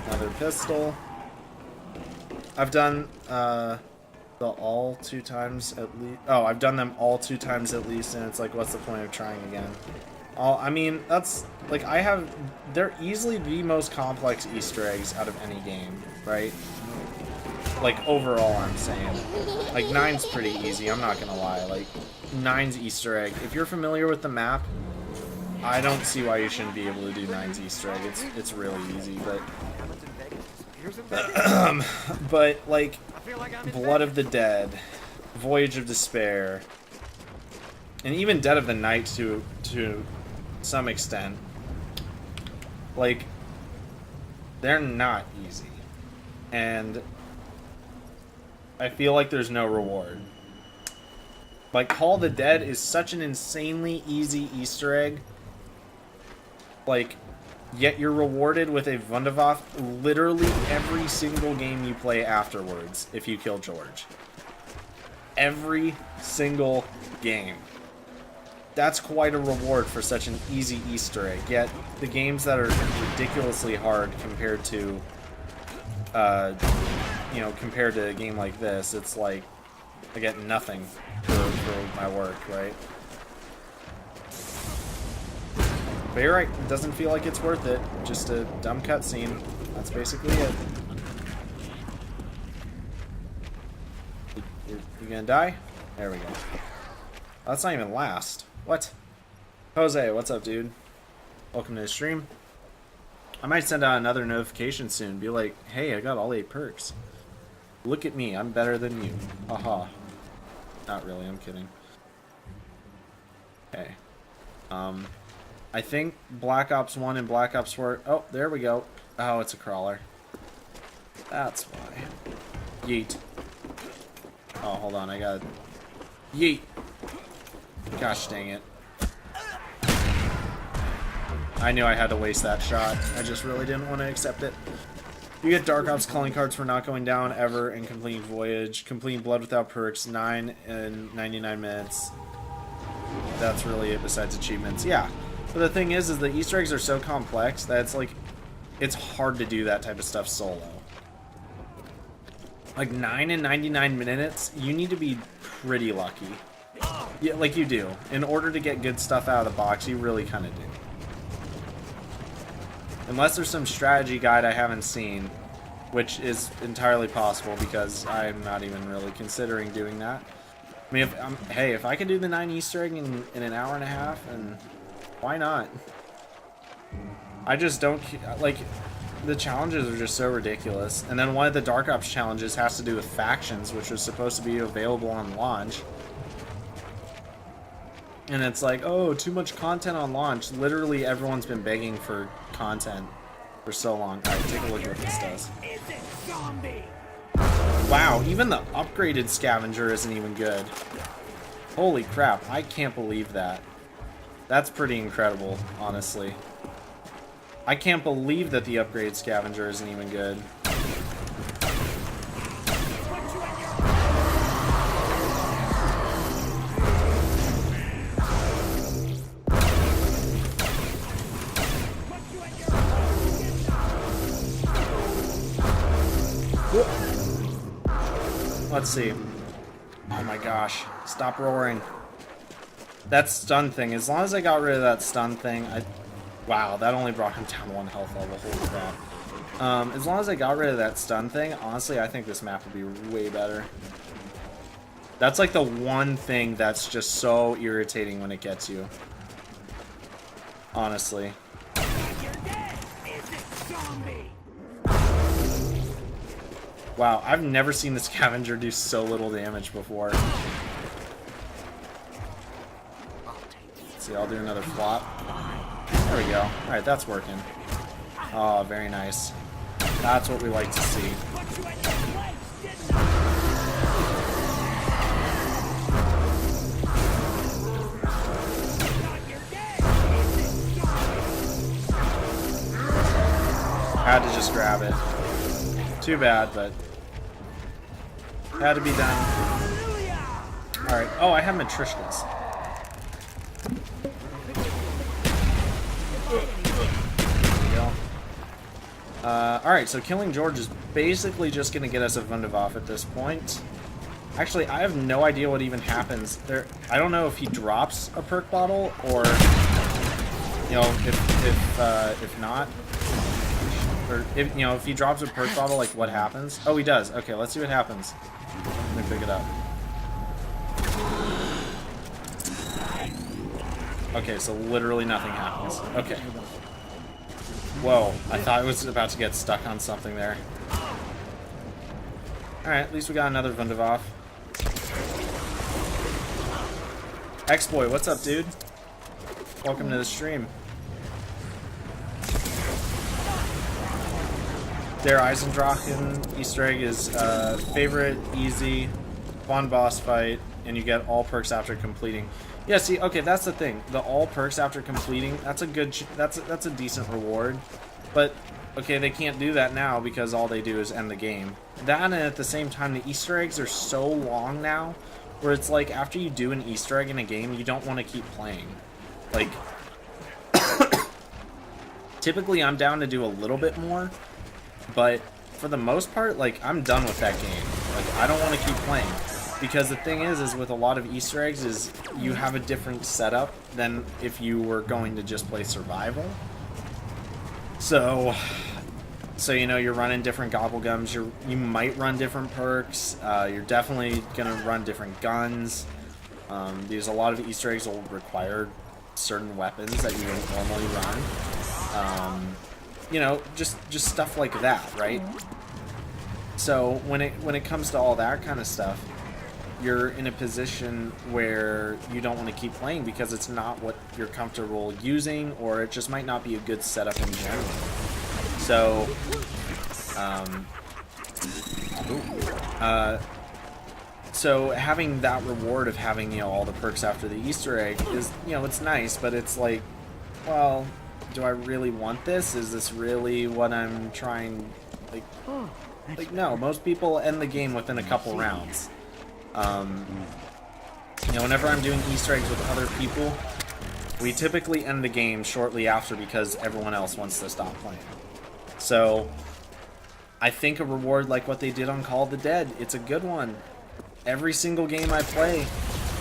Another pistol. I've done the all 2 times at least. Oh, I've done them all 2 times at least, and it's like, what's the point of trying again? I mean, that's like they're easily the most complex Easter eggs out of any game, right? Like overall, I'm saying, like 9's pretty easy. I'm not gonna lie. Like 9's Easter egg. If you're familiar with the map, I don't see why you shouldn't be able to do 9's Easter egg. It's really easy, but like Blood of the Dead, Voyage of Despair, and even Dead of the Night to some extent, like they're not easy, and I feel like there's no reward. Like Call of the Dead is such an insanely easy Easter egg. Like, yet you're rewarded with a Wunderwaffe literally every single game you play afterwards if you kill George. Every single game. That's quite a reward for such an easy Easter egg. Yet, the games that are ridiculously hard compared to, compared to a game like this, it's like, I get nothing for my work, right? But you're right, it doesn't feel like it's worth it. Just a dumb cutscene. That's basically it. You gonna die? There we go. That's not even last. What? Jose, what's up, dude? Welcome to the stream. I might send out another notification soon. Be like, hey, I got all 8 perks. Look at me, I'm better than you. Haha. Not really, I'm kidding. Okay. I think Black Ops 1 and Black Ops 4... Oh, there we go. Oh, it's a crawler. That's why. Yeet. Oh, hold on, I got... Yeet! Gosh dang it. I knew I had to waste that shot. I just really didn't want to accept it. You get Dark Ops calling cards for not going down ever and completing Voyage. Completing Blood Without Perks, 9 in 99 minutes. That's really it besides achievements. Yeah. But the thing is the Easter eggs are so complex that it's like, it's hard to do that type of stuff solo. Like 9 in 99 minutes, you need to be pretty lucky. Yeah, like you do. In order to get good stuff out of the box, you really kind of do. Unless there's some strategy guide I haven't seen, which is entirely possible because I'm not even really considering doing that. I mean, if I could do the 9 Easter egg in an hour and a half, and why not? I just don't, like, the challenges are just so ridiculous. And then one of the Dark Ops challenges has to do with factions, which was supposed to be available on launch. And it's like, oh, too much content on launch. Literally everyone's been begging for content for so long. Alright, take a look at what this does. Wow, even the upgraded scavenger isn't even good. Holy crap, I can't believe that. That's pretty incredible, honestly. I can't believe that the upgraded scavenger isn't even good. Let's see. Oh my gosh. Stop roaring. That stun thing, as long as I got rid of that stun thing, wow, that only brought him down 1 health level. Holy crap. As long as I got rid of that stun thing, honestly, I think this map would be way better. That's like the one thing that's just so irritating when it gets you. Honestly. Wow, I've never seen the scavenger do so little damage before. Let's see, I'll do another flop. There we go. Alright, that's working. Oh, very nice. That's what we like to see. Had to just grab it. Too bad, but had to be done. Alright. Oh, I have matrishkas. There we go. Alright, so killing George is basically just going to get us a Wunderwaffe at this point. Actually, I have no idea what even happens. I don't know if he drops a perk bottle or, you know, if not. Or if, you know, if he drops a perk bottle, like what happens? Oh, he does. Okay, let's see what happens. Let me pick it up. Okay, so literally nothing happens. Okay. Whoa, I thought I was about to get stuck on something there. Alright, at least we got another Wunderwaffe. X-Boy, what's up, dude? Welcome to the stream. Der Eisendrachen Easter egg is favorite, easy, fun boss fight, and you get all perks after completing. Yeah, see, okay, that's the thing. The all perks after completing, that's a good, that's a decent reward. But okay, they can't do that now because all they do is end the game. That, and at the same time, the Easter eggs are so long now, where it's like after you do an Easter egg in a game, you don't want to keep playing. Like, typically I'm down to do a little bit more. But for the most part, like, I'm done with that game. Like, I don't want to keep playing. Because the thing is with a lot of Easter eggs is you have a different setup than if you were going to just play survival. So you know, you're running different gobblegums, you might run different perks, you're definitely going to run different guns. Because a lot of Easter eggs will require certain weapons that you wouldn't normally run. You know, just stuff like that, right? So when it comes to all that kind of stuff, you're in a position where you don't want to keep playing because it's not what you're comfortable using, or it just might not be a good setup in general. So, so having that reward of having, you know, all the perks after the Easter egg is, you know, it's nice, but it's like, well, do I really want this? Is this really what I'm trying? Like no, most people end the game within a couple rounds. You know, whenever I'm doing Easter eggs with other people, we typically end the game shortly after because everyone else wants to stop playing. So, I think a reward like what they did on Call of the Dead, it's a good one. Every single game I play,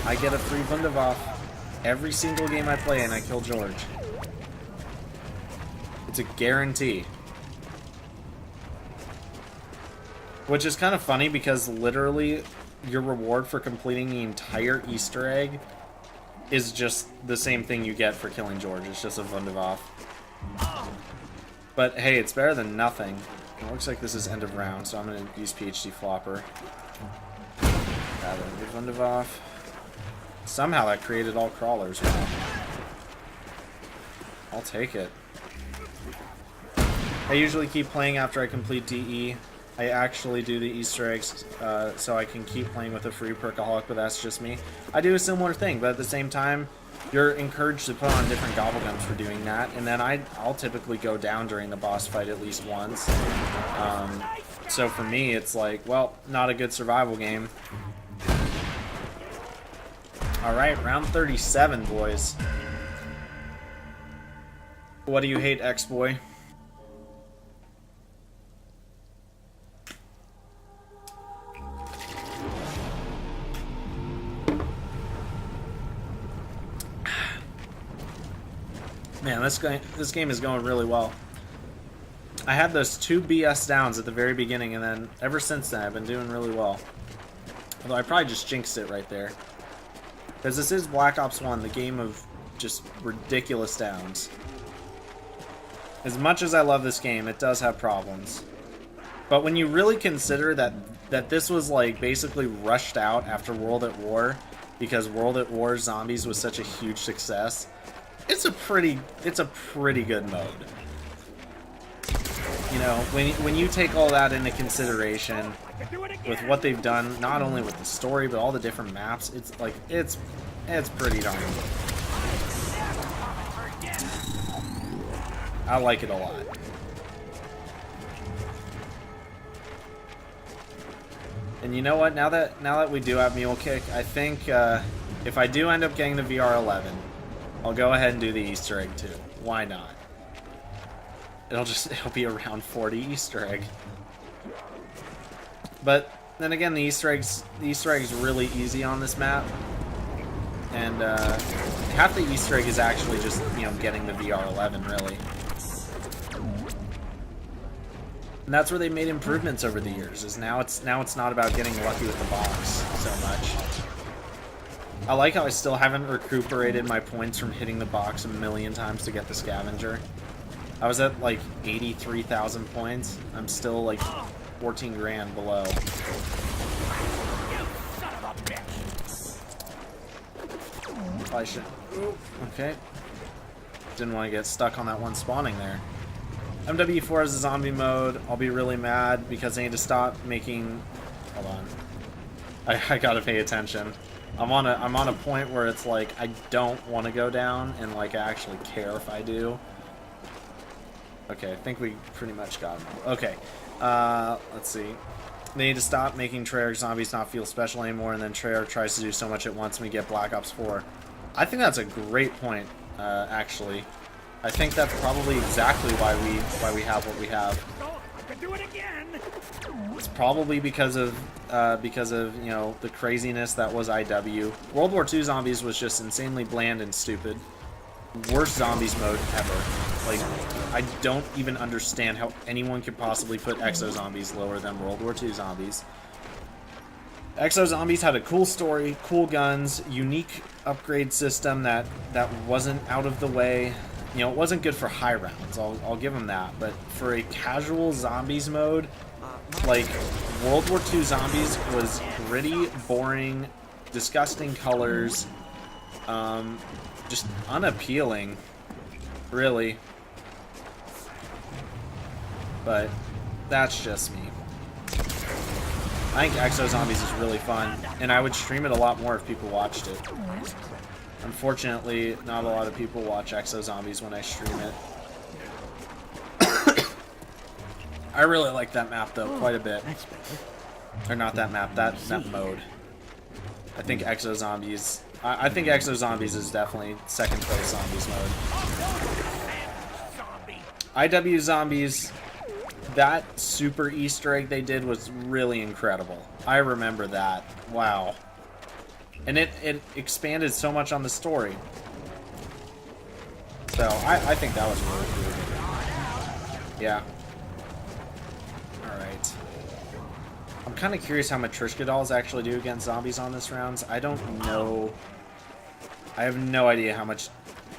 I get a free Wunderwaffe. Every single game I play and I kill George. It's a guarantee. Which is kind of funny because literally your reward for completing the entire Easter egg is just the same thing you get for killing George. It's just a Wunderwaffe. But hey, it's better than nothing. It looks like this is end of round, so I'm going to use PhD Flopper. Grab a Wunderwaffe. Somehow that created all crawlers. Wow. I'll take it. I usually keep playing after I complete DE. I actually do the Easter eggs so I can keep playing with a free perkaholic, but that's just me. I do a similar thing, but at the same time, you're encouraged to put on different gobblegums for doing that, and then I'll typically go down during the boss fight at least once. So for me, it's like, well, not a good survival game. Alright, round 37, boys. What do you hate, X-Boy? Man, this game is going really well. I had those 2 BS downs at the very beginning, and then ever since then I've been doing really well. Although I probably just jinxed it right there. Because this is Black Ops 1, the game of just ridiculous downs. As much as I love this game, it does have problems. But when you really consider that this was like basically rushed out after World at War, because World at War Zombies was such a huge success, it's a pretty good mode. You know, when you take all that into consideration with what they've done, not only with the story but all the different maps, it's like it's pretty darn good. I like it a lot. And you know what? Now that we do have Mule Kick, I think if I do end up getting the VR11, I'll go ahead and do the Easter egg too. Why not? It'll be around 40 Easter egg. But then again, the Easter egg's really easy on this map, and half the Easter egg is actually just, you know, getting the VR11 really. And that's where they made improvements over the years. Is now it's not about getting lucky with the box so much. I like how I still haven't recuperated my points from hitting the box a million times to get the scavenger. I was at like 83,000 points. I'm still like 14 grand below. I should. Okay. Didn't want to get stuck on that one spawning there. MW4 is a zombie mode. I'll be really mad because I need to stop making. Hold on. I gotta pay attention. I'm on a point where it's like I don't want to go down, and like I actually care if I do. Okay, I think we pretty much got him. Okay, let's see. They need to stop making Treyarch zombies not feel special anymore, and then Treyarch tries to do so much at once when we get Black Ops 4. I think that's a great point, actually. I think that's probably exactly why we have what we have. I could do it again. It's probably because of you know, the craziness that was IW. World War II Zombies was just insanely bland and stupid. Worst zombies mode ever. Like, I don't even understand how anyone could possibly put Exo Zombies lower than World War II Zombies. Exo Zombies had a cool story, cool guns, unique upgrade system that wasn't out of the way. You know, it wasn't good for high rounds, I'll give them that, but for a casual zombies mode, like, World War II Zombies was gritty, boring, disgusting colors, just unappealing, really. But that's just me. I think Exo Zombies is really fun, and I would stream it a lot more if people watched it. Unfortunately, not a lot of people watch Exo Zombies when I stream it. I really like that map though, quite a bit. Or not that map, that mode. I think Exo Zombies. I think Exo Zombies is definitely second place zombies mode. IW Zombies, that super Easter egg they did was really incredible. I remember that. Wow. And it expanded so much on the story. So, I think that was really cool. Yeah. Alright. I'm kind of curious how Matryoshka dolls actually do against zombies on this rounds. I don't know. I have no idea how much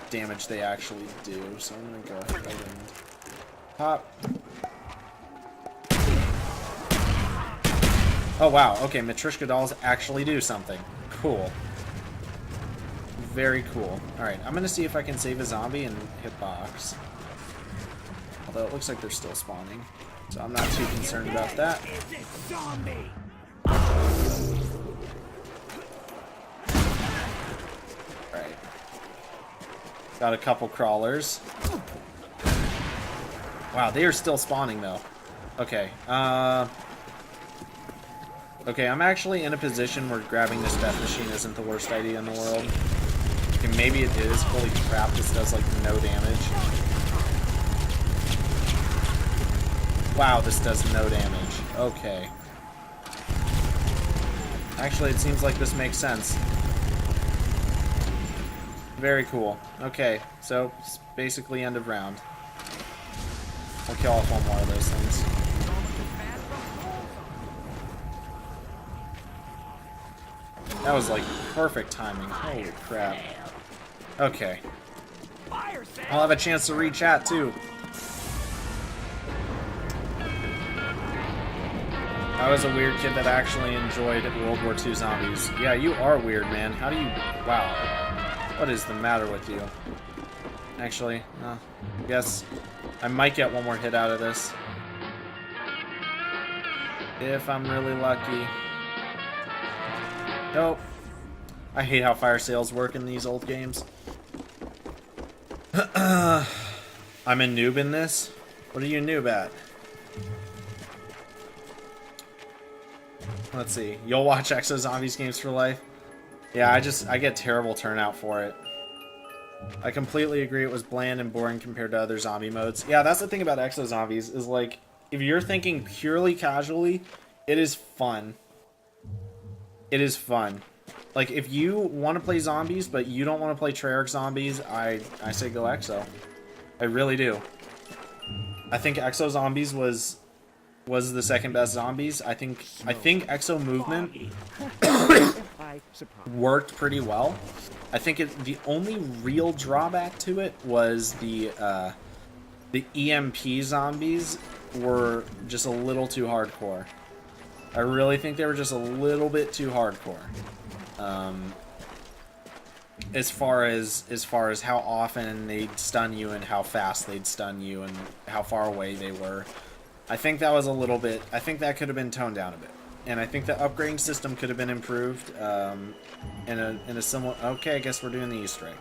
damage they actually do. So I'm going to go ahead and pop. Oh wow, okay, Matryoshka dolls actually do something. Cool. Very cool. Alright, I'm gonna see if I can save a zombie and hit box. Although it looks like they're still spawning. So I'm not too concerned about that. Alright. Got a couple crawlers. Wow, they are still spawning though. Okay, okay, I'm actually in a position where grabbing this death machine isn't the worst idea in the world. Okay, maybe it is. Holy crap, this does like no damage. Wow, this does no damage. Okay. Actually, it seems like this makes sense. Very cool. Okay, so it's basically end of round. I'll kill off one more of those things. That was like perfect timing. Holy crap. Okay. I'll have a chance to read chat too. I was a weird kid that actually enjoyed World War II zombies. Yeah, you are weird, man. How do you... Wow. What is the matter with you? Actually, no. I guess I might get one more hit out of this. If I'm really lucky. Nope. I hate how fire sales work in these old games. I'm a noob in this? What are you a noob at? Let's see. You'll watch Exo Zombies games for life? Yeah, I get terrible turnout for it. I completely agree it was bland and boring compared to other zombie modes. Yeah, that's the thing about Exo Zombies, is like, if you're thinking purely casually, it is fun. It is fun. Like, if you want to play zombies, but you don't want to play Treyarch zombies, I say go Exo. I really do. I think Exo Zombies was the second best zombies. I think Exo Movement worked pretty well. I think the only real drawback to it was the EMP zombies were just a little too hardcore. I really think they were just a little bit too hardcore. As far as how often they'd stun you and how fast they'd stun you and how far away they were. I think that was a little bit... I think that could have been toned down a bit. And I think the upgrading system could have been improved in a similar... Okay, I guess we're doing the Easter egg.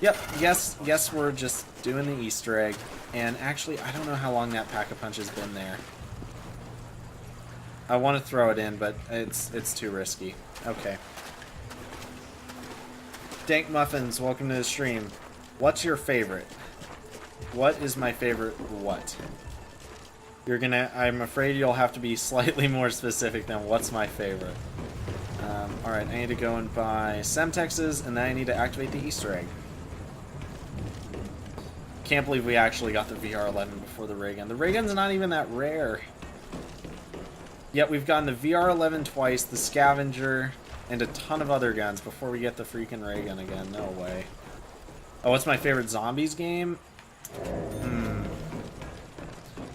Yep, yes, we're just doing the Easter egg. And actually, I don't know how long that Pack-a-Punch has been there. I want to throw it in, but it's too risky. Okay. Dank Muffins, welcome to the stream. What's your favorite? What is my favorite what? I'm afraid you'll have to be slightly more specific than what's my favorite. Alright, I need to go and buy Semtexes, and then I need to activate the Easter egg. Can't believe we actually got the VR11 before the ray gun. The ray gun's not even that rare. Yet we've gotten the VR11 twice, the Scavenger, and a ton of other guns before we get the freaking ray gun again. No way. Oh, what's my favorite zombies game?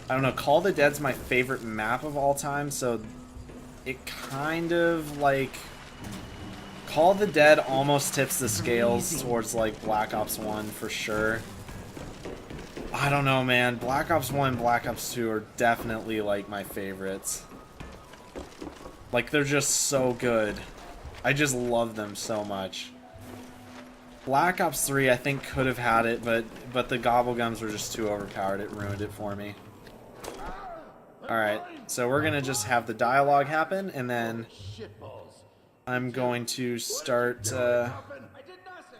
I don't know. Call of the Dead's my favorite map of all time, so it kind of like... Call of the Dead almost tips the scales towards like Black Ops 1 for sure. I don't know, man. Black Ops 1 and Black Ops 2 are definitely like my favorites. Like, they're just so good. I just love them so much. Black Ops 3, I think, could have had it, but the Gobblegums were just too overpowered. It ruined it for me. Alright, so we're going to just have the dialogue happen, and then I'm going to start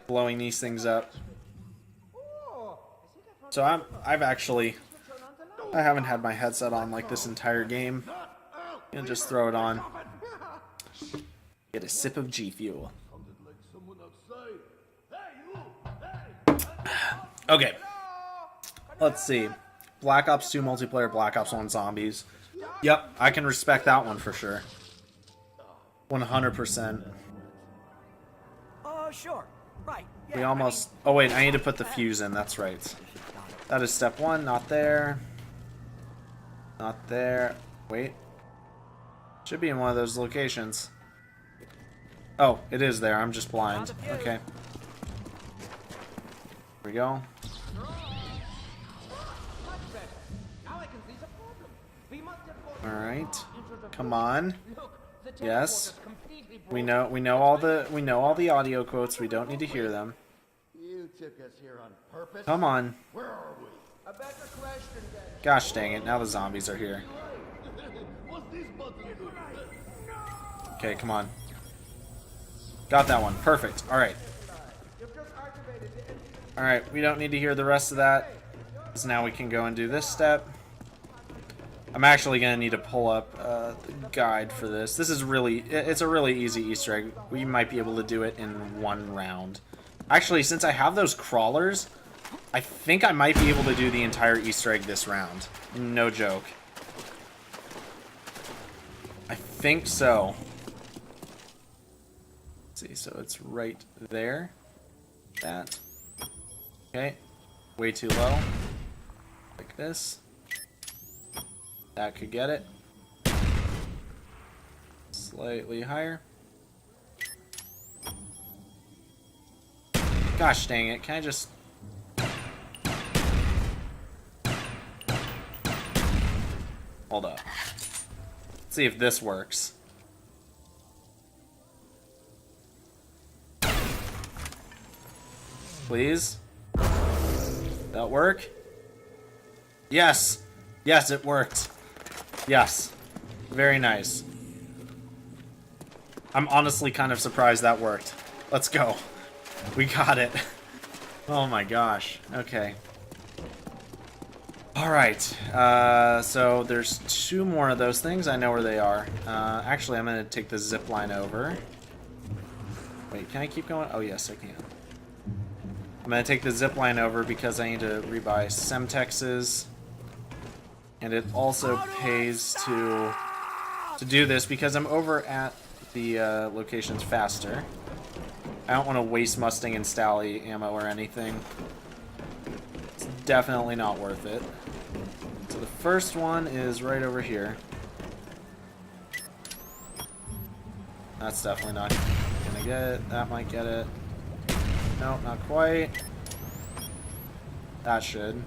blowing these things up. So I haven't had my headset on like this entire game. I'm gonna just throw it on. Get a sip of G Fuel. Okay. Let's see. Black Ops 2 multiplayer, Black Ops 1 zombies. Yep, I can respect that one for sure. 100%. Sure. Right. Yeah, We almost... Oh wait, I need to put the fuse in, that's right. That is step one, not there. Not there. Wait. Should be in one of those locations. Oh, it is there, I'm just blind. Okay. Here we go. Alright. Come on. Yes. We know all the audio quotes, we don't need to hear them. You took us here on purpose. Come on. Where are we? A better question than... Gosh dang it, now the zombies are here. What's this button do? Okay, come on. Got that one. Perfect. Alright. Alright, we don't need to hear the rest of that. So now we can go and do this step. I'm actually gonna need to pull up the guide for this. This is it's a really easy Easter egg. We might be able to do it in one round. Actually, since I have those crawlers, I think I might be able to do the entire Easter egg this round. No joke. I think so. Let's see, so it's right there. That. Okay. Way too low. Like this. That could get it. Slightly higher. Gosh dang it, can I just... Hold up. Let's see if this works. Please? That work? Yes! Yes, it worked. Yes. Very nice. I'm honestly kind of surprised that worked. Let's go. We got it. Oh my gosh. Okay. Alright. So there's 2 more of those things. I know where they are. Actually, I'm going to take the zip line over. Wait, can I keep going? Oh, yes, I can. I'm going to take the zip line over because I need to rebuy Semtexes. And it also pays to do this because I'm over at the locations faster. I don't want to waste Mustang and Stally ammo or anything. It's definitely not worth it. So the first one is right over here. That's definitely not gonna get it. That might get it. Nope, not quite. That should.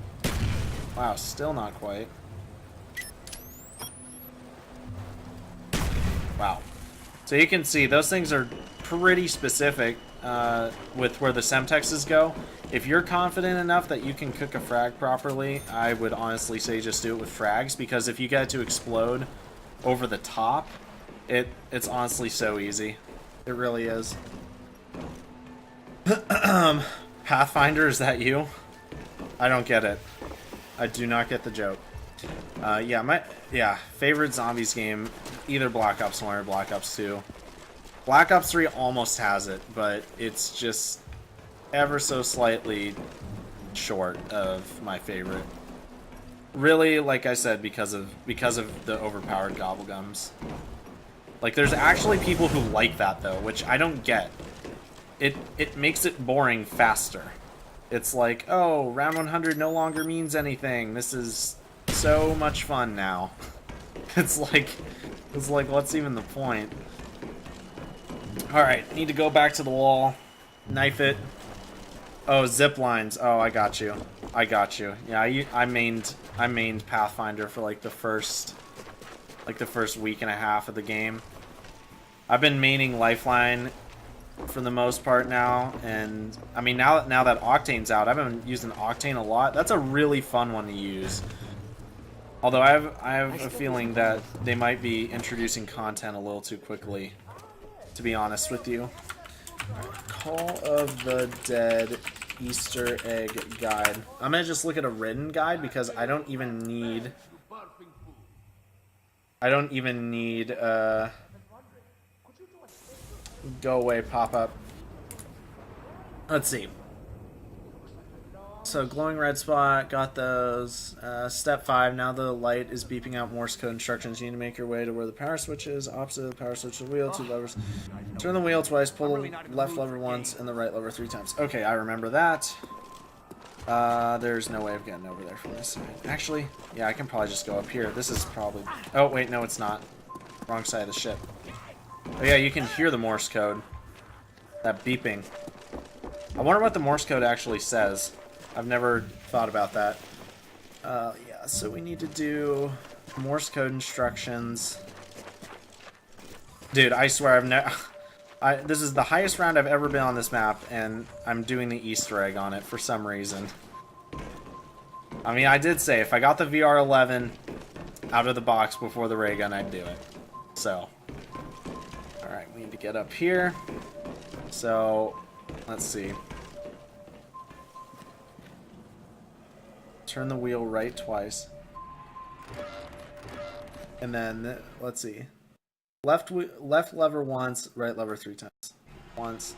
Wow, still not quite. Wow. So you can see those things are pretty specific with where the Semtexes go. If you're confident enough that you can cook a frag properly, I would honestly say just do it with frags, because if you get it to explode over the top, it's honestly so easy. It really is. Pathfinder, is that you? I don't get it. I do not get the joke. Yeah, favorite zombies game, either Black Ops 1 or Black Ops 2. Black Ops 3 almost has it, but it's just ever so slightly short of my favorite. Really, like I said, because of the overpowered gobblegums. Like, there's actually people who like that though, which I don't get. It makes it boring faster. It's like, oh, round 100 no longer means anything. This is so much fun now. It's like, what's even the point? Alright, need to go back to the wall. Knife it. Oh, zip lines. Oh, I got you. I got you. Yeah, I mained Pathfinder for like the first week and a half of the game. I've been maining Lifeline for the most part now, and I mean now that Octane's out, I've been using Octane a lot. That's a really fun one to use. Although I have a feeling that they might be introducing content a little too quickly, to be honest with you. Right, Call of the Dead Easter egg guide. I'm gonna just look at a written guide because I don't even need go away pop-up. Let's see. So glowing red spot, got those. Step 5, now the light is beeping out Morse code instructions. You need to make your way to where the power switch is. Opposite of the power switch, the wheel, 2 levers. Turn the wheel twice, pull the left lever once, and the right lever 3 times. Okay, I remember that. There's no way of getting over there from this side. Actually, yeah, I can probably just go up here. This is probably... Oh, wait, no, it's not. Wrong side of the ship. Oh yeah, you can hear the Morse code. That beeping. I wonder what the Morse code actually says. I've never thought about that. Yeah, so we need to do Morse code instructions. Dude, I swear I've never... this is the highest round I've ever been on this map, and I'm doing the Easter egg on it for some reason. I mean, I did say if I got the VR11 out of the box before the ray gun, I'd do it. So... Alright, we need to get up here. So, let's see. Turn the wheel right twice. And then, let's see. Left lever once, right lever 3 times. Once,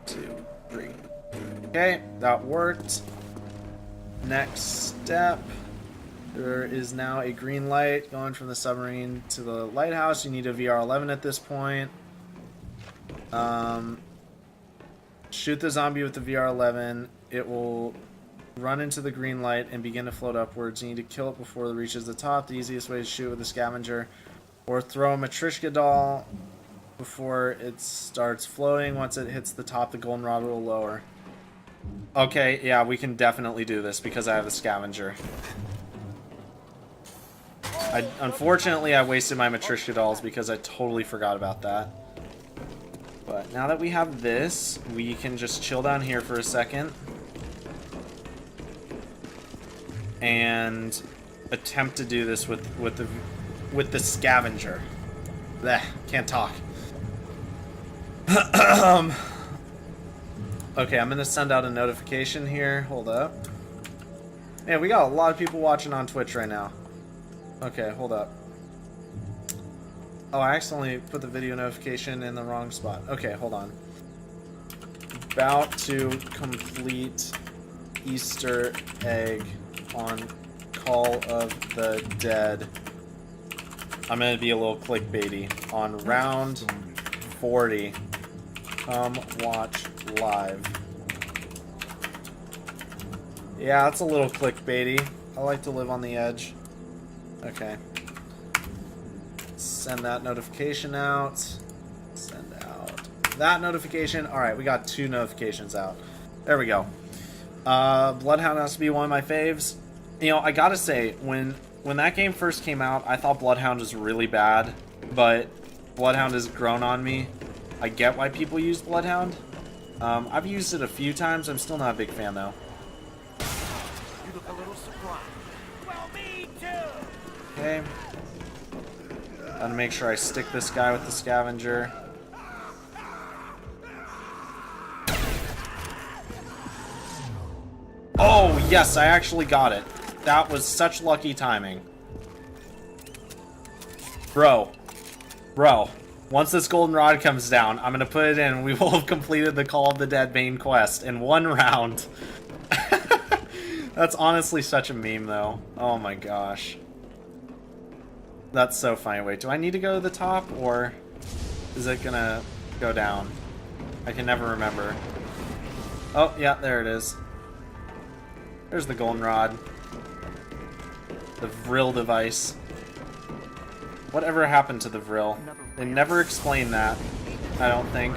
2, 3. Okay, that worked. Next step. There is now a green light going from the submarine to the lighthouse. You need a VR11 at this point. Shoot the zombie with the VR11. It will run into the green light and begin to float upwards. You need to kill it before it reaches the top. The easiest way is to shoot with a scavenger. Or throw a Matryoshka doll before it starts floating. Once it hits the top, the golden rod will lower. Okay, yeah, we can definitely do this because I have a scavenger. Unfortunately, I wasted my Matryoshka dolls because I totally forgot about that. But now that we have this, we can just chill down here for a second. And attempt to do this with the scavenger. Blech, can't talk. Okay, I'm gonna send out a notification here. Hold up. Man, we got a lot of people watching on Twitch right now. Okay, hold up. Oh, I accidentally put the video notification in the wrong spot. Okay, hold on. About to complete Easter egg on Call of the Dead. I'm gonna be a little clickbaity. On round 40. Come watch live. Yeah, that's a little clickbaity. I like to live on the edge. Okay. Send that notification out. Send out that notification. Alright, we got 2 notifications out. There we go. Bloodhound has to be one of my faves. You know, I gotta say, when that game first came out, I thought Bloodhound was really bad, but Bloodhound has grown on me. I get why people use Bloodhound. I've used it a few times. I'm still not a big fan, though. You look a little surprised. Well, me too. Okay. Gotta make sure I stick this guy with the scavenger. Oh, yes, I actually got it. That was such lucky timing. Bro. Once this golden rod comes down, I'm gonna put it in and we will have completed the Call of the Dead main quest in 1 round. That's honestly such a meme, though. Oh my gosh. That's so funny. Wait, do I need to go to the top, or is it gonna go down? I can never remember. Oh, yeah, there it is. There's the golden rod. The Vril device. Whatever happened to the Vril? They never explained that, I don't think.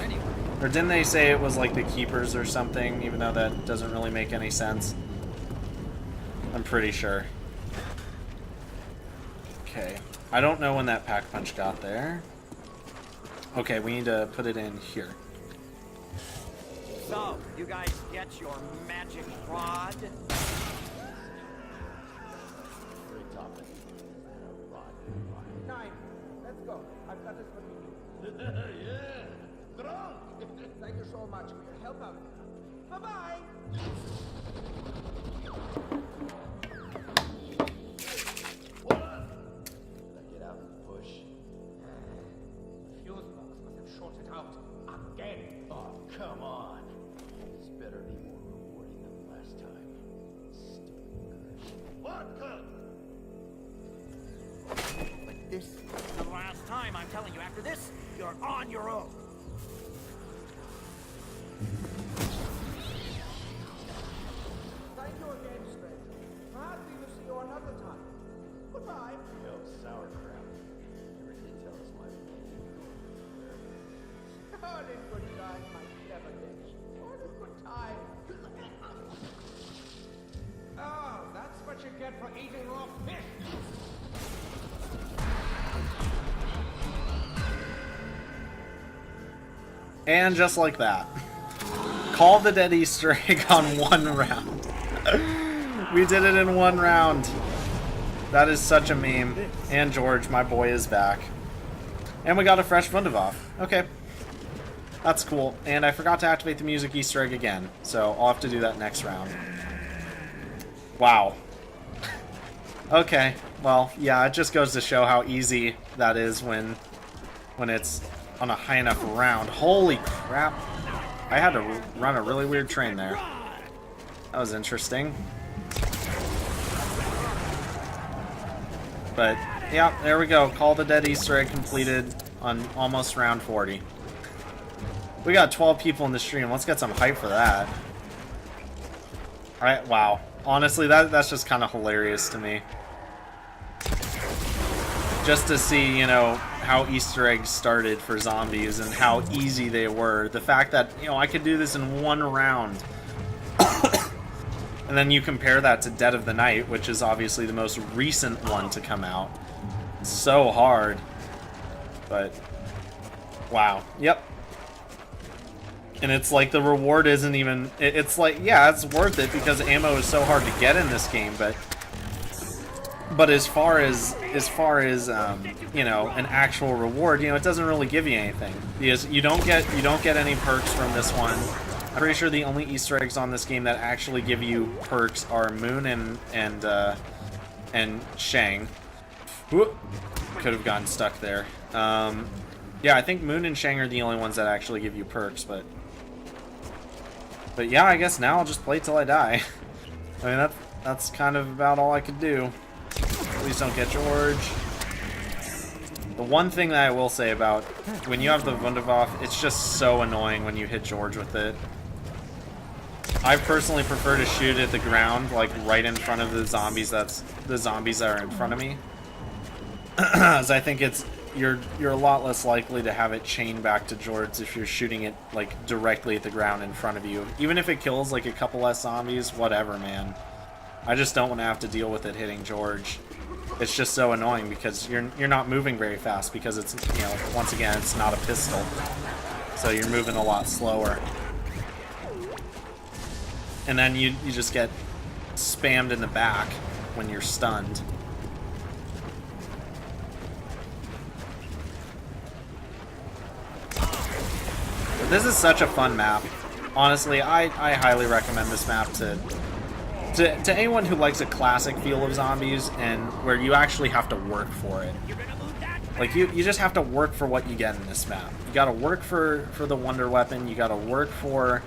Or didn't they say it was like the Keepers or something, even though that doesn't really make any sense? I'm pretty sure. Okay. I don't know when that pack punch got there. Okay, we need to put it in here. So, you guys get your magic rod? Nine. Let's go. I've got this for you. Yeah. Drunk. Thank you so much for your help out. Bye-bye. Get out and push. Fuse box must have shorted out again. Oh, come on. This better be more rewarding than last time. Stupid curse. What curse? But this is the last time. I'm telling you, after this, you're on your own. Thank you again, stranger. Perhaps we will see you another time. Goodbye. Yo, sauerkraut. Never did tell us my All in good time, my clever bitch. All in good time. Oh, that's what you get for eating raw fish. And just like that. Call the Dead Easter egg on 1 round. We did it in 1 round. That is such a meme. And George, my boy, is back. And we got a fresh Wunderwaffe. Okay. That's cool. And I forgot to activate the music Easter egg again. So I'll have to do that next round. Wow. Okay. well, yeah, it just goes to show how easy that is when it's on a high enough round. Holy crap. I had to run a really weird train there. That was interesting. But, yeah, there we go. Call the Dead Easter egg completed on almost round 40. We got 12 people in the stream. Let's get some hype for that. Alright, wow. Honestly, that's just kind of hilarious to me. Just to see, you know, how Easter eggs started for zombies and how easy they were. The fact that, you know, I could do this in one round. And then you compare that to Dead of the Night, which is obviously the most recent one to come out. It's so hard. But, wow. Yep. And it's like the reward isn't even... It's like, yeah, it's worth it because ammo is so hard to get in this game, but as far as you know, an actual reward, you know, it doesn't really give you anything. Because you don't get any perks from this one. I'm pretty sure the only Easter eggs on this game that actually give you perks are Moon and Shang. Whoop. Could have gotten stuck there. Yeah, I think Moon and Shang are the only ones that actually give you perks, but yeah, I guess now I'll just play till I die. I mean, that's kind of about all I could do. Please don't get George. The one thing that I will say about when you have the Wunderwaffe, it's just so annoying when you hit George with it. I personally prefer to shoot at the ground, like right in front of the zombies that are in front of me. As I think you're a lot less likely to have it chain back to George if you're shooting it like directly at the ground in front of you. Even if it kills like a couple less zombies, whatever, man. I just don't want to have to deal with it hitting George. It's just so annoying because you're not moving very fast because it's, you know, once again, it's not a pistol. So you're moving a lot slower. And then you just get spammed in the back when you're stunned. But this is such a fun map. Honestly, I highly recommend this map to anyone who likes a classic feel of zombies and where you actually have to work for it. Like, you just have to work for what you get in this map. You gotta work for the wonder weapon, you gotta work for,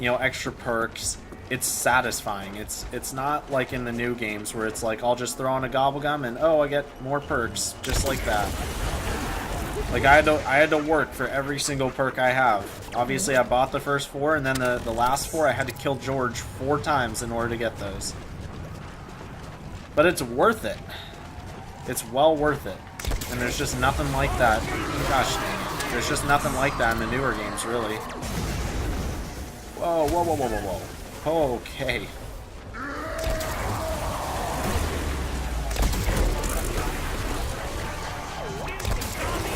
you know, extra perks. It's satisfying. It's not like in the new games where it's like, I'll just throw on a gobblegum and, oh, I get more perks, just like that. Like, I had to work for every single perk I have. Obviously, I bought the first 4, and then the last 4, I had to kill George 4 times in order to get those. But it's worth it. It's well worth it. And there's just nothing like that. Gosh dang it. There's just nothing like that in the newer games, really. Whoa, whoa, whoa, whoa, whoa, whoa. Okay.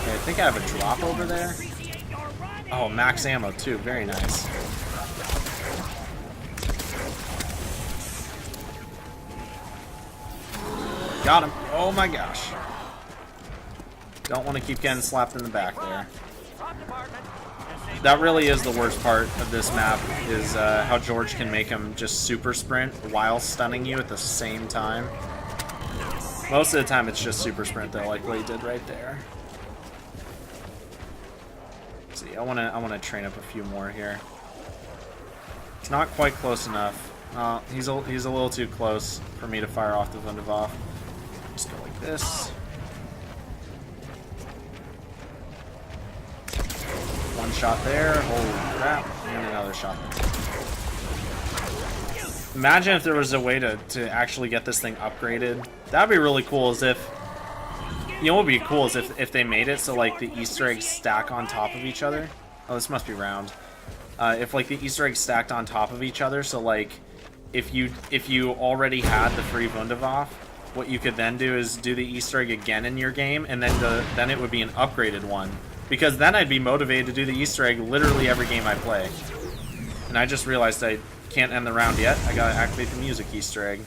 I think I have a drop over there. Oh, max ammo too. Very nice. Got him. Oh my gosh. Don't want to keep getting slapped in the back there. That really is the worst part of this map, is how George can make him just super sprint while stunning you at the same time. Most of the time it's just super sprint though, like what he did right there. See, I wanna train up a few more here. It's not quite close enough. He's a little too close for me to fire off the Wunderwaffe. Just go like this. One shot there. Holy crap! And another shot there. Imagine if there was a way to actually get this thing upgraded. That'd be really cool. As if, you know, what would be cool is if they made it so like the Easter eggs stack on top of each other. Oh, this must be round. If like the Easter eggs stacked on top of each other, so like if you already had the free Wunderwaffe, what you could then do is do the Easter egg again in your game, and then it would be an upgraded one. Because then I'd be motivated to do the Easter egg literally every game I play. And I just realized I can't end the round yet. I gotta activate the music Easter egg.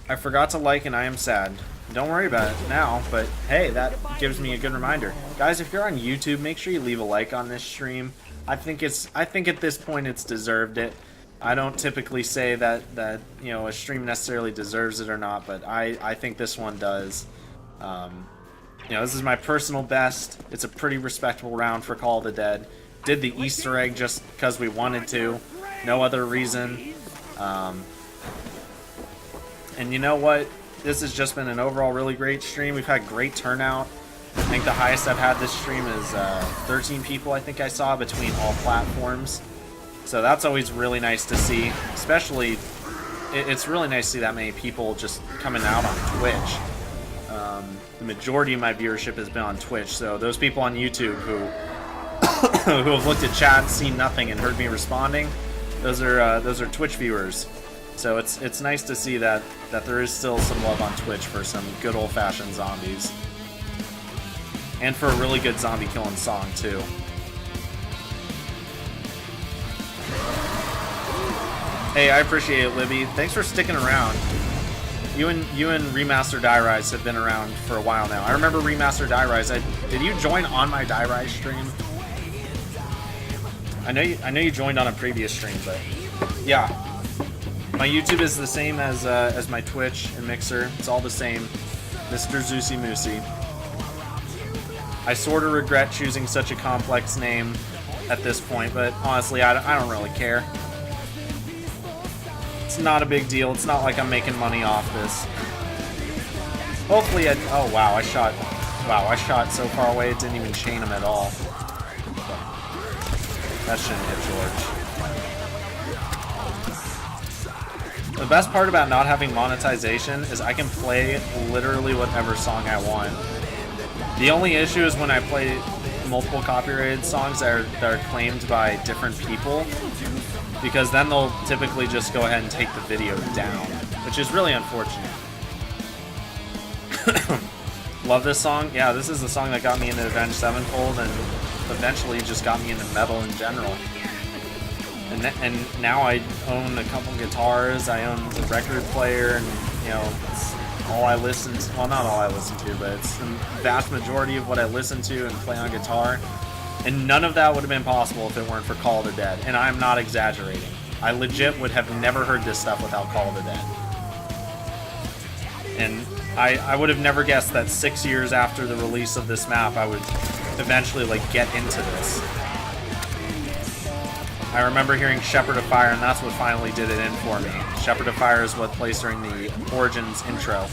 I forgot to like and I am sad. Don't worry about it now, but hey, that gives me a good reminder. Guys, if you're on YouTube, make sure you leave a like on this stream. I think at this point it's deserved it. I don't typically say that you know, a stream necessarily deserves it or not, but I think this one does. You know, this is my personal best. It's a pretty respectable round for Call of the Dead. Did the Easter egg just because we wanted to, no other reason. And you know what? This has just been an overall really great stream. We've had great turnout. I think the highest I've had this stream is 13 people, I think I saw, between all platforms. So that's always really nice to see. Especially, it's really nice to see that many people just coming out on Twitch. The majority of my viewership has been on Twitch, so those people on YouTube who who have looked at chat, seen nothing, and heard me responding, those are Twitch viewers. So it's nice to see that there is still some love on Twitch for some good old-fashioned zombies, and for a really good zombie killing song too. Hey, I appreciate it, Libby. Thanks for sticking around. You and Remaster Die Rise have been around for a while now. I remember Remaster Die Rise. Did you join on my Die Rise stream? I know you joined on a previous stream, but yeah, my YouTube is the same as my Twitch and Mixer. It's all the same, Mr. Zeusy Moosey. I sort of regret choosing such a complex name at this point, but honestly, I don't really care. It's not a big deal. It's not like I'm making money off this. Hopefully, oh wow, I shot so far away it didn't even chain him at all. That shouldn't hit George. The best part about not having monetization is I can play literally whatever song I want. The only issue is when I play multiple copyrighted songs that are claimed by different people, because then they'll typically just go ahead and take the video down, which is really unfortunate. Love this song. Yeah, this is the song that got me into Avenged Sevenfold and eventually just got me into metal in general. And now I own a couple guitars, I own a record player, and you know, it's all I listen to. Well, not all I listen to, but it's the vast majority of what I listen to and play on guitar. And none of that would have been possible if it weren't for Call of the Dead. And I'm not exaggerating. I legit would have never heard this stuff without Call of the Dead. And I would have never guessed that 6 years after the release of this map, I would eventually like get into this. I remember hearing Shepherd of Fire, and that's what finally did it in for me. Shepherd of Fire is what plays during the Origins intro.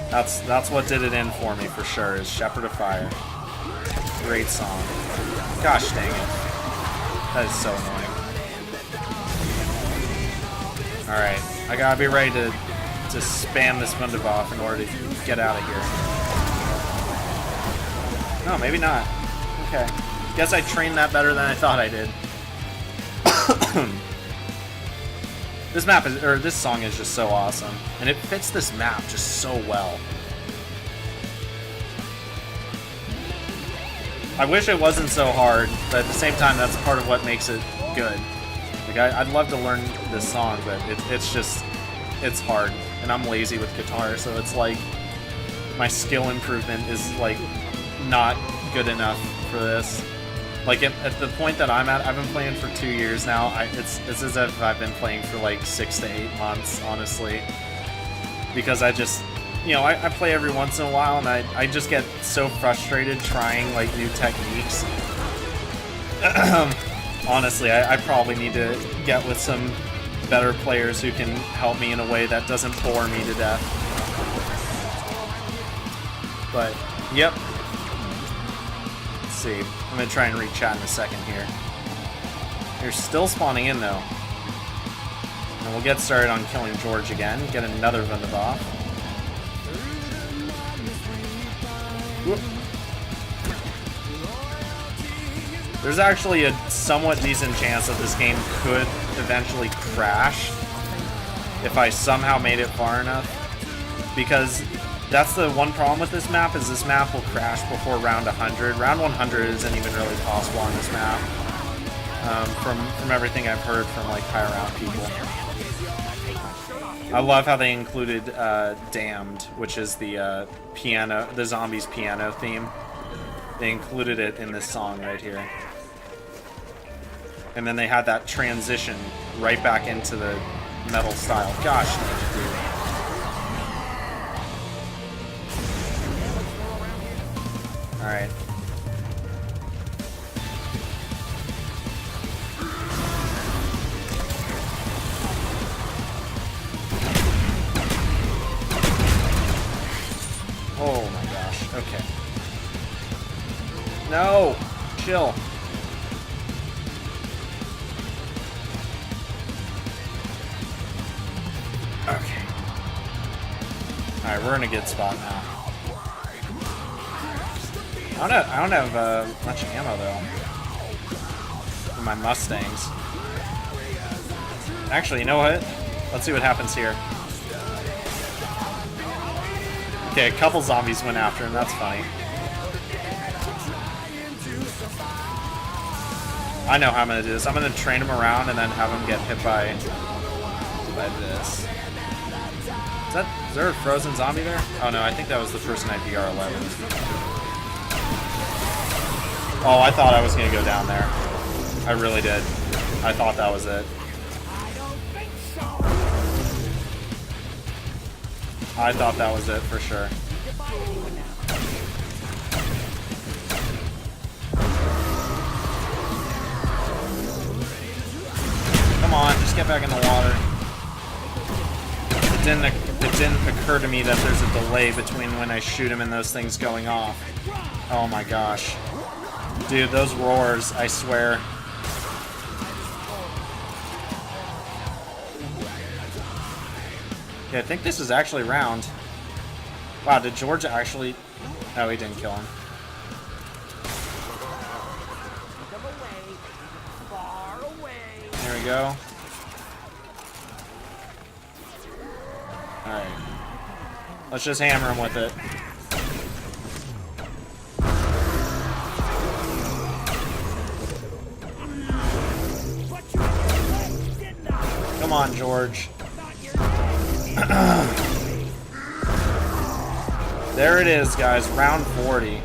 That's what did it in for me for sure, is Shepherd of Fire. Great song. Gosh dang it. That is so annoying. Alright, I gotta be ready to spam this Wunderwaffe in order to get out of here. No, maybe not. Okay. Guess I trained that better than I thought I did. This map is, or this song is just so awesome. And it fits this map just so well. I wish it wasn't so hard, but at the same time, that's part of what makes it good. Like, I'd love to learn this song, but it's hard. And I'm lazy with guitar, so it's like my skill improvement is like not good enough for this. Like at the point that I'm at, I've been playing for 2 years now. It's as if I've been playing for like 6 to 8 months, honestly. Because I just, you know, I play every once in a while, and I just get so frustrated trying like new techniques. Honestly, I probably need to get with some better players who can help me in a way that doesn't bore me to death. But, yep. Let's see. I'm going to try and read chat in a second here. You're still spawning in, though. And we'll get started on killing George again. Get another Wunderwaffe. Whoop. There's actually a somewhat decent chance that this game could eventually crash if I somehow made it far enough. Because that's the one problem with this map, is this map will crash before round 100. Round 100 isn't even really possible on this map. From everything I've heard from like higher round people. I love how they included Damned, which is the piano, the zombies piano theme. They included it in this song right here. And then they had that transition right back into the metal style. Gosh, dude. Alright. Oh my gosh, okay. No! Chill. Okay. Alright, we're in a good spot now. I don't have much ammo though. For my Mustangs. Actually, you know what? Let's see what happens here. Okay, a couple zombies went after him, that's funny. I know how I'm gonna do this. I'm gonna train him around and then have him get hit by this. Is there a frozen zombie there? Oh no, I think that was the person at BR11. Oh, I thought I was gonna go down there. I really did. I thought that was it. I thought that was it for sure. Come on, just get back in the water. It didn't occur to me that there's a delay between when I shoot him and those things going off. Oh my gosh. Dude, those roars, I swear. Yeah, I think this is actually round. Wow, did George actually... Oh, he didn't kill him. There we go. Alright. Let's just hammer him with it. Come on, George. There it is, guys. Round 40.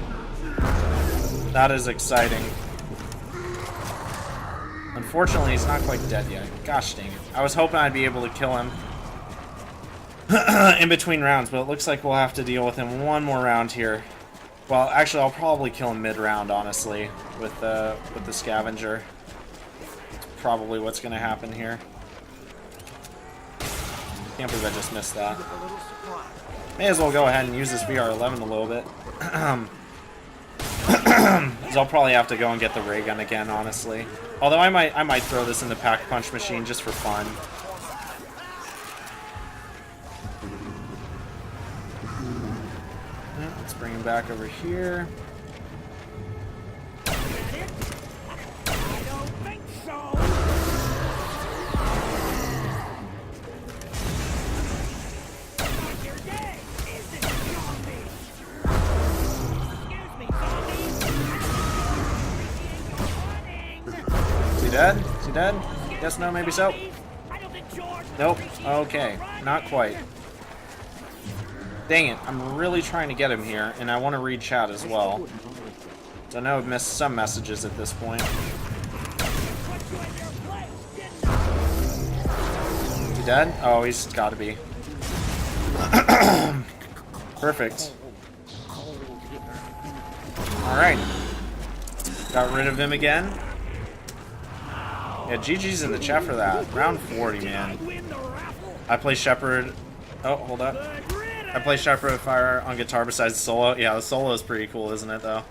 That is exciting. Unfortunately, he's not quite dead yet. Gosh dang it. I was hoping I'd be able to kill him in between rounds, but it looks like we'll have to deal with him one more round here. Well, actually, I'll probably kill him mid-round, honestly, with the scavenger. That's probably what's going to happen here. Can't believe I just missed that. May as well go ahead and use this VR11 a little bit. Because I'll probably have to go and get the ray gun again, honestly. Although I might throw this in the pack punch machine just for fun. Let's bring him back over here. Dead? Is he dead? Yes, no, maybe so. Nope. Okay. Not quite. Dang it. I'm really trying to get him here, and I want to read chat as well. So I know I've missed some messages at this point. Is he dead? Oh, he's got to be. Perfect. Alright. Got rid of him again. Yeah, GG's in the chat for that. Round 40, man. I play Shepherd. Oh, hold up. I play Shepherd with Fire on guitar besides the solo. Yeah, the solo is pretty cool, isn't it, though?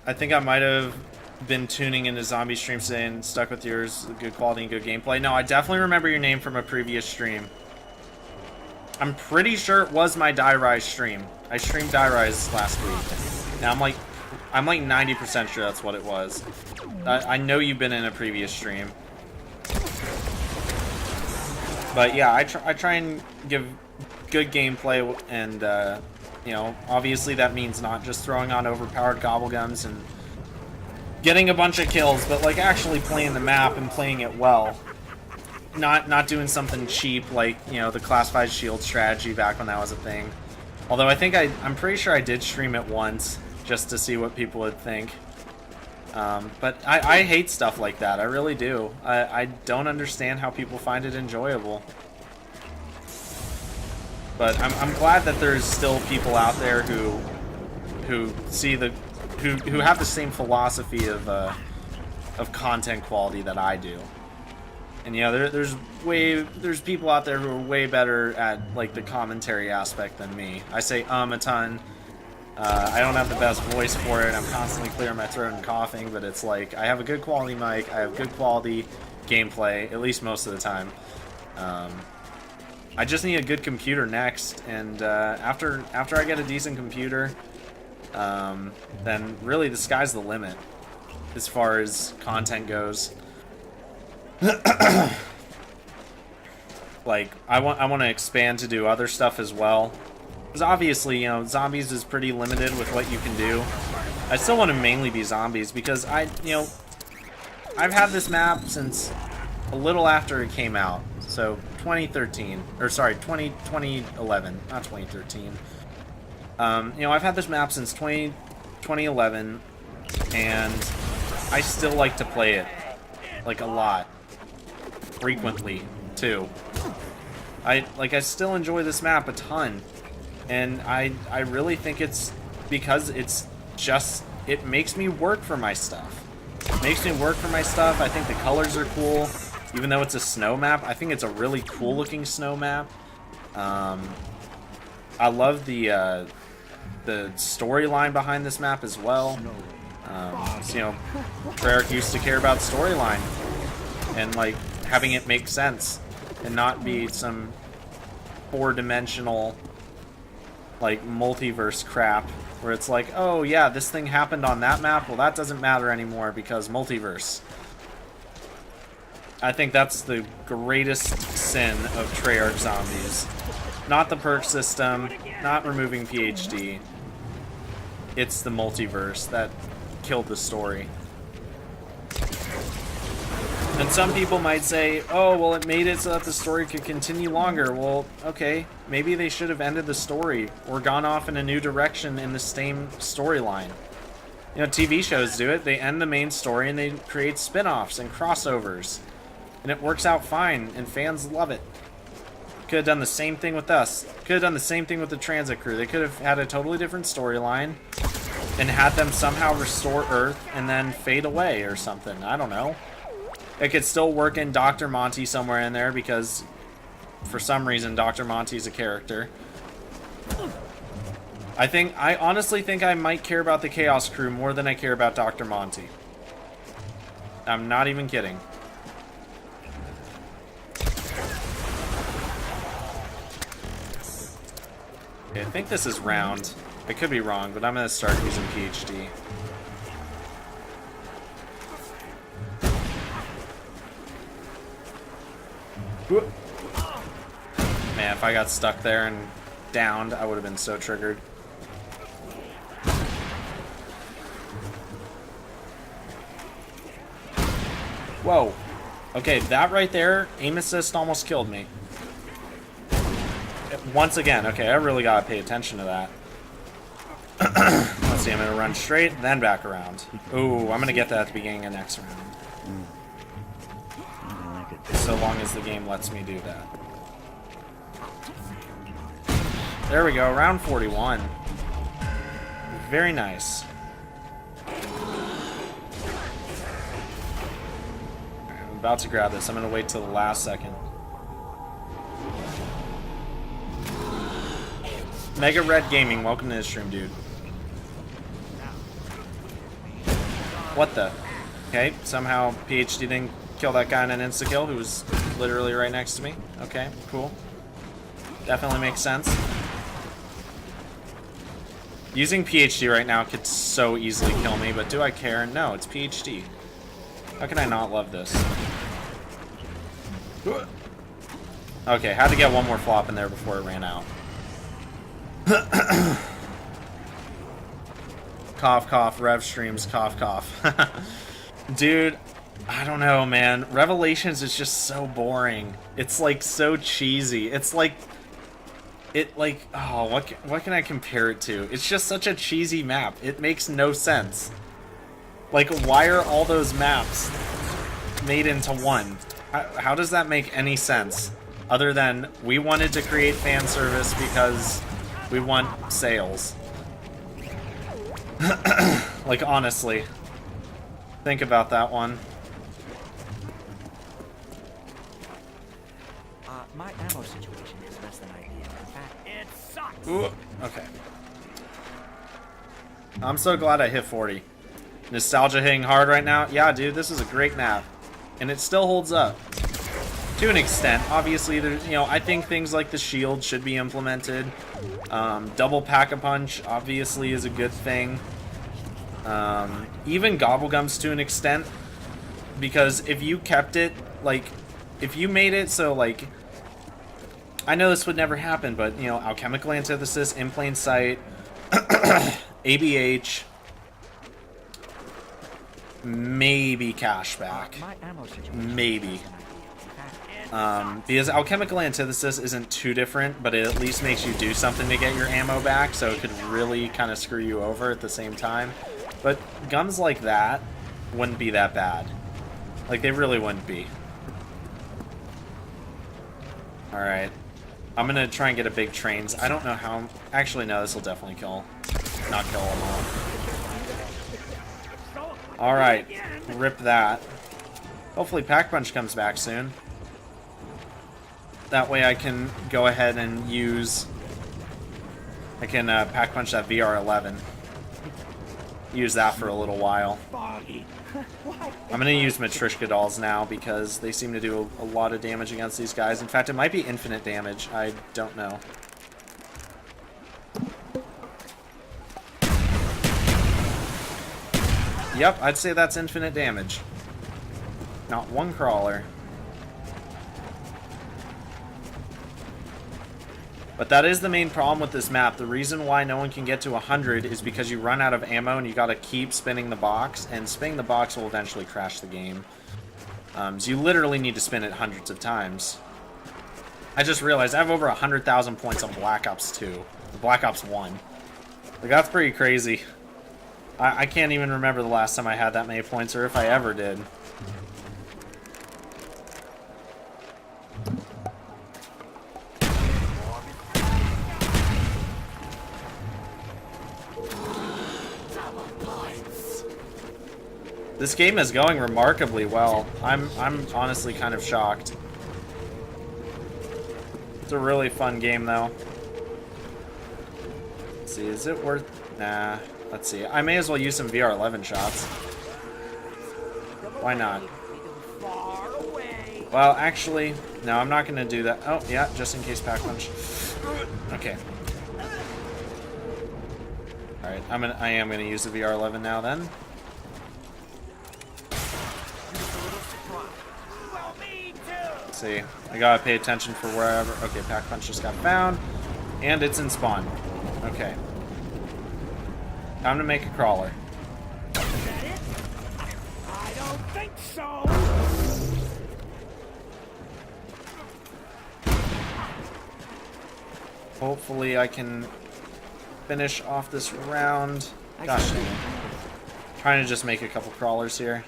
I think I might have been tuning into zombie streams today and stuck with yours. Good quality and good gameplay. No, I definitely remember your name from a previous stream. I'm pretty sure it was my Die Rise stream. I streamed Die Rise last week. Now I'm like 90% sure that's what it was. I know you've been in a previous stream. But yeah, I try and give good gameplay, and you know, obviously that means not just throwing on overpowered gobbleguns and getting a bunch of kills, but like actually playing the map and playing it well. Not doing something cheap like, you know, the classified shield strategy back when that was a thing. Although I think I'm pretty sure I did stream it once just to see what people would think. But I hate stuff like that. I really do. I don't understand how people find it enjoyable. But I'm glad that there's still people out there who see who have the same philosophy of content quality that I do. And you know, there's people out there who are way better at like the commentary aspect than me. I say a ton. I don't have the best voice for it. I'm constantly clearing my throat and coughing, but it's like I have a good quality mic. I have good quality gameplay, at least most of the time. I just need a good computer next, and after I get a decent computer, then really the sky's the limit as far as content goes. Like I want to expand to do other stuff as well. Because obviously, you know, zombies is pretty limited with what you can do. I still want to mainly be zombies because I've had this map since a little after it came out. So 2013, or sorry, 2011, not 2013. You know, I've had this map since 2011, and I still like to play it, like a lot, frequently too. I still enjoy this map a ton. And I really think it's because it makes me work for my stuff. It makes me work for my stuff. I think the colors are cool. Even though it's a snow map, I think it's a really cool looking snow map. I love the storyline behind this map as well. So, you know, Treyarch used to care about storyline and like having it make sense and not be some four-dimensional like multiverse crap where it's like, oh yeah, this thing happened on that map, well that doesn't matter anymore because multiverse. I think that's the greatest sin of Treyarch zombies. Not the perk system, not removing PhD. It's the multiverse that killed the story. And some people might say, oh, well, it made it so that the story could continue longer. Well, okay, maybe they should have ended the story or gone off in a new direction in the same storyline. You know, TV shows do it. They end the main story and they create spin-offs and crossovers. And it works out fine, and fans love it. Could have done the same thing with us. Could have done the same thing with the Transit Crew. They could have had a totally different storyline and had them somehow restore Earth and then fade away or something. I don't know. It could still work in Dr. Monty somewhere in there because for some reason Dr. Monty's a character. I honestly think I might care about the Chaos Crew more than I care about Dr. Monty. I'm not even kidding. Okay, I think this is round. I could be wrong, but I'm going to start using PhD. Man, if I got stuck there and downed, I would have been so triggered. Whoa. Okay, that right there, aim assist almost killed me. Once again, okay, I really gotta pay attention to that. Let's see, I'm gonna run straight, then back around. Ooh, I'm gonna get that at the beginning of next round. So long as the game lets me do that. There we go, round 41. Very nice. Alright, I'm about to grab this. I'm gonna wait till the last second. Mega Red Gaming, welcome to the stream, dude. What the? Okay, somehow PhD didn't kill that guy in an insta-kill who was literally right next to me. Okay, cool. Definitely makes sense. Using PhD right now could so easily kill me, but do I care? No, it's PhD. How can I not love this? Okay, had to get one more flop in there before it ran out. Cough, cough, Rev streams, cough, cough. Dude, I don't know, man. Revelations is just so boring. It's like so cheesy. It's like, oh, what can I compare it to? It's just such a cheesy map. It makes no sense. Like, why are all those maps made into one? How does that make any sense? Other than we wanted to create fan service because we want sales. Like, honestly. Think about that one. My ammo situation is less than ideal. In fact, it sucks. Ooh, okay. I'm so glad I hit 40. Nostalgia hitting hard right now. Yeah, dude, this is a great map. And it still holds up. To an extent. Obviously, there's, you know, I think things like the shield should be implemented. Double pack-a-punch, obviously, is a good thing. Even Gobblegums to an extent. Because if you kept it, like, if you made it so, like, I know this would never happen, but, you know, alchemical antithesis, in plain sight, ABH, maybe cashback. Maybe. Because alchemical antithesis isn't too different, but it at least makes you do something to get your ammo back, so it could really kind of screw you over at the same time. But gums like that wouldn't be that bad. Like, they really wouldn't be. Alright. I'm gonna try and get a big trains. I don't know how... Actually, no, this will definitely kill. Not kill them all. Alright. Rip that. Hopefully Pack Punch comes back soon. That way I can go ahead and use... I can Pack Punch that VR11. Use that for a little while. I'm going to use Matryoshka dolls now because they seem to do a lot of damage against these guys. In fact, it might be infinite damage. I don't know. Yep, I'd say that's infinite damage. Not one crawler. But that is the main problem with this map. The reason why no one can get to 100 is because you run out of ammo and you gotta keep spinning the box, and spinning the box will eventually crash the game. So you literally need to spin it hundreds of times. I just realized I have over 100,000 points on Black Ops 2. Black Ops 1. Like, that's pretty crazy. I can't even remember the last time I had that many points, or if I ever did. This game is going remarkably well. I'm honestly kind of shocked. It's a really fun game, though. Let's see, is it worth... Nah, let's see. I may as well use some VR11 shots. Why not? Well, actually, no, I'm not going to do that. Oh, yeah, just in case Pack Punch. Okay. Alright, I am going to use the VR11 now, then. See, I gotta pay attention for wherever. Okay, Pack Punch just got found, and it's in spawn. Okay, time to make a crawler. Is that it? I don't think so. Hopefully, I can finish off this round. Gosh dang it! Trying to just make a couple crawlers here.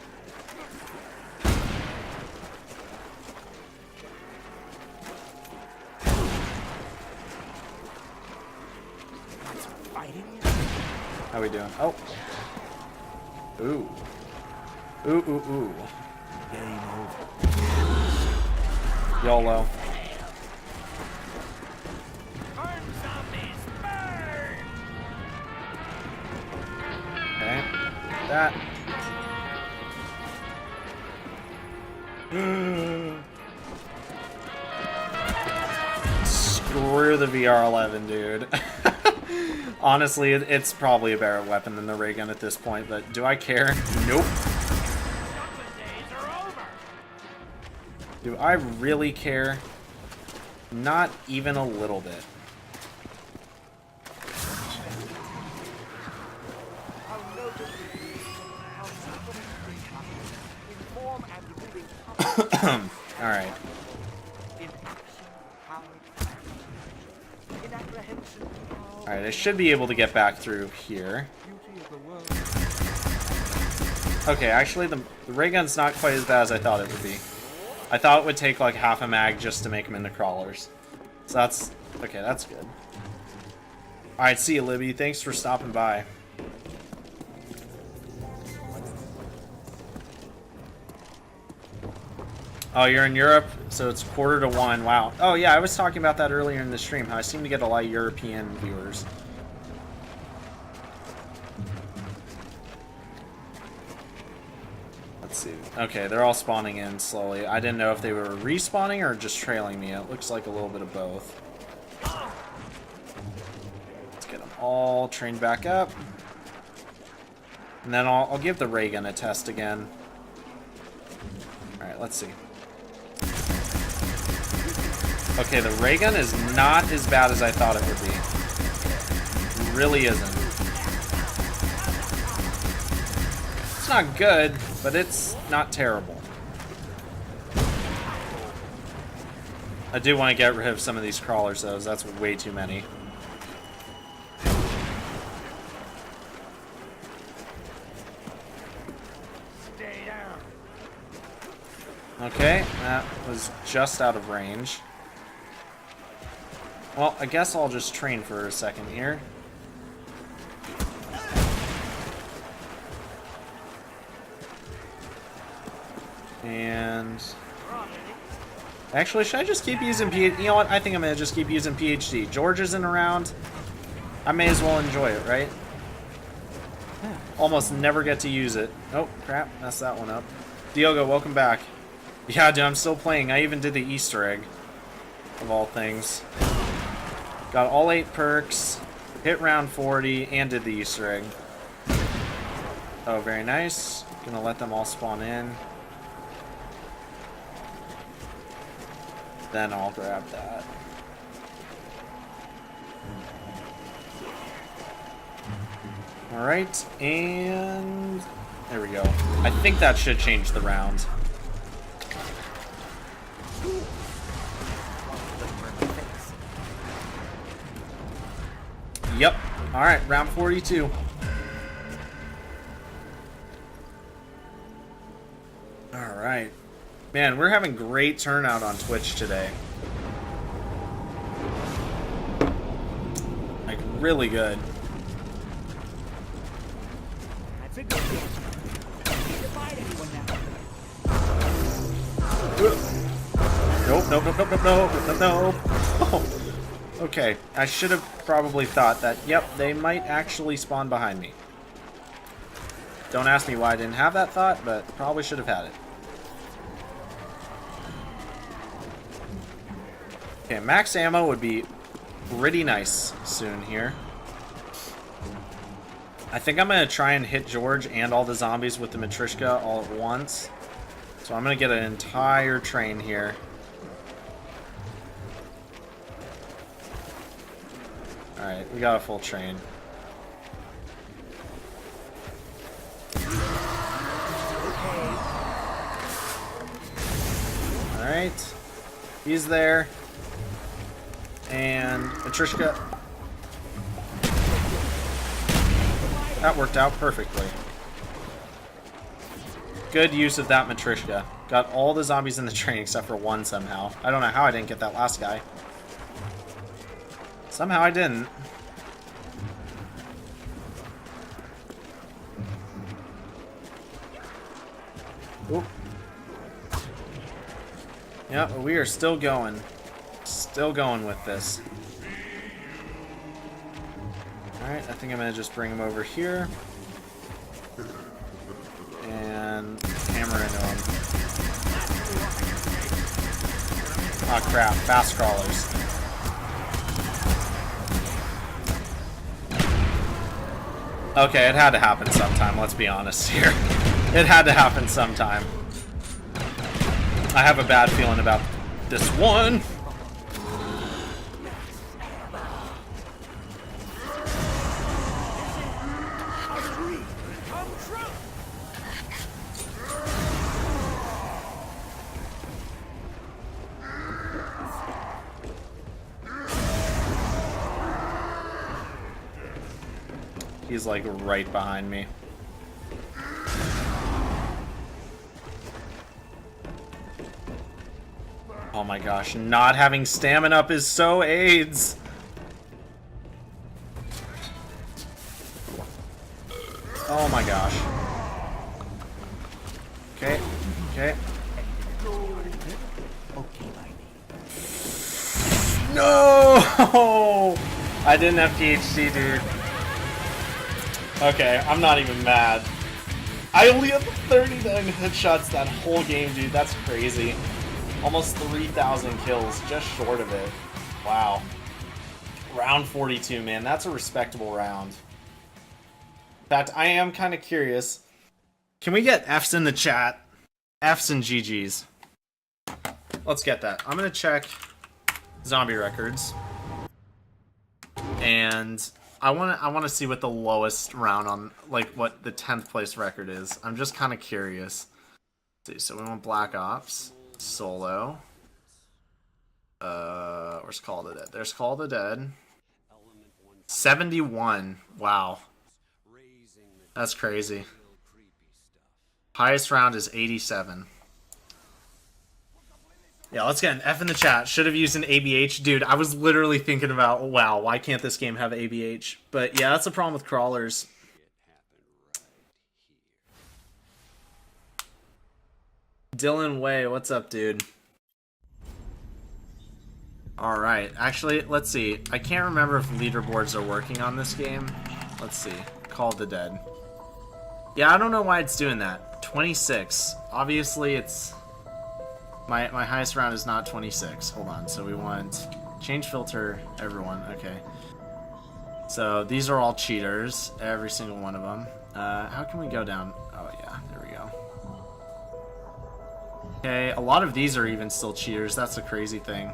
How we doing? Oh. Ooh. Ooh, ooh, ooh. Game over. YOLO. Okay. That. Screw the VR11, dude. Honestly, it's probably a better weapon than the ray gun at this point, but do I care? Nope. Do I really care? Not even a little bit. Alright. Alright, I should be able to get back through here. Okay, actually the ray gun's not quite as bad as I thought it would be. I thought it would take like half a mag just to make them into crawlers. So that's... okay, that's good. Alright, see you, Libby. Thanks for stopping by. Oh, you're in Europe? So it's 1:45. Wow. Oh, yeah, I was talking about that earlier in the stream, how I seem to get a lot of European viewers. Let's see. Okay, they're all spawning in slowly. I didn't know if they were respawning or just trailing me. It looks like a little bit of both. Let's get them all trained back up. And then I'll give the ray gun a test again. Alright, let's see. Okay, the ray gun is not as bad as I thought it would be. It really isn't. It's not good, but it's not terrible. I do want to get rid of some of these crawlers, though. That's way too many. Stay down. Okay, that was just out of range. Well, I guess I'll just train for a second here. And actually, should I just keep using PhD? You know what? I think I'm gonna just keep using PhD. George isn't around. I may as well enjoy it, right? Almost never get to use it. Oh, crap. Messed that one up. Diogo, welcome back. Yeah, dude, I'm still playing. I even did the Easter egg. Of all things. Got all 8 perks. Hit round 40. And did the Easter egg. Oh, very nice. Gonna let them all spawn in. Then I'll grab that. Alright, and there we go. I think that should change the round. Yep. Alright, round 42. Alright. Man, we're having great turnout on Twitch today. Like, really good. That's a good deal. Can't divide anyone now. Nope, nope, nope, nope, nope, nope, nope, nope. Oh. Okay, I should have probably thought that, yep, they might actually spawn behind me. Don't ask me why I didn't have that thought, but probably should have had it. Okay, max ammo would be pretty nice soon here. I think I'm going to try and hit George and all the zombies with the Matryoshka all at once. So I'm going to get an entire train here. Alright, we got a full train. Alright. He's there. And Matryoshka. That worked out perfectly. Good use of that Matryoshka. Got all the zombies in the train except for one somehow. I don't know how I didn't get that last guy. Somehow I didn't. Oop. Yeah, we are still going. Still going with this. Alright, I think I'm going to just bring him over here. And hammer into him. Oh crap, fast crawlers. Okay, it had to happen sometime, let's be honest here. It had to happen sometime. I have a bad feeling about this one. He's like right behind me. my gosh, not having stamina up is so AIDS. Oh my gosh. Okay, okay. No! I didn't have PhD, dude. Okay, I'm not even mad. I only have 39 headshots that whole game, dude. That's crazy. Almost 3,000 kills, just short of it. Wow. Round 42, man. That's a respectable round. In fact, I am kind of curious. Can we get Fs in the chat? Fs and GGs. Let's get that. I'm going to check zombie records. And I want to see what the lowest round on, like, what the 10th place record is. I'm just kind of curious. Let's see, so we want Black Ops, solo. Where's Call of the Dead? There's Call of the Dead. 71. Wow. That's crazy. Highest round is 87. Yeah, let's get an F in the chat. Should have used an ABH. Dude, I was literally thinking about, wow, why can't this game have ABH? But yeah, that's the problem with crawlers. Dylan Way, what's up, dude? Alright, actually, let's see. I can't remember if leaderboards are working on this game. Let's see. Call of the Dead. Yeah, I don't know why it's doing that. 26. Obviously, it's... My highest round is not 26. Hold on. So we want change filter, everyone. Okay. So these are all cheaters. Every single one of them. How can we go down? Oh, yeah. There we go. Okay. A lot of these are even still cheaters. That's a crazy thing.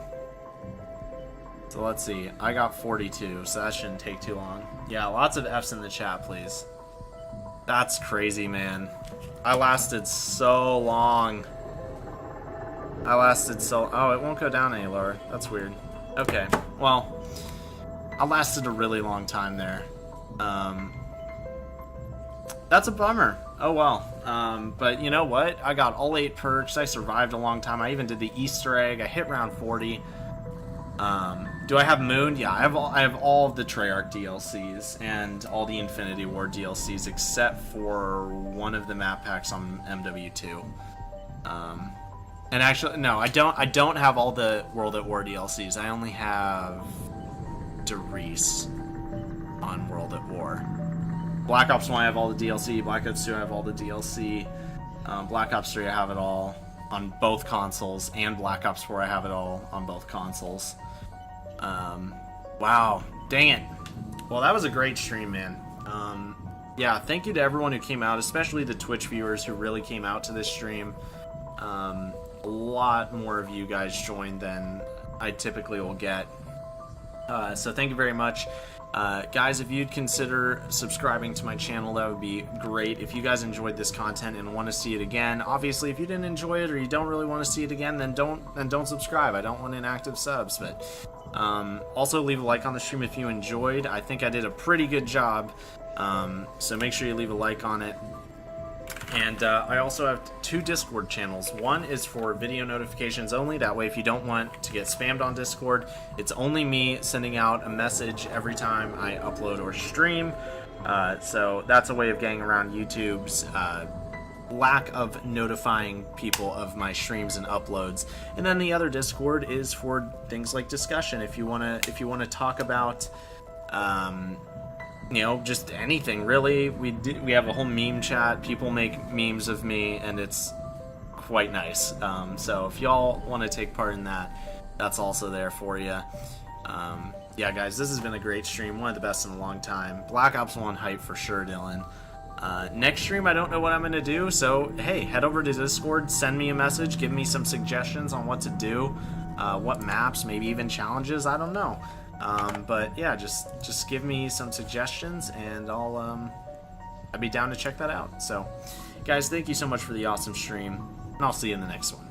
So let's see. I got 42, so that shouldn't take too long. Yeah, lots of Fs in the chat, please. That's crazy, man. I lasted so long. Oh, it won't go down any lower. That's weird. Okay, well, I lasted a really long time there. That's a bummer. Oh well. But you know what? I got all 8 perks. I survived a long time. I even did the Easter egg. I hit round 40. Do I have Moon? Yeah, I have all of the Treyarch DLCs and all the Infinity War DLCs except for one of the map packs on MW2. And actually, no, I don't have all the World at War DLCs. I only have Derice on World at War. Black Ops 1, I have all the DLC. Black Ops 2, I have all the DLC. Black Ops 3, I have it all on both consoles. And Black Ops 4, I have it all on both consoles. Wow. Dang it. Well, that was a great stream, man. Yeah, thank you to everyone who came out, especially the Twitch viewers who really came out to this stream. A lot more of you guys joined than I typically will get. So thank you very much. Guys, if you'd consider subscribing to my channel, that would be great. If you guys enjoyed this content and want to see it again, obviously if you didn't enjoy it or you don't really want to see it again, then don't subscribe. I don't want inactive subs, but also leave a like on the stream if you enjoyed. I think I did a pretty good job, so make sure you leave a like on it. And I also have 2 Discord channels. One is for video notifications only. That way, if you don't want to get spammed on Discord, it's only me sending out a message every time I upload or stream. So that's a way of getting around YouTube's lack of notifying people of my streams and uploads. And then the other Discord is for things like discussion. If you wanna talk about you know, just anything really. We have a whole meme chat. People make memes of me, and it's quite nice. So if y'all want to take part in that, that's also there for you. Yeah, guys, this has been a great stream. One of the best in a long time. Black Ops 1 hype for sure, Dylan. Next stream, I don't know what I'm going to do. So, hey, head over to Discord. Send me a message. Give me some suggestions on what to do. What maps, maybe even challenges. I don't know. But yeah, just give me some suggestions and I'd be down to check that out. So guys, thank you so much for the awesome stream, and I'll see you in the next one.